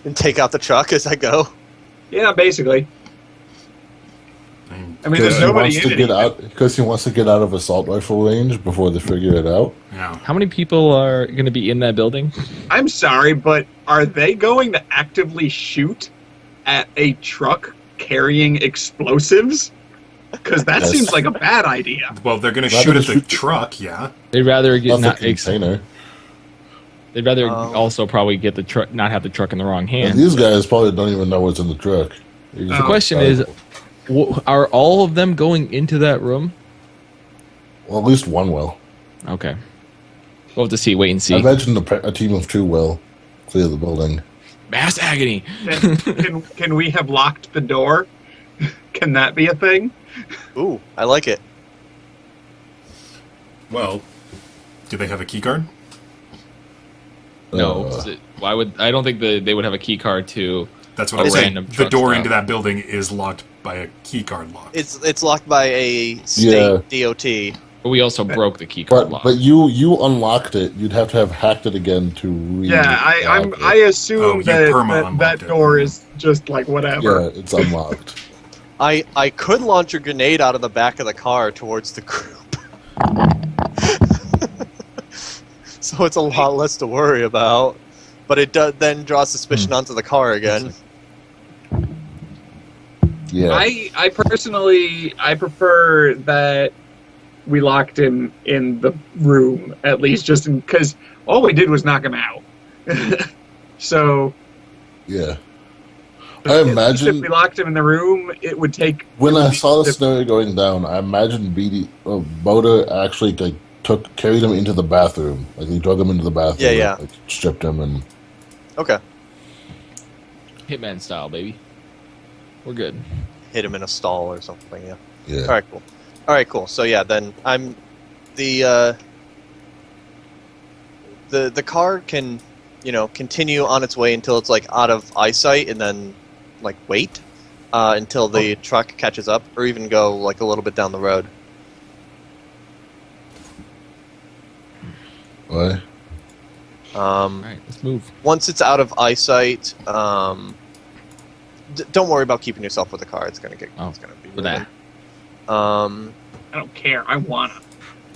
And take out the truck as I go. Yeah, basically. I mean, there's nobody in it. Because he wants to get out of assault rifle range before they figure it out. Yeah. How many people are going to be in that building? I'm sorry, but are they going to actively shoot at a truck carrying explosives? Because that Yes. seems like a bad idea. Well, they're going to Not shoot gonna at the shoot- truck, yeah. They'd rather get Not the container. They'd rather Oh. also probably get the truck, not have the truck in the wrong And hand. these guys probably don't even know what's in the truck. They just- The question is, are all of them going into that room? Well, at least one will. Okay, we'll have to see. Wait and see. I imagine a team of two will clear the building. Mass agony. Can we have locked the door? Can that be a thing? Ooh, I like it. Well, do they have a key card? No, Uh, why would I don't think they would have a key card to. That's what A I'm saying. random The truck door stop. into that building is locked by a key card lock. It's locked by a state DOT. But we also broke the key card lock. But you unlocked it. You'd have to have hacked it again to read. Yeah, I assume Oh, you that perma-unlocked that it. door is just like whatever. Yeah, it's unlocked. I could launch a grenade out of the back of the car towards the group. So it's a lot less to worry about. But it does then draw suspicion onto the car again. Yeah. I personally prefer that we locked him in the room, at least just because all we did was knock him out. So Yeah. I at least if imagine we locked him in the room, it would take. when I saw the the- scenario going down, I imagined Boda actually carried him into the bathroom. Like he drug him into the bathroom. Yeah. Like, stripped him and Okay. Hitman style, baby. We're good. Hit him in a stall or something, yeah. yeah. Alright, cool. So yeah, then I'm the car can, continue on its way until it's like out of eyesight and then like wait until the truck catches up, or even go like a little bit down the road. What? All right, let's move. Once it's out of eyesight, don't worry about keeping yourself with the car. It's gonna Oh, it's gonna be with that. moving. I don't care. I wanna.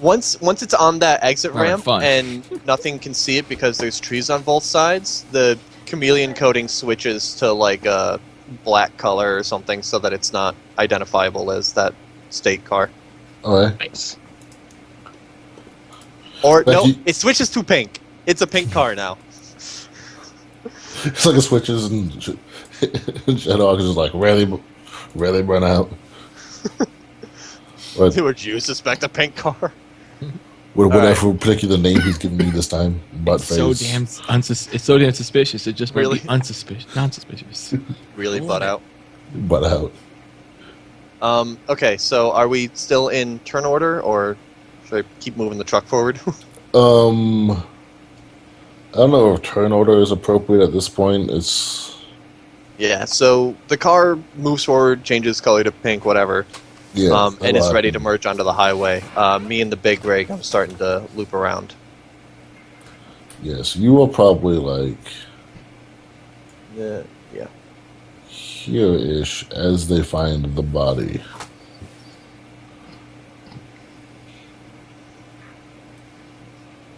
Once it's on that exit Alright, ramp fun. and nothing can see it because there's trees on both sides, the chameleon coating switches to like a black color or something so that it's not identifiable as that state car. Okay. Nice. Or no, Becky- it switches to pink. It's a pink car now. It's like it switches and Shadowhawk is just like, really run out. Would you suspect a pink car? Whatever particular name he's giving me this time. Butt face. It's so damn suspicious. It just might Really? be unsuspicious, non-suspicious. Really butt out. Butt out. Okay, so are we still in turn order, or should I keep moving the truck forward? I don't know if turn order is appropriate at this point. It's Yeah, so the car moves forward, changes color to pink, whatever, yeah, and it's ready to merge onto the highway. Me and the big rig, I'm starting to loop around. Yes, you will probably like Yeah. here-ish as they find the body.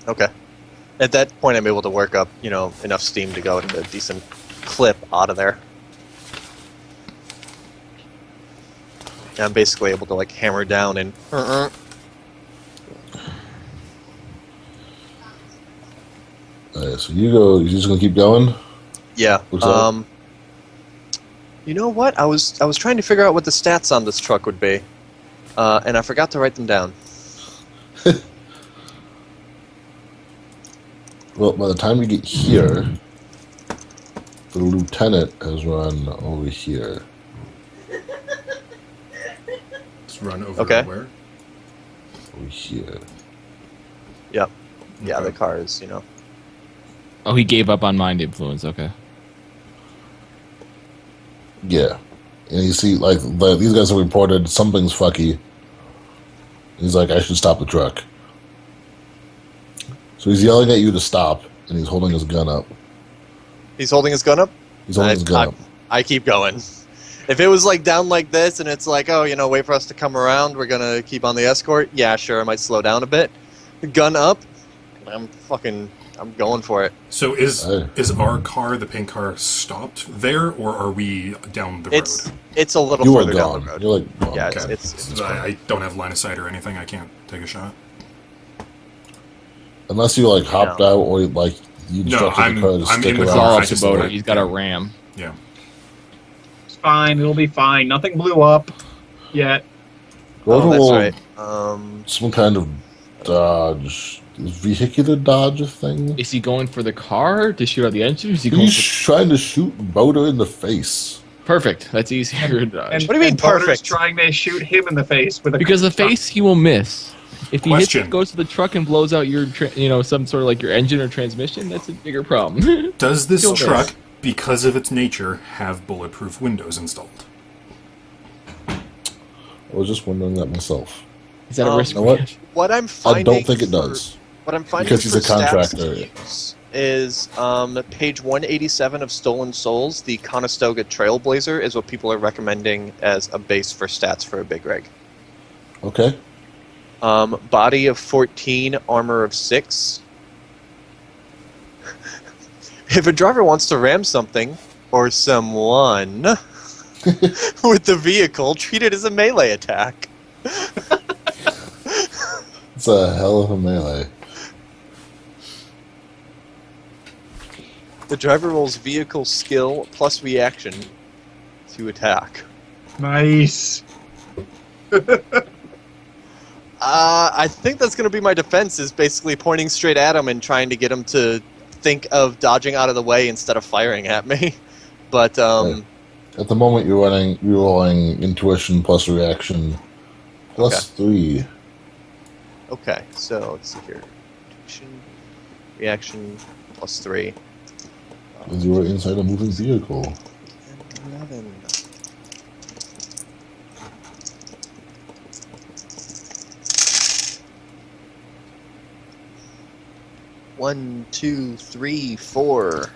Okay. At that point, I'm able to work up, enough steam to go at a decent clip out of there. And I'm basically able to like hammer down and. So you go. You're just gonna keep going. Yeah. What's that? You know what? I was trying to figure out what the stats on this truck would be, and I forgot to write them down. Well, by the time we get here, the lieutenant has run over here. Let's run over Okay. where? Over here. Yep. Yeah, Okay. the car is, Oh, he gave up on mind influence. Okay. Yeah. And you see, like, these guys have reported something's fucky. He's like, I should stop the truck. So he's yelling at you to stop, and he's holding his gun up. He's holding his gun up. He's holding his gun up. I keep going. If it was like down like this, and it's like, oh, wait for us to come around, we're gonna keep on the escort. Yeah, sure, I might slow down a bit. Gun up. I'm going for it. So is Hey. our car, the pink car, stopped there, or are we down the road? It's a little You are further down gone. the road. You're like, gone. Yeah, Okay. it's I don't have line of sight or anything. I can't take a shot. Unless you, like, hopped out or, like, you instructed I'm- the car to I'm stick in the It's car. all around. up I to just Boda. like- He's got a ram. Yeah. It's fine. It'll be fine. Nothing blew up yet. Go to that's a- right. some kind of dodge. Vehicular dodge thing? Is he going for the car to shoot out the engine? Or is he going He's for... trying to shoot Boda in the face. Perfect. That's easier to dodge. And, What do you mean and Barter's perfect? trying to shoot him in the face with a Because the face he will miss. If he Question. goes to the truck and blows out your, some sort of like your engine or transmission, that's a bigger problem. Does this Still truck, does. because of its nature, have bulletproof windows installed? I was just wondering that myself. Is that a risk? You know what? What I'm I finding. don't think it for- does. What I'm finding Because he's for a contractor. stats to use is page 187 of Stolen Souls. The Conestoga Trailblazer is what people are recommending as a base for stats for a big rig. Okay. Body of 14, armor of 6. If a driver wants to ram something or someone with the vehicle, treat it as a melee attack. It's a hell of a melee. The driver rolls vehicle skill plus reaction to attack. Nice. I think that's going to be my defense, is basically pointing straight at him and trying to get him to think of dodging out of the way instead of firing at me. But, Right. At the moment, you're rolling intuition plus reaction plus 3. okay, so let's see here. Intuition, reaction, plus 3. Because you were inside a moving vehicle. 11. One, two, three, 4.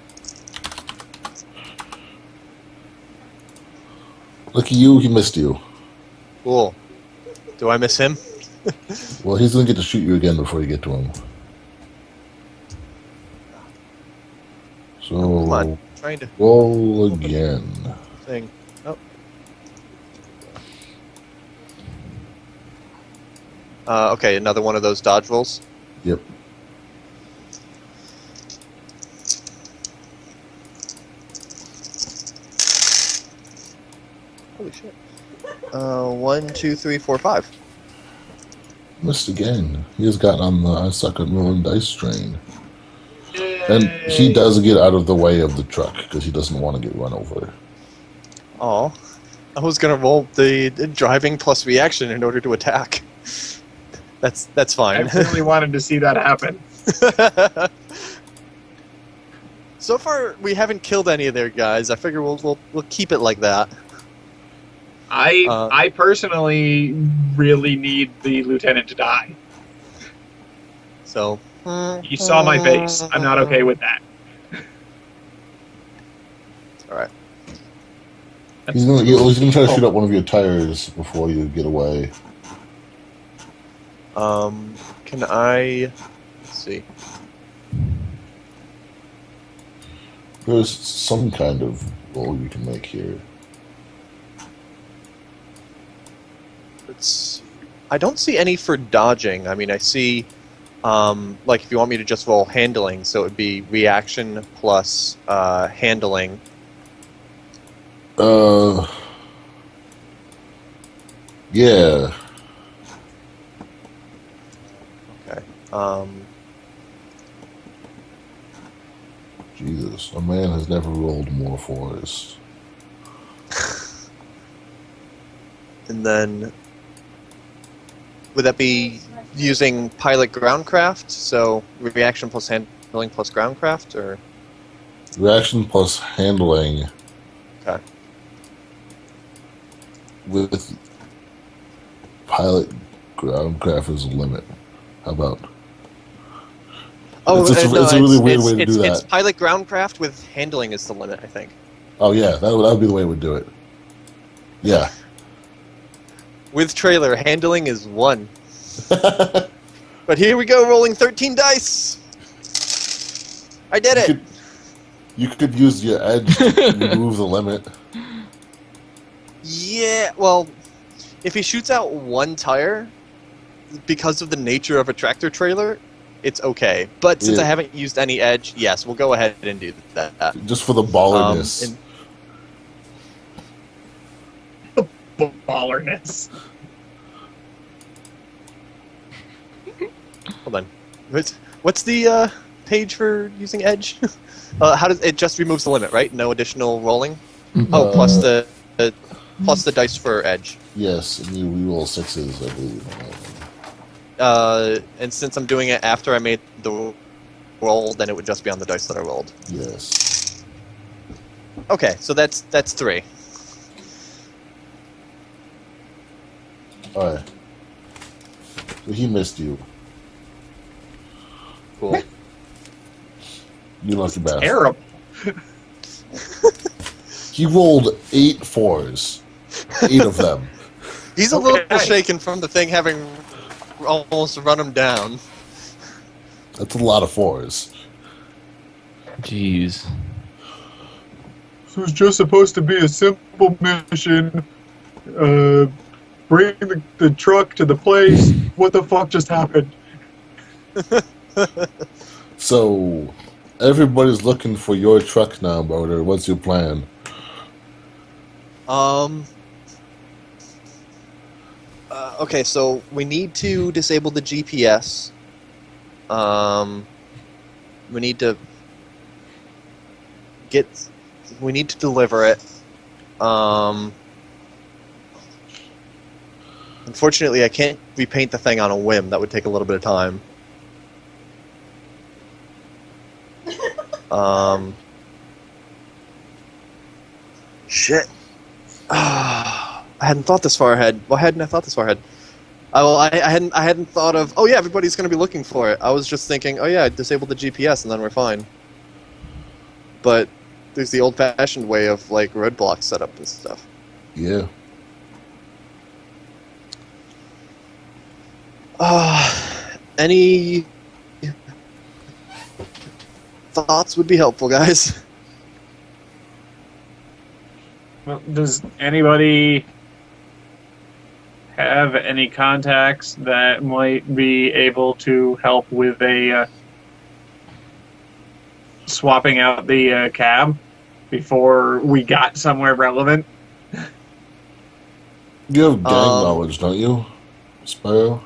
Look at you, he missed you. Cool. Do I miss him? Well, he's going to get to shoot you again before you get to him. So, Come on, trying to roll again. thing. Oh. Okay, another one of those dodge rolls. Yep. Holy shit. 1, 2, 3, 4, 5. Missed again. He has gotten on the I suck at rolling dice train. And he does get out of the way of the truck because he doesn't want to get run over. Oh, I was gonna roll the driving plus reaction in order to attack. That's I fine. really wanted to see that happen. So far, we haven't killed any of their guys. I figure we'll keep it like that. I personally really need the lieutenant to die. So You saw my face. I'm not okay with that. all right. He's gonna try to shoot up one of your tires before you get away. Can I? Let's see. There's some kind of roll you can make here. I don't see any for dodging. I mean, I see, like, if you want me to just roll handling, so it would be reaction plus handling. Yeah. Okay. Jesus, a man has never rolled more fours. And then, would that be using pilot groundcraft? So reaction plus handling plus groundcraft, or? Reaction plus handling. Okay. With pilot groundcraft as a limit. How about? Oh, it's a really weird way to do that. It's pilot groundcraft with handling is the limit, I think. Oh yeah, that would be the way we'd do it. Yeah. With trailer, handling is 1. But here we go, rolling 13 dice! I did it! You could use your edge to remove the limit. Yeah, well, if he shoots out 1 tire, because of the nature of a tractor trailer, it's okay. But since I haven't used any edge, yes, we'll go ahead and do that. Just for the ballerness. Ballerness. Hold on. What's the page for using edge? How does it just removes the limit, right? No additional rolling. Oh, plus the dice for edge. Yes, and you reroll 6s, I believe. And since I'm doing it after I made the roll, then it would just be on the dice that I rolled. Yes. Okay, so that's 3. Alright. So he missed you. Cool. You lucky bastard. Terrible. He rolled 8 4s. 8 of them. He's a little shaken from the thing having almost run him down. That's a lot of 4s. Jeez. This was just supposed to be a simple mission. Bring the truck to the place. What the fuck just happened? So, everybody's looking for your truck now, Boater. What's your plan? Okay, so we need to disable the GPS. We need to deliver it. Unfortunately, I can't repaint the thing on a whim. That would take a little bit of time. Shit. I hadn't thought this far ahead. Why hadn't I thought this far ahead? I hadn't thought of. Oh yeah, everybody's going to be looking for it. I was just thinking, oh yeah, disable the GPS and then we're fine. But there's the old-fashioned way of like roadblocks set up and stuff. Yeah. Any thoughts would be helpful, guys. Well, does anybody have any contacts that might be able to help with a swapping out the cab before we got somewhere relevant? You have gang knowledge, don't you, Spiro?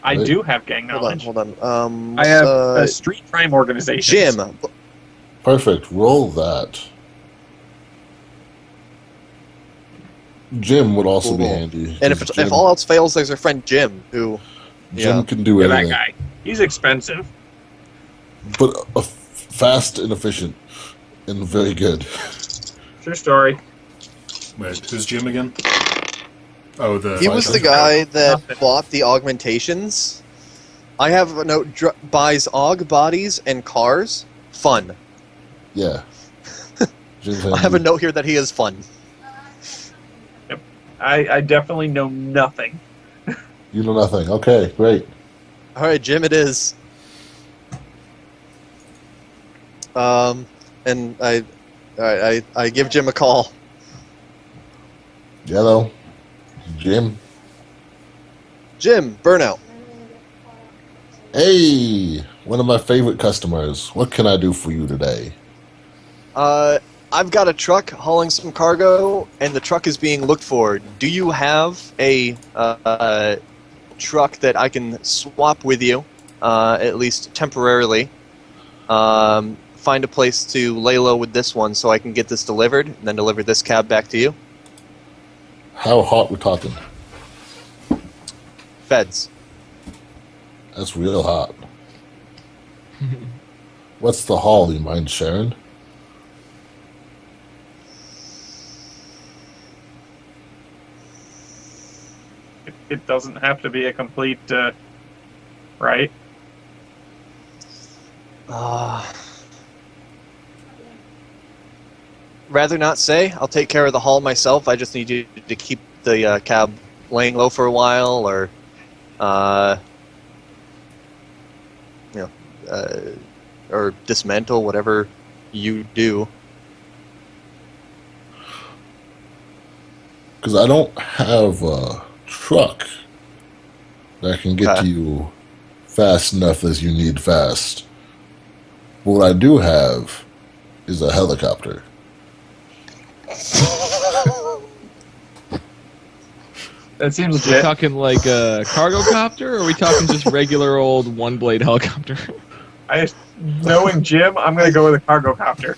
I Right. do have gang knowledge. Hold on. I have a street crime organization. Jim. Perfect. Roll that. Jim would also be Cool. handy. And 'cause if all else fails, there's our friend Jim, who... Jim can do Yeah, that anything, guy. He's expensive. but fast and efficient, and very good. True story. Wait, who's Jim again? Oh, the... He was the guy that bought the augmentations. I have a note, buys aug bodies and cars. Fun. Yeah. Jim's I have a note here that he is fun. I definitely know nothing. You know nothing. Okay, great. All right, Jim, it is. And I give Jim a call. Yellow. Jim. Jim, Burnout. Hey, one of my favorite customers. What can I do for you today? I've got a truck hauling some cargo, and the truck is being looked for. Do you have a truck that I can swap with you, at least temporarily? Find a place to lay low with this one so I can get this delivered, and then deliver this cab back to you. How hot we talking? Feds. That's real hot. What's the haul? You mind sharing? It doesn't have to be a complete, right? Rather not say. I'll take care of the haul myself. I just need you to keep the cab laying low for a while, or, or dismantle, whatever you do. Because I don't have a truck that can get Okay. to you fast enough as you need fast. But what I do have is a helicopter. That seems Are we legit. talking like a cargo copter, or are we talking just regular old one-blade helicopter? Knowing Jim, I'm gonna go with a cargo copter.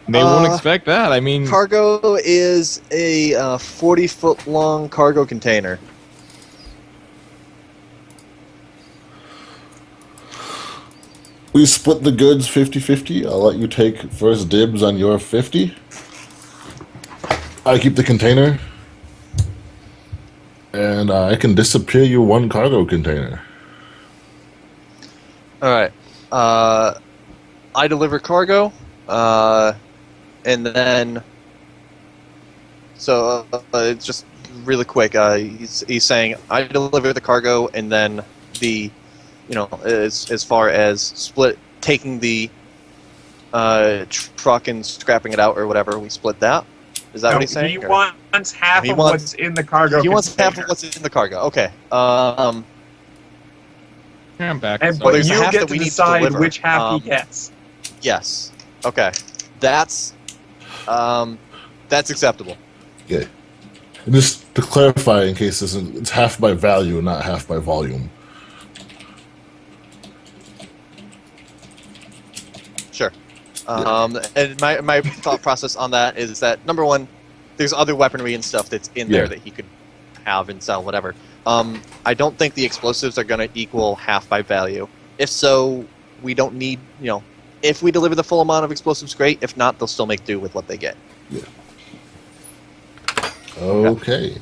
They won't expect that. I mean, Cargo is a 40-foot long cargo container. We split the goods 50-50. I'll let you take first dibs on your 50. I keep the container. And I can disappear you one cargo container. Alright. I deliver cargo, and then... So, it's just really quick. He's saying, I deliver the cargo, and then the... as far as taking the truck and scrapping it out or whatever, we split that. Is that what he's saying? He or- wants half He of wants- what's in the cargo. He wants half of container. what's in the cargo. Okay. here I'm back. And Well, but there's a you half get that to we need to decide deliver. which half he gets. Yes. Okay. That's acceptable. Okay. And just to clarify, in case this isn't, it's half by value, not half by volume. Sure. And my thought process on that is that, number one, there's other weaponry and stuff that's in there Yeah. that he could have and sell, whatever. I don't think the explosives are going to equal half by value. If so, we don't need, if we deliver the full amount of explosives, great. If not, they'll still make do with what they get. Okay.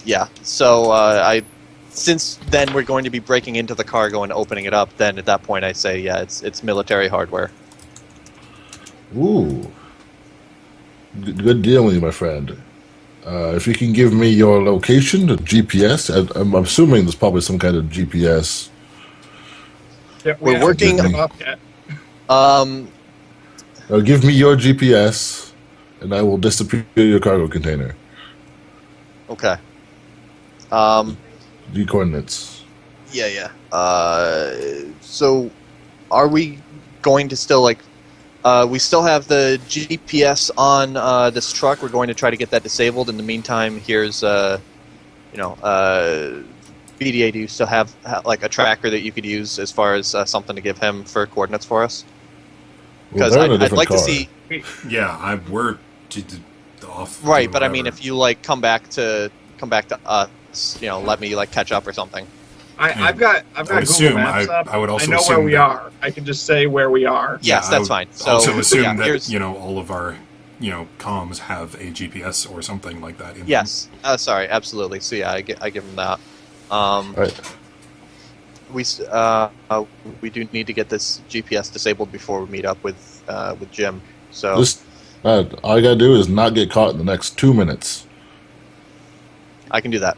Yeah. So since then we're going to be breaking into the cargo and opening it up, then at that point I say, yeah, it's military hardware. Ooh. Good deal with you, my friend. If you can give me your location, the GPS, I'm assuming there's probably some kind of GPS. Yeah, We're haven't working- picked them up yet. Give me your GPS, and I will disappear your cargo container. Okay. The coordinates. Yeah. So, are we going to still we still have the GPS on this truck. We're going to try to get that disabled. In the meantime, here's BDA. Do you still have like a tracker that you could use as far as something to give him for coordinates for us? Well, Because they're in a I'd different like car. to see. Yeah, we're off. Right, doing but I mean, whatever. if you like come back to us, let me like catch up or something. I've got I would Google assume- Maps I- up. I would also I know assume where we that- are. I can just say where we are. Yes, I that's would fine. So also assume yeah, that here's- all of our comms have a GPS or something like that. In Yes, sorry, absolutely. So yeah, I give him that. Right. We do need to get this GPS disabled before we meet up with Jim. So Just all you gotta do is not get caught in the next 2 minutes. I can do that.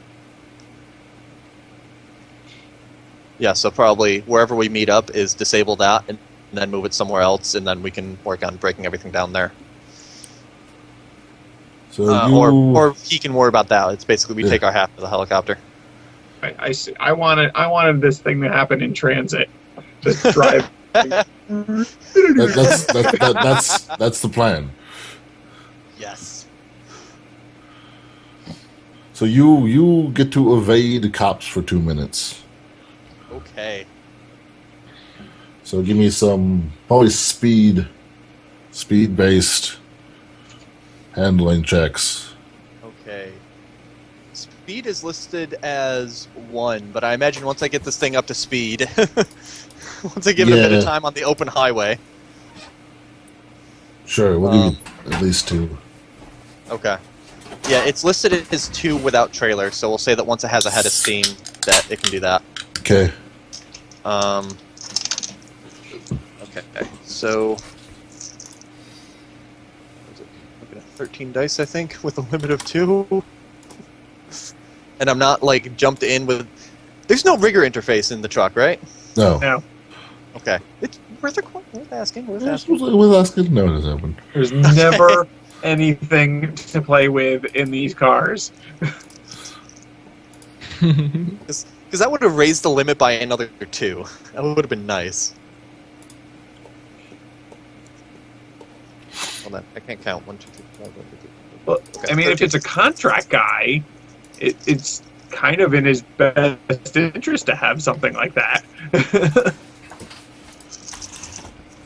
Yeah, so probably wherever we meet up is disable that and then move it somewhere else, and then we can work on breaking everything down there. So Or he can worry about that. It's basically we Yeah. take our half of the helicopter. I see. I wanted this thing to happen in transit. Just drive. that's the plan. Yes. So you get to evade the cops for 2 minutes. Okay. So give me some probably speed-based handling checks. Okay. Speed is listed as 1, but I imagine once I get this thing up to speed, once I give it a bit of Yeah. time on the open highway. Sure, we'll give you at least 2. Okay. Yeah, it's listed as 2 without trailer, so we'll say that once it has a head of steam, that it can do that. Okay. Okay, so... Looking at 13 dice, I think, with a limit of 2. And I'm not, like, jumped in with... There's no rigger interface in the truck, right? No. No, Okay. It's worth asking. With asking, no, it doesn't happen. there's never anything to play with in these cars. Because that would have raised the limit by another 2. That would have been nice. Hold on, I can't count. 1, 2, 3, 4, 5, 6, 7, 8. Well, Okay, I mean, if 13. it's a contract guy, it's kind of in his best interest to have something like that.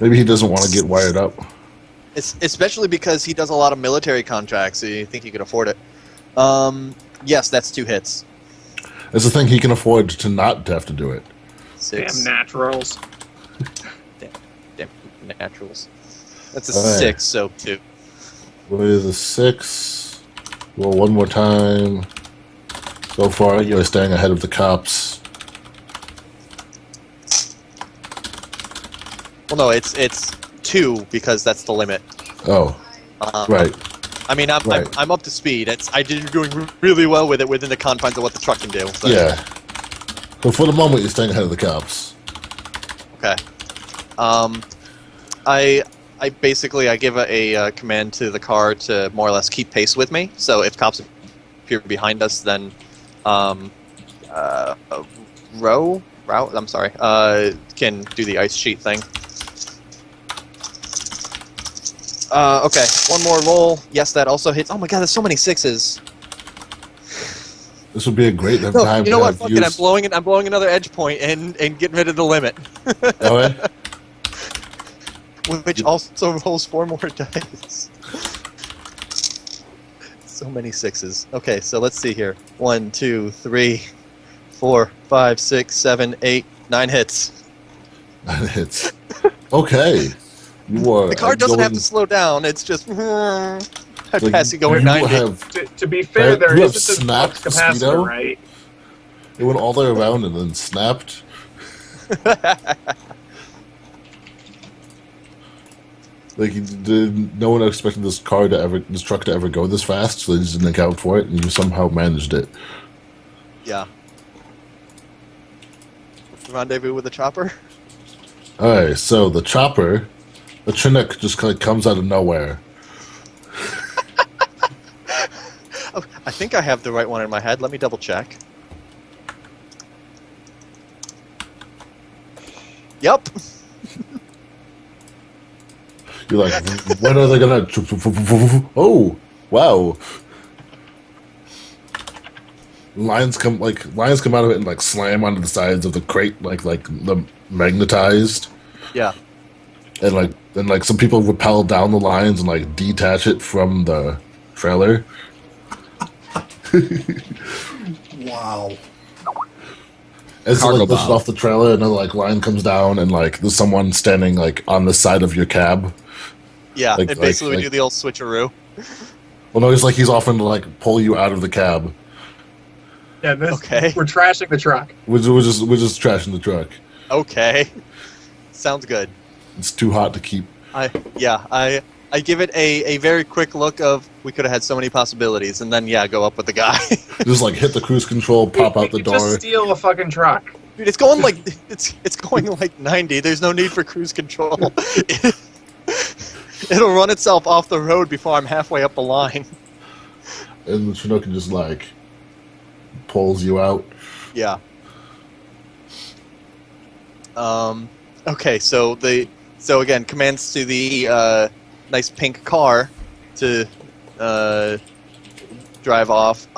Maybe he doesn't want to get wired up. Especially because he does a lot of military contracts, so you think he could afford it. Yes, that's 2 hits. It's the thing he can afford to not have to do it. 6. Damn naturals. Damn naturals. That's a Alright. 6, so 2. With a 6, roll one more time. So far, you're staying ahead of the cops. Well, no, it's 2 because that's the limit. Oh, right. I mean, Right. I'm up to speed. You're doing really well with it within the confines of what the truck can do. So. Yeah. So for the moment, you're staying ahead of the cops. Okay. I basically give a command to the car to more or less keep pace with me. So if cops appear behind us, then route. I'm sorry. Can do the ice sheet thing. Okay, one more roll. Yes, that also hits. Oh my god, there's so many 6s. This would be a great No, time you know to what? have Fuck it. I'm used... blowing another edge point and getting rid of the limit, Oh, yeah? which also rolls 4 more dice. So many 6s. Okay, so let's see here. 1, 2, 3, 4, 5, 6, 7, 8, 9 hits. It's okay. You are The car doesn't have going- to slow down. It's just like, passing going you 90. have To be fair, Right, there you have isn't this snapped flux capacitor, Speedo? right? it went all the way around and then snapped. Like, no one expected this truck to ever go this fast, so they just didn't account for it, and you somehow managed it. Yeah. Rendezvous with the chopper? Alright, so the chopper, the Chinook just kind of comes out of nowhere. Oh, I think I have the right one in my head. Let me double check. Yep. You're like, when are they gonna... Oh, wow. Lions come out of it and like slam onto the sides of the crate like the magnetized. Yeah. And like some people rappel down the lines and like detach it from the trailer. Wow. As Cargo like lifted bow. off the trailer, another like line comes down, and like there's someone standing like on the side of your cab. Yeah, Like- and basically like- we do the old switcheroo. Well, no, he's offering to like pull you out of the cab. Yeah, this, Okay. we're trashing the truck. We're just trashing the truck. Okay. Sounds good. It's too hot to keep. I give it a very quick look of we could have had so many possibilities, and then go up with the guy. Just like hit the cruise control, pop We out the could door. Just steal a fucking truck. Dude, it's going like it's going like 90. There's no need for cruise control. It'll run itself off the road before I'm halfway up the line. And the Chinook just like pulls you out. Yeah. Okay, so again, commands to the nice pink car to drive off.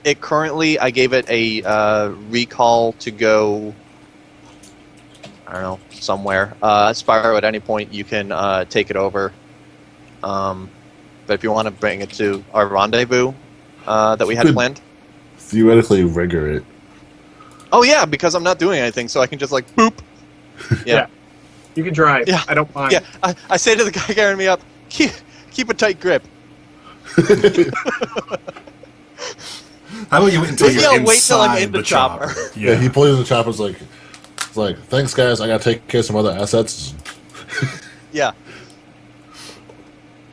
It currently, I gave it a recall to go, I don't know, somewhere. Spiro, at any point, you can take it over. But if you want to bring it to our rendezvous that we had Good. planned. Theoretically, rigor it. Oh yeah, because I'm not doing anything, so I can just like boop. Yeah. You can drive. Yeah. I don't mind. Yeah, I say to the guy carrying me up, keep a tight grip. How about you wait until Maybe you're I'll wait till I'm inside in the the chopper. chopper? Yeah, he pulls you in the chopper. It's like, thanks guys, I gotta take care of some other assets. Yeah.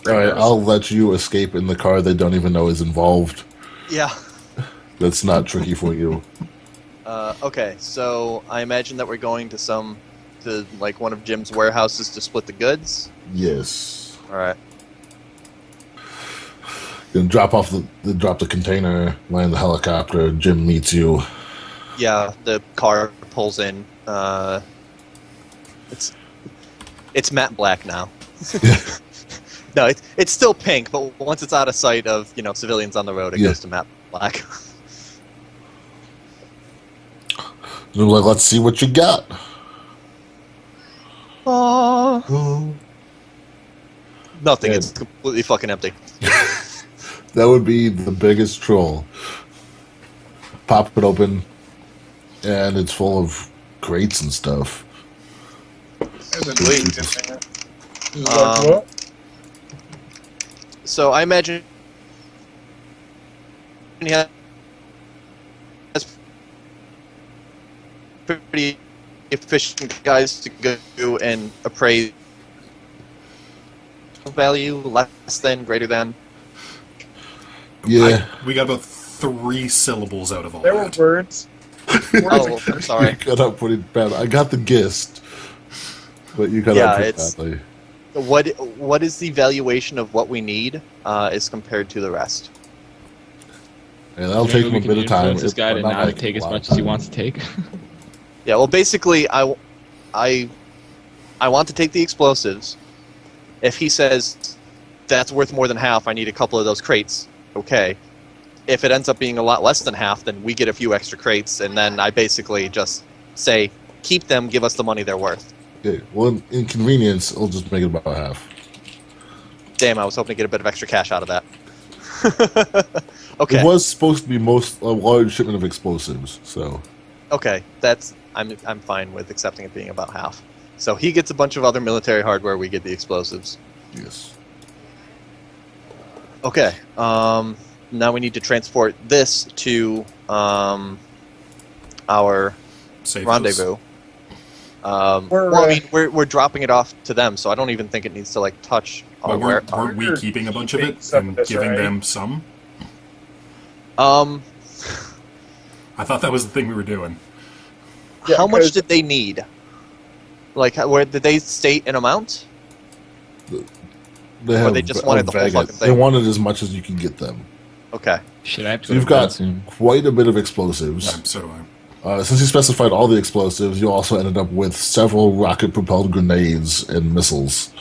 All right, I'll let you escape in the car they don't even know is involved. Yeah. That's not tricky for you. Okay, so I imagine that we're going to like one of Jim's warehouses to split the goods. Yes. All right. Then drop the container, land the helicopter. Jim meets you. Yeah, the car pulls in. It's matte black now. No, it's still pink, but once it's out of sight of civilians on the road, it Yeah. goes to matte black. They're like, let's see what you got. Oh. Nothing. Yeah. It's completely fucking empty. That would be the biggest troll. Pop it open, and it's full of crates and stuff. There's a leak in there. This is like, Um, what? So I imagine he has pretty efficient guys to go and appraise value, less than, greater than. Yeah. We got about 3 syllables out of all There were that. words. Oh, I'm You sorry. cut out pretty bad. I got the gist, but you cut Yeah, out pretty it's- badly. What is the valuation of what we need as compared to the rest? And that'll Maybe take him we a can bit of time. influence this guy to but not like take a as lot much of as he time. wants to take. Yeah, well, basically, I want to take the explosives. If he says that's worth more than half, I need a couple of those crates. Okay. If it ends up being a lot less than half, then we get a few extra crates, and then I basically just say, keep them, give us the money they're worth. Okay, well, in convenience, it'll just make it about half. Damn, I was hoping to get a bit of extra cash out of that. Okay. It was supposed to be a large shipment of explosives, so Okay, I'm fine with accepting it being about half. So he gets a bunch of other military hardware, we get the explosives. yes. Okay, now we need to transport this to our Save rendezvous. Well, I mean, we're dropping it off to them, so I don't even think it needs to like touch. Well, weren't we keeping a bunch of it and giving them some? I thought that was the thing we were doing. How much did they need? Like, where did they state an amount? They just wanted the whole fucking thing? They wanted as much as you can get them. Okay. Shit, I have to So you've got quite a bit of explosives. So do I. Since you specified all the explosives, you also ended up with several rocket-propelled grenades and missiles.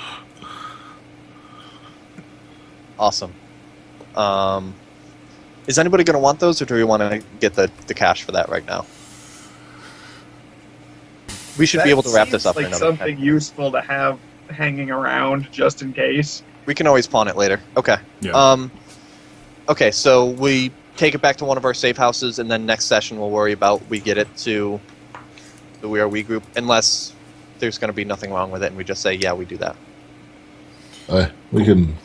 Awesome. Is anybody going to want those, or do we want to get the cash for that right now? We should be able to wrap this up in like another something useful to have hanging around just in case. We can always pawn it later. Okay. Yeah. Okay, so we take it back to one of our safe houses, and then next session we'll worry about we get it to the We Are We group, unless there's going to be nothing wrong with it, and we just say, yeah, we do that. We can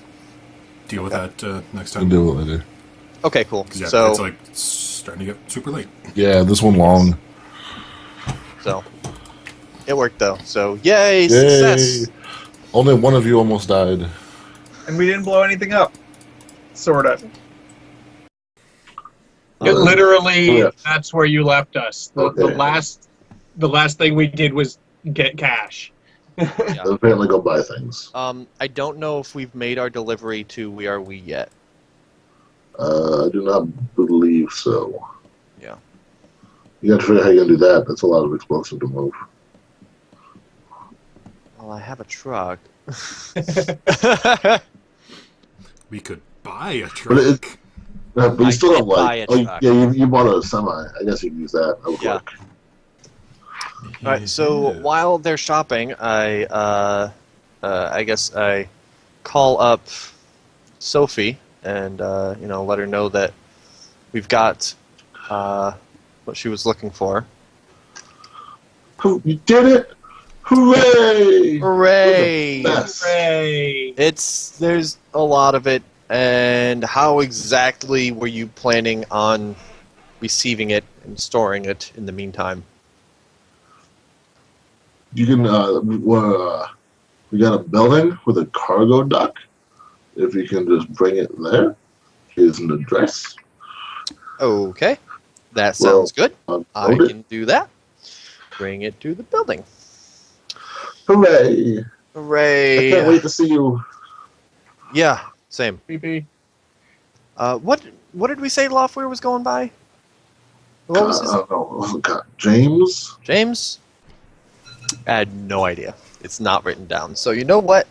Deal with that next we can time. do it later. Okay, cool. Yeah, So, it's like starting to get super late. Yeah, this one long. so it worked though. So yay, success. Only one of you almost died. And we didn't blow anything up. Sort of. Literally, that's where you left us. The last thing we did was get cash. Yeah. Apparently go buy things. I don't know if we've made our delivery to We Are We yet. I do not believe so. Yeah. You gotta figure out how you're gonna do that. That's a lot of explosive to move. Well, I have a truck. We could buy a But truck. But you I still have did buy like, a truck. you bought a semi. I guess you can use that. That would Yeah. work. All right. So while they're shopping, I guess I call up Sophie and let her know that we've got what she was looking for. You did it! Hooray! Hooray! Best. Hooray! There's a lot of it. And how exactly were you planning on receiving it and storing it in the meantime? You can. We got a building with a cargo dock. If you can just bring it there, here's an address. Okay, that sounds good. I Unload it. can do that. Bring it to the building. Hooray! I Hooray! can't wait to see you. Yeah, same. PP. What did we say Loftweir was going by? What was his I don't know. God, James. James? I had no idea. It's not written down. So you know what?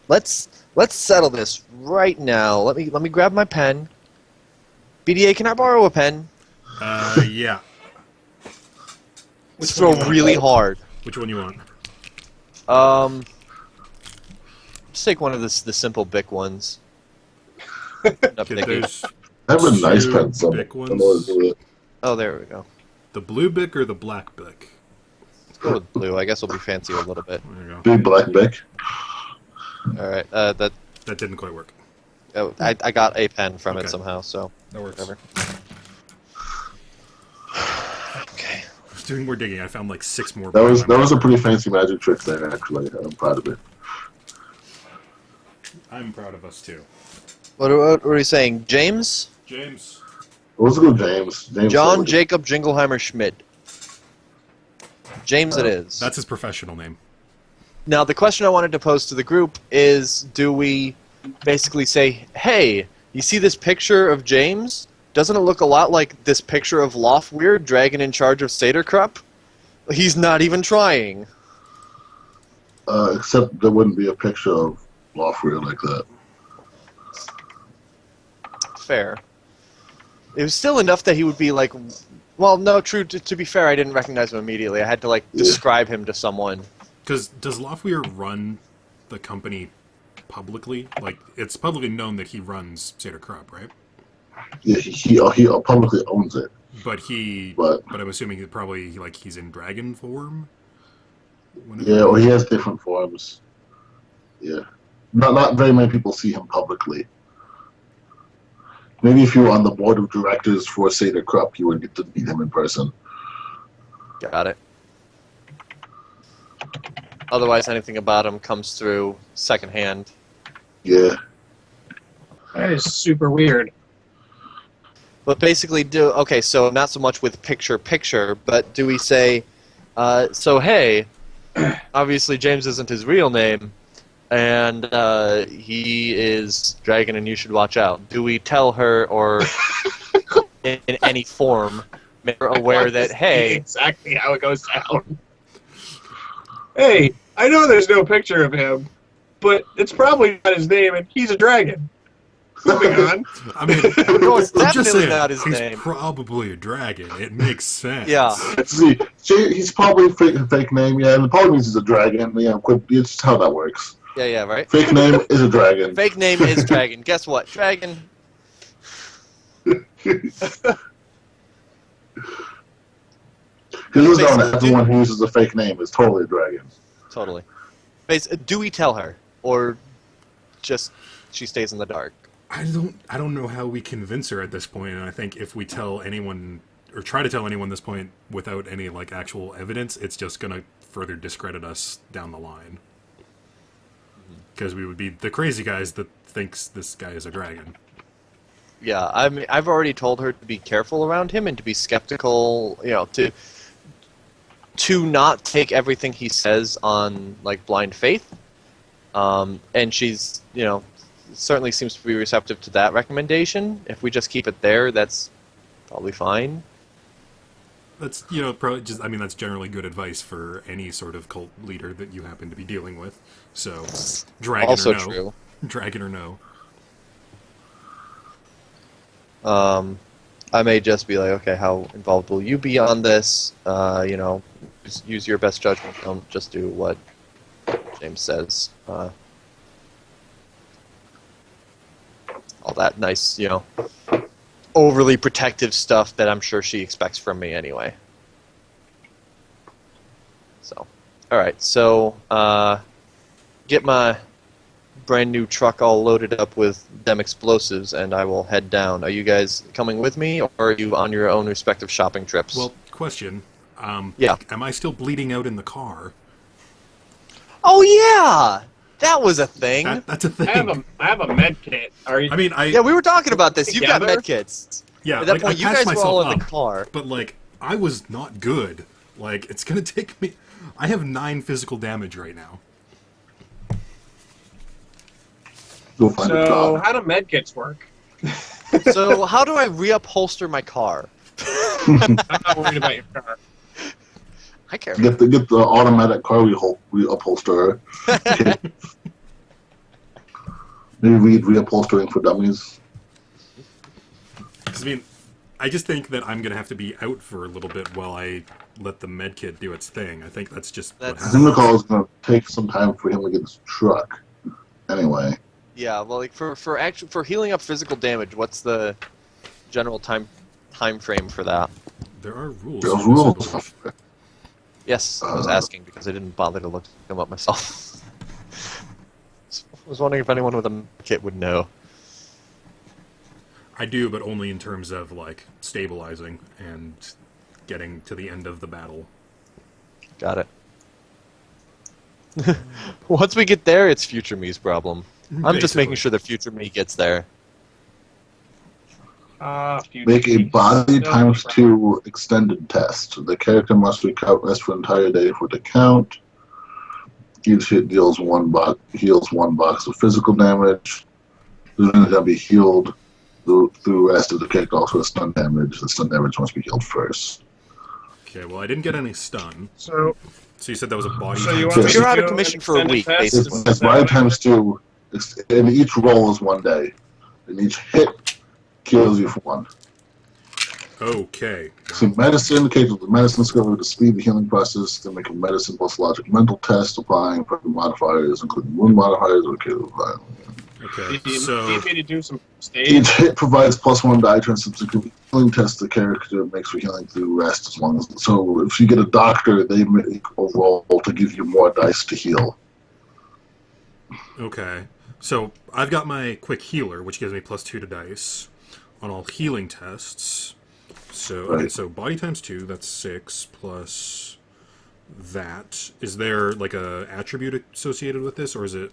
Let's settle this right now. Let me grab my pen. BDA, can I borrow a pen? Yeah. Let's throw really hard. Which one you want? Just take one of the simple Bic ones. Okay, there's I have a nice two pen. So Bic I don't know what to do with it. Oh, there we go. the blue Bic or the black Bic. Let's go with blue. I guess we'll be fancy a little bit. There you go. Big black Bic. All right. That didn't quite work. I got a pen from it Okay. somehow. So That works. whatever. Okay. I was doing more digging. I found like 6 more. That was a pretty fancy magic trick there. Actually, I'm proud of it. I'm proud of us too. What are you saying, James? James. Let's go, James. John Sullivan. Jacob Jingleheimer Schmidt. James it is. That's his professional name. Now, the question I wanted to pose to the group is, do we basically say, hey, you see this picture of James? Doesn't it look a lot like this picture of Loftweir, dragon in charge of Saterkrupp? He's not even trying. Except there wouldn't be a picture of Loftweir like that. Fair. It was still enough that he would be like, well, no, true, to be fair, I didn't recognize him immediately. I had to, describe him to someone. Because does Loftweir run the company publicly? Like, it's publicly known that he runs Saterkrupp, right? Yeah, he publicly owns it. But But I'm assuming it probably he's in dragon form. yeah, or he has different forms. Yeah, not very many people see him publicly. Maybe if you were on the board of directors for Saterkrupp, you would get to meet him in person. Got it. Otherwise, anything about him comes through secondhand. Yeah. That is super weird. But basically, okay, so not so much with picture, but do we say, so hey, obviously James isn't his real name, and he is Dragon and you should watch out. Do we tell her, or in any form, make her aware that, hey... Exactly how it goes down. Hey, I know there's no picture of him, but it's probably not his name, and he's a dragon. Moving on. I mean, No, it's I'm just definitely saying, not his he's name. probably a dragon. It makes sense. Yeah. See, he's probably a fake name, yeah, and it probably means he's a dragon. Yeah, it's just how that works. Yeah, right? Fake name is a dragon. Fake name is Dragon. Guess what? Dragon. Because it's down that everyone who uses a fake name is totally a dragon. Totally. Do we tell her, or just she stays in the dark? I don't know how we convince her at this point, and I think if we tell anyone or try to tell anyone at this point without any like actual evidence, it's just gonna further discredit us down the line. Because we would be the crazy guys that thinks this guy is a dragon. Yeah, I mean, I've already told her to be careful around him and to be skeptical. You know, to not take everything he says on like blind faith. And she's, you know, certainly seems to be receptive to that recommendation. If we just keep it there, that's probably fine. That's, you know, probably just, I mean, that's generally good advice for any sort of cult leader that you happen to be dealing with. So, dragon Also or no. true. Dragon or no. I may just be like, okay, how involved will you be on this? You know, just use your best judgment. Don't just do what James says. All that nice, you know, overly protective stuff that I'm sure she expects from me anyway. So, alright, so, get my brand new truck all loaded up with them explosives and I will head down. Are you guys coming with me, or are you on your own respective shopping trips? Well, question. Yeah. Am I still bleeding out in the car? Oh yeah! That was a thing! That's a thing. I have a med kit. Are you? I mean, Yeah, we were talking about this. You've got Together? medkits. yeah, At that like, point, I you patched guys were all in myself the up, car. but like, I was not good. Like, it's gonna take me. I have 9 physical damage right now. You'll find a So, job. how do med kits work? So, how do I reupholster my car? I'm not worried about your car. I care. Get the automatic car reupholsterer. Maybe read reupholstering for dummies. Because I mean, I just think that I'm gonna have to be out for a little bit while I let the medkit do its thing. I think that's just what That's- happens. Zimmercall is going to take some time for him to get his truck. Anyway, Yeah, well, like for healing up physical damage, what's the general time frame for that? There are rules. there's for this, I rules. believe. Yes, I was asking because I didn't bother to look them up myself. I was wondering if anyone with a kit would know. I do, but only in terms of like stabilizing and getting to the end of the battle. Got it. Once we get there, it's future me's problem. I'm just making Basically. sure the future me gets there. Make a body times 2 extended test. The character must rest for an entire day for it to count. Each hit heals one box of physical damage. There's going to be healed. The rest of the character also has stun damage. The stun damage must be healed first. Okay, well, I didn't get any stun. So, So you said that was a body. so you times want Yes. me You're to out of do commission an for a extended week, test? basically. It's body times 2, and each roll is 1 day. And each hit kills you for 1. Okay. So medicine indicates the medicine skill to speed the healing process. Then make a medicine plus logic mental test, applying proper modifiers, including wound modifiers or kill. Okay. Do you So need me to do some stage? Each hit provides plus 1 die to subsequent healing test the character makes for healing through rest as long as. So if you get a doctor, they make a roll to give you more dice to heal. okay. So I've got my quick healer, which gives me +2 to dice on all healing tests. So okay, Right. so body times 2, that's 6 plus that. Is there like a attribute associated with this, or is it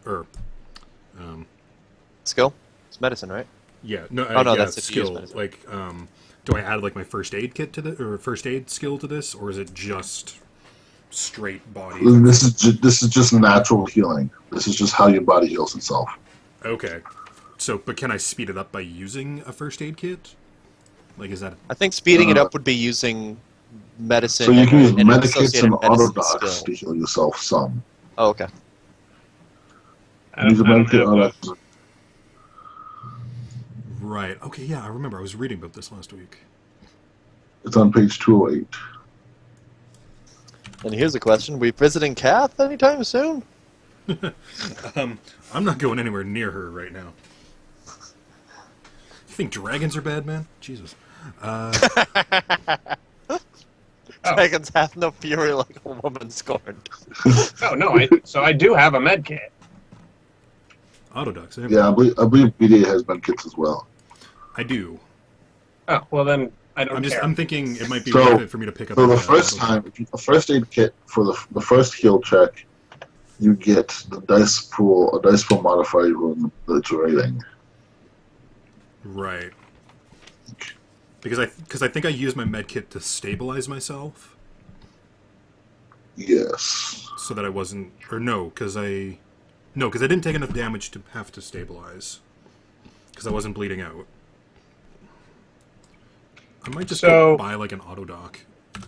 Skill? It's medicine, right? yeah, no, Oh, no, yeah, that's if you use skill. medicine. Like, do I add like my first aid kit to the or first aid skill to this, or is it just straight body? This is just natural healing. This is just how your body heals itself. Okay. So, but can I speed it up by using a first aid kit? Like, is that I think speeding it up would be using medicine. So you can use and an medikits associated and medicine autodocs skill. to heal yourself some. Oh, okay. Use a I don't medikit. have Oh, those. that's right? Okay, yeah, I remember. I was reading about this last week. it's on page 208. And here's a question: we visiting Kath anytime soon? I'm not going anywhere near her right now. You think dragons are bad, man? Jesus. Dragons have no fury like a woman scorned. Oh no, so I do have a med kit. Autodox. Yeah, I believe BDA has medikits as well. I do. Oh well, then I don't care. I'm thinking it might be So- worth it for me to pick up. So the a first time, if you, a first aid kit for the first heal check, you get the a dice pool modifier that's rating. Right. Because I think I used my med kit to stabilize myself, Yes. so that I wasn't, or no, because I didn't take enough damage to have to stabilize, because I wasn't bleeding out. I might just go buy like an autodoc,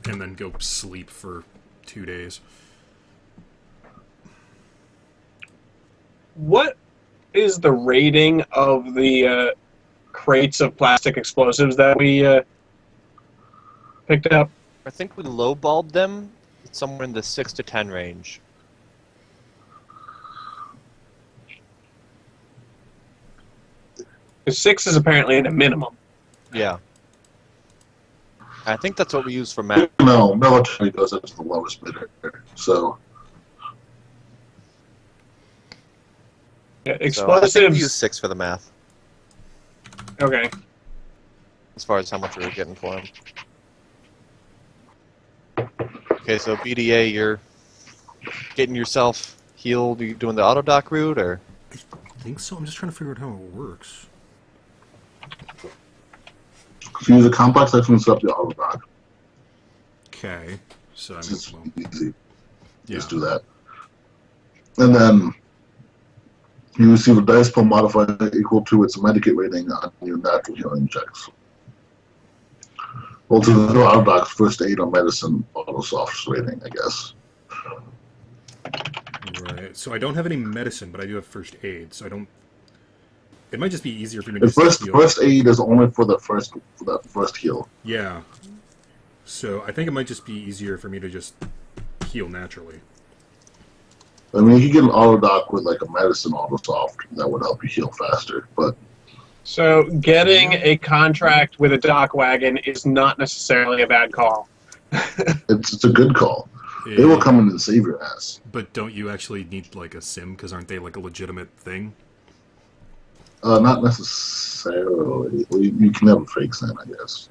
and then go sleep for 2 days. What is the rating of the crates of plastic explosives that we picked up? I think we lowballed them somewhere in the 6 to 10 range. Because 6 is apparently the minimum. Yeah. I think that's what we use for map. No, military goes up to the lowest bidder. So Yeah, So I think we explosives. use 6 for the math, Okay. as far as how much we were getting for them. Okay, so BDA, you're getting yourself healed. You doing the autodoc route, or I think so. I'm just trying to figure out how it works. if you use a complex, I can set up the autodoc. Okay. So I It's mean, just well, easy. yeah. Just do that. And then you receive a dice pool modifier equal to its medikit rating on your natural healing checks. Well, to the autodocs, first aid or medicine autosoft's rating, I guess. Right. So I don't have any medicine, but I do have first aid. So I don't. It might just be easier for me The to first heal. first aid is only for that first heal. Yeah. So I think it might just be easier for me to just heal naturally. I mean, you can get an autodoc with like a medicine autosoft that would help you heal faster. But So getting a contract with a dock wagon is not necessarily a bad call. it's a good call. They will come in and save your ass. But don't you actually need like a sim? Because aren't they like a legitimate thing? Not necessarily. Well, you can have a fake sim, I guess.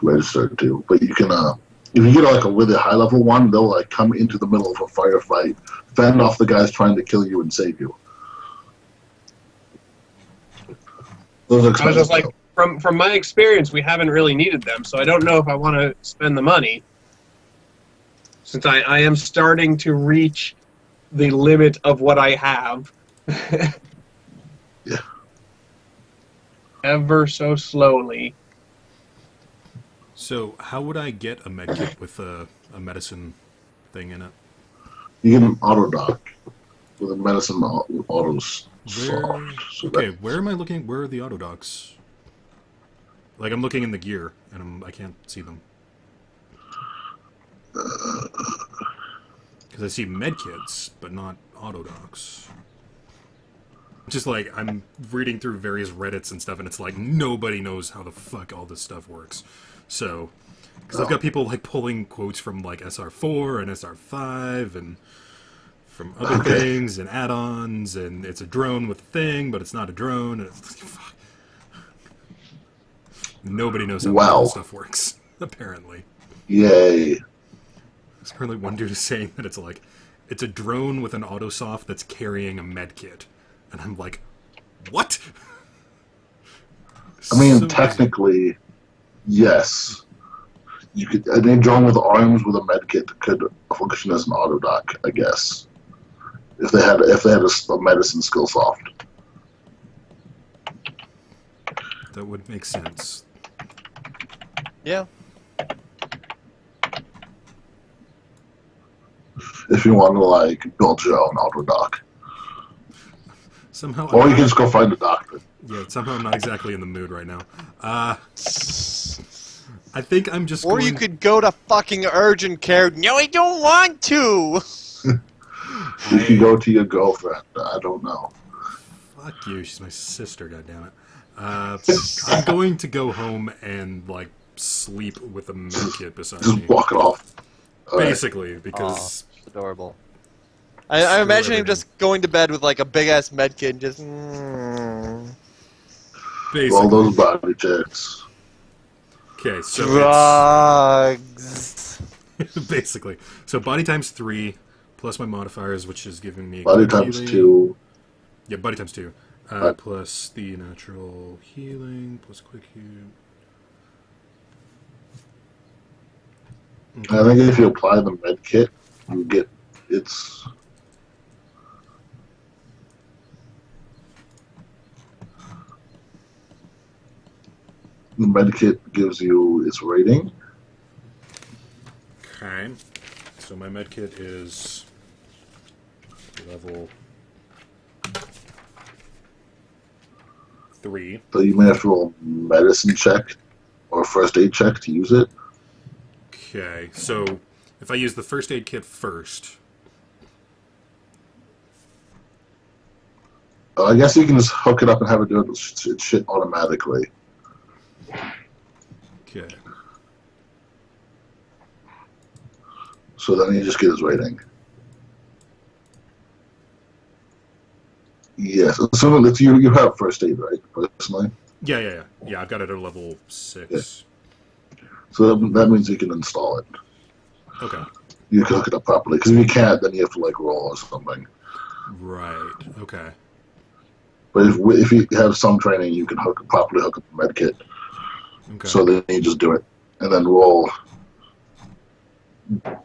Registered too, but you can. If you get like a really high level one, they'll like come into the middle of a firefight, fend off the guys trying to kill you, and save you. Those are I was expensive. just like, from my experience, we haven't really needed them, so I don't know if I want to spend the money. Since I am starting to reach the limit of what I have. Yeah. Ever so slowly. So how would I get a medkit with a medicine thing in it? You get an autodoc with a medicine autos. Where? So Okay, where am I looking? Where are the autodocs? Like I'm looking in the gear, and I can't see them. Because I see medkits, but not autodocs. Just like I'm reading through various Reddits and stuff, and it's like nobody knows how the fuck all this stuff works. So, because I've got people like pulling quotes from like SR4 and SR5 and from other things and add-ons, and it's a drone with a thing, but it's not a drone. And it's, fuck. Nobody knows how all this stuff works, apparently. Yay. Apparently one dude is saying that it's a drone with an autosoft that's carrying a med kit. And I'm like, what? I mean, So technically, yes. You could any drone with arms with a medkit could function as an auto dock, I guess. If they had a medicine skill soft. that would make sense. Yeah. If you want to like build your own auto dock. Somehow, Or you can just go find a doctor. yeah. Somehow, I'm not exactly in the mood right now. I think I'm just. Or going... you could go to fucking urgent care. No, I don't want to. You can go to your girlfriend. I don't know. Fuck you. She's my sister. Goddammit. I'm going to go home and like sleep with a medkit beside Just me. walk it off. Basically, because Adorable. I imagine him everything. just going to bed with like a big ass medkit and just. basically. All those body checks. Okay, so Drugs. it's basically so body times 3 plus my modifiers, which is giving me Body quick times healing. 2. Yeah, body times 2. Right. Plus the natural healing plus quick heal. I think if you apply the med kit, you get its. The med kit gives you its rating. Okay, so my medkit is level 3. So you may have to roll a medicine check or a first aid check to use it. Okay, so if I use the first aid kit first, I guess you can just hook it up and have it do it shit automatically. okay, So then you just get his rating. Yes, assuming that you have first aid, right? Personally, yeah, I've got it at a level 6. so that means you can install it. Okay, You can hook it up properly. Because if you can't, then you have to like roll or something. right. Okay, But if you have some training, you can properly hook up the med kit. okay. So then you just do it and then roll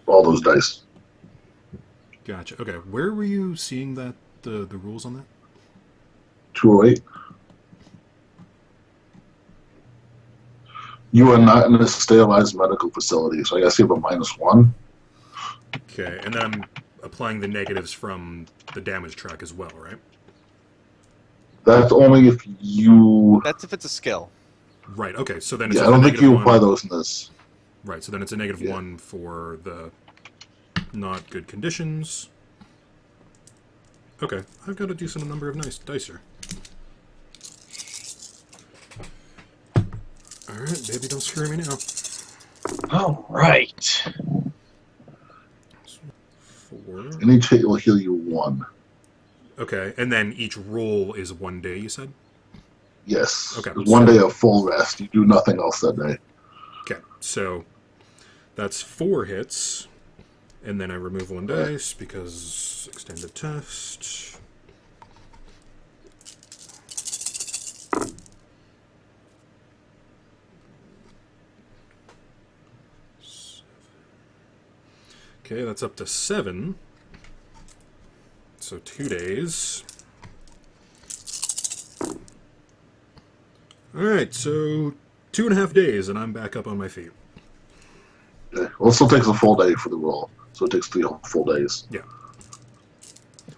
all those dice. Gotcha. Okay, where were you seeing that the rules on that? 208. You are not in a sterilized medical facility, so I guess you have a -1. Okay, and then I'm applying the negatives from the damage track as well, right? That's only if you. That's if it's a skill. Right. Okay, so then it's Yeah, I just a don't think you -1. apply those in this. Right, so then it's a -1 for the not good conditions. Okay, I've got a decent number of nice dice here. Alright, baby, don't screw me now. All right. 4. And each hit will heal you 1. Okay, and then each roll is 1 day, you said? Yes. Okay, There's 1 so- day of full rest. You do nothing else that day. Okay, so that's 4 hits. And then I remove 1 dice because extended test. Okay, that's up to 7. So 2 days. Alright, so 2.5 days, and I'm back up on my feet. Okay. Well, it still takes a full day for the roll, so it takes 3 full days. Yeah.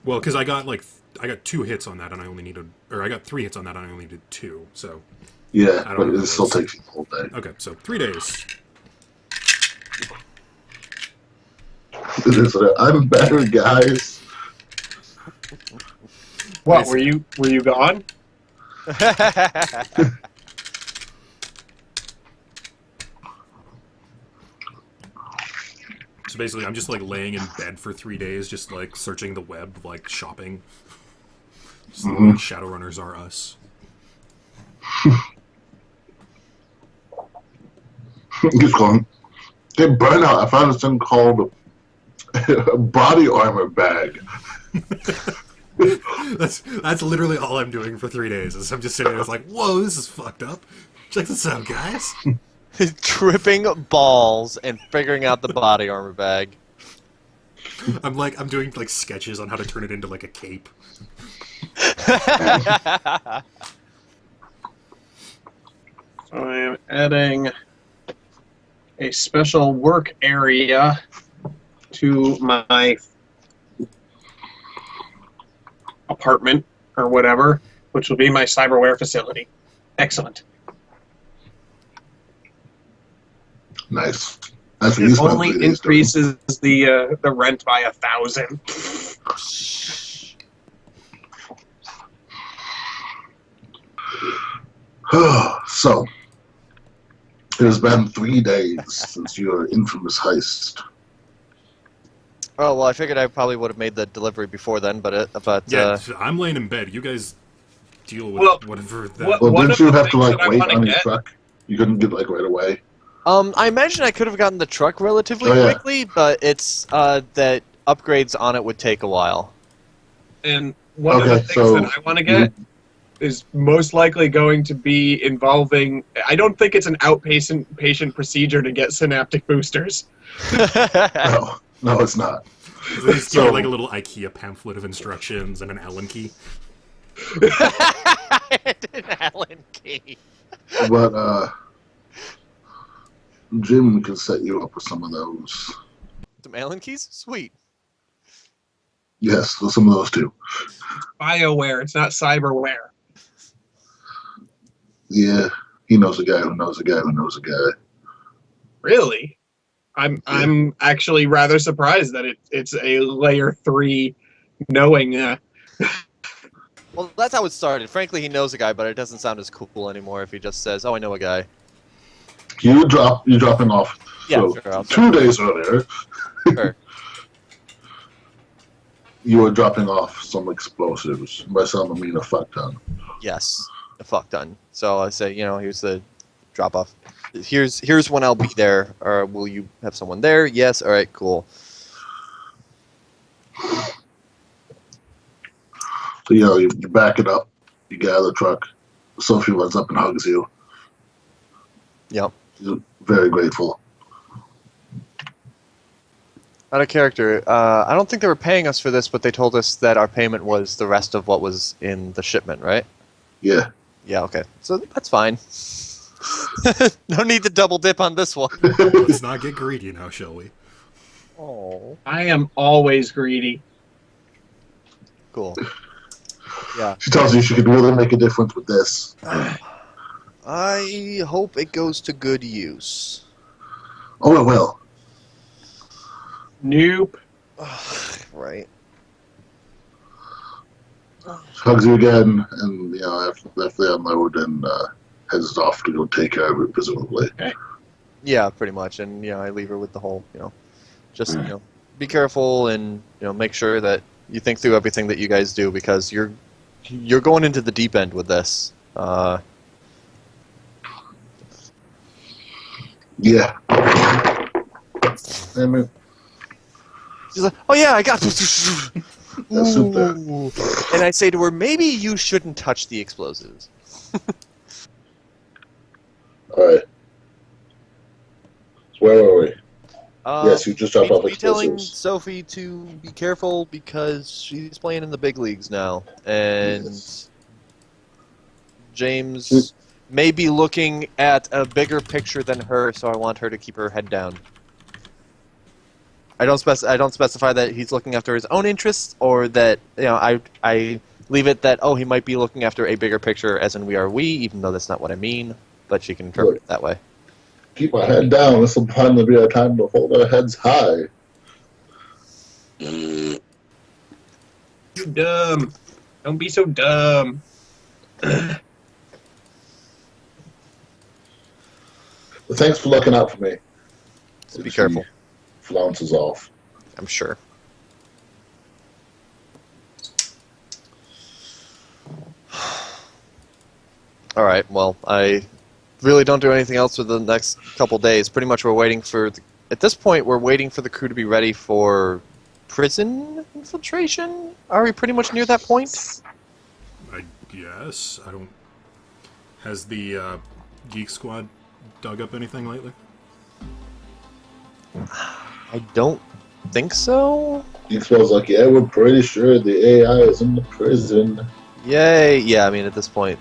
Well, because I got 2 hits on that, and I only needed, or I got 3 hits on that, and I only did 2. So Yeah, I don't but know it what still it is. takes a full day. okay, so 3 days. I'm better, guys. What were you gone? So basically, I'm just like laying in bed for 3 days, just like searching the web, like shopping. Just like Shadowrunners are us. Just going. Hey, Burnout. I found this thing called Body armor bag. That's literally all I'm doing for 3 days. Is I'm just sitting there, it's like, whoa, this is fucked up. Check this out, guys. Tripping balls and figuring out the body armor bag. I'm doing like sketches on how to turn it into like a cape. I am adding a special work area to my apartment or whatever, which will be my cyberware facility. Excellent. Nice. That's what you It spent only 3 days increases the rent by 1,000. doing. So, it has been 3 days since your infamous heist. Oh well, I figured I probably would have made the delivery before then, but Yeah, I'm laying in bed. You guys deal with Well, whatever that. what- Well, One didn't of you the have to things like that I wait wanna on your get- truck? You couldn't get like right away. I imagine I could have gotten the truck relatively Oh, yeah. quickly, but it's that upgrades on it would take a while. And one of Okay, the things so that I want to get is most likely going to be involving. I don't think it's an outpatient procedure to get synaptic boosters. No, it's not. They just give So- you like a little IKEA pamphlet of instructions and an Allen key. An Allen key. But Jim can set you up with some of those. Some Allen keys? Sweet. Yes, some of those too. BioWare. It's not cyberware. Yeah, he knows a guy who knows a guy who knows a guy. Really? I'm actually rather surprised that it's a layer 3 knowing. Well, that's how it started. Frankly, he knows a guy, but it doesn't sound as cool anymore if he just says, "Oh, I know a guy." You're dropping off. Yeah, So, sure, I'll 2 days earlier, Sure. you were dropping off some explosives. By some, I mean a fuck ton. Yes, a fuck done. So I say, here's the drop off. Here's when I'll be there. Or will you have someone there? Yes. All right. Cool. So, you back it up. You get out of the truck. Sophie runs up and hugs you. Yep. She's very grateful. Out of character. I don't think they were paying us for this, but they told us that our payment was the rest of what was in the shipment, right? Yeah. Yeah. Okay. So that's fine. No need to double dip on this one. Let's not get greedy now, shall we? Oh. I am always greedy. Cool. Yeah. She tells you she could really make a difference with this. I hope it goes to good use. Oh, it will. Nope. Right. She hugs you again, and after they unload and heads off to go take care of it, presumably. Yeah, pretty much. And I leave her with the whole, just be careful and make sure that you think through everything that you guys do because you're going into the deep end with this. Yeah. I mean, She's like, "Oh yeah, I got." That's super. Ooh. And I say to her, "Maybe you shouldn't touch the explosives." all right. So where were we? Yes, you just dropped off Be telling explosives. Sophie to be careful because she's playing in the big leagues now, and Yes. James may be looking at a bigger picture than her, so I want her to keep her head down. I don't specify that he's looking after his own interests, or that I leave it that he might be looking after a bigger picture, as in we are we, even though that's not what I mean, but she can interpret it that way. Keep my head down. This will finally be our time to hold our heads high. You dumb. Don't be so dumb. But thanks for looking out for me. So be careful. Flounces off. I'm sure. Alright, well, I really don't do anything else for the next couple days. Pretty much we're waiting for at this point, we're waiting for the crew to be ready for prison infiltration. Are we pretty much near that point? I guess. I don't... Has the Geek Squad dug up anything lately? I don't think so. Geekswell's like, yeah, we're pretty sure the AI is in the prison. Yay! Yeah, I mean, at this point,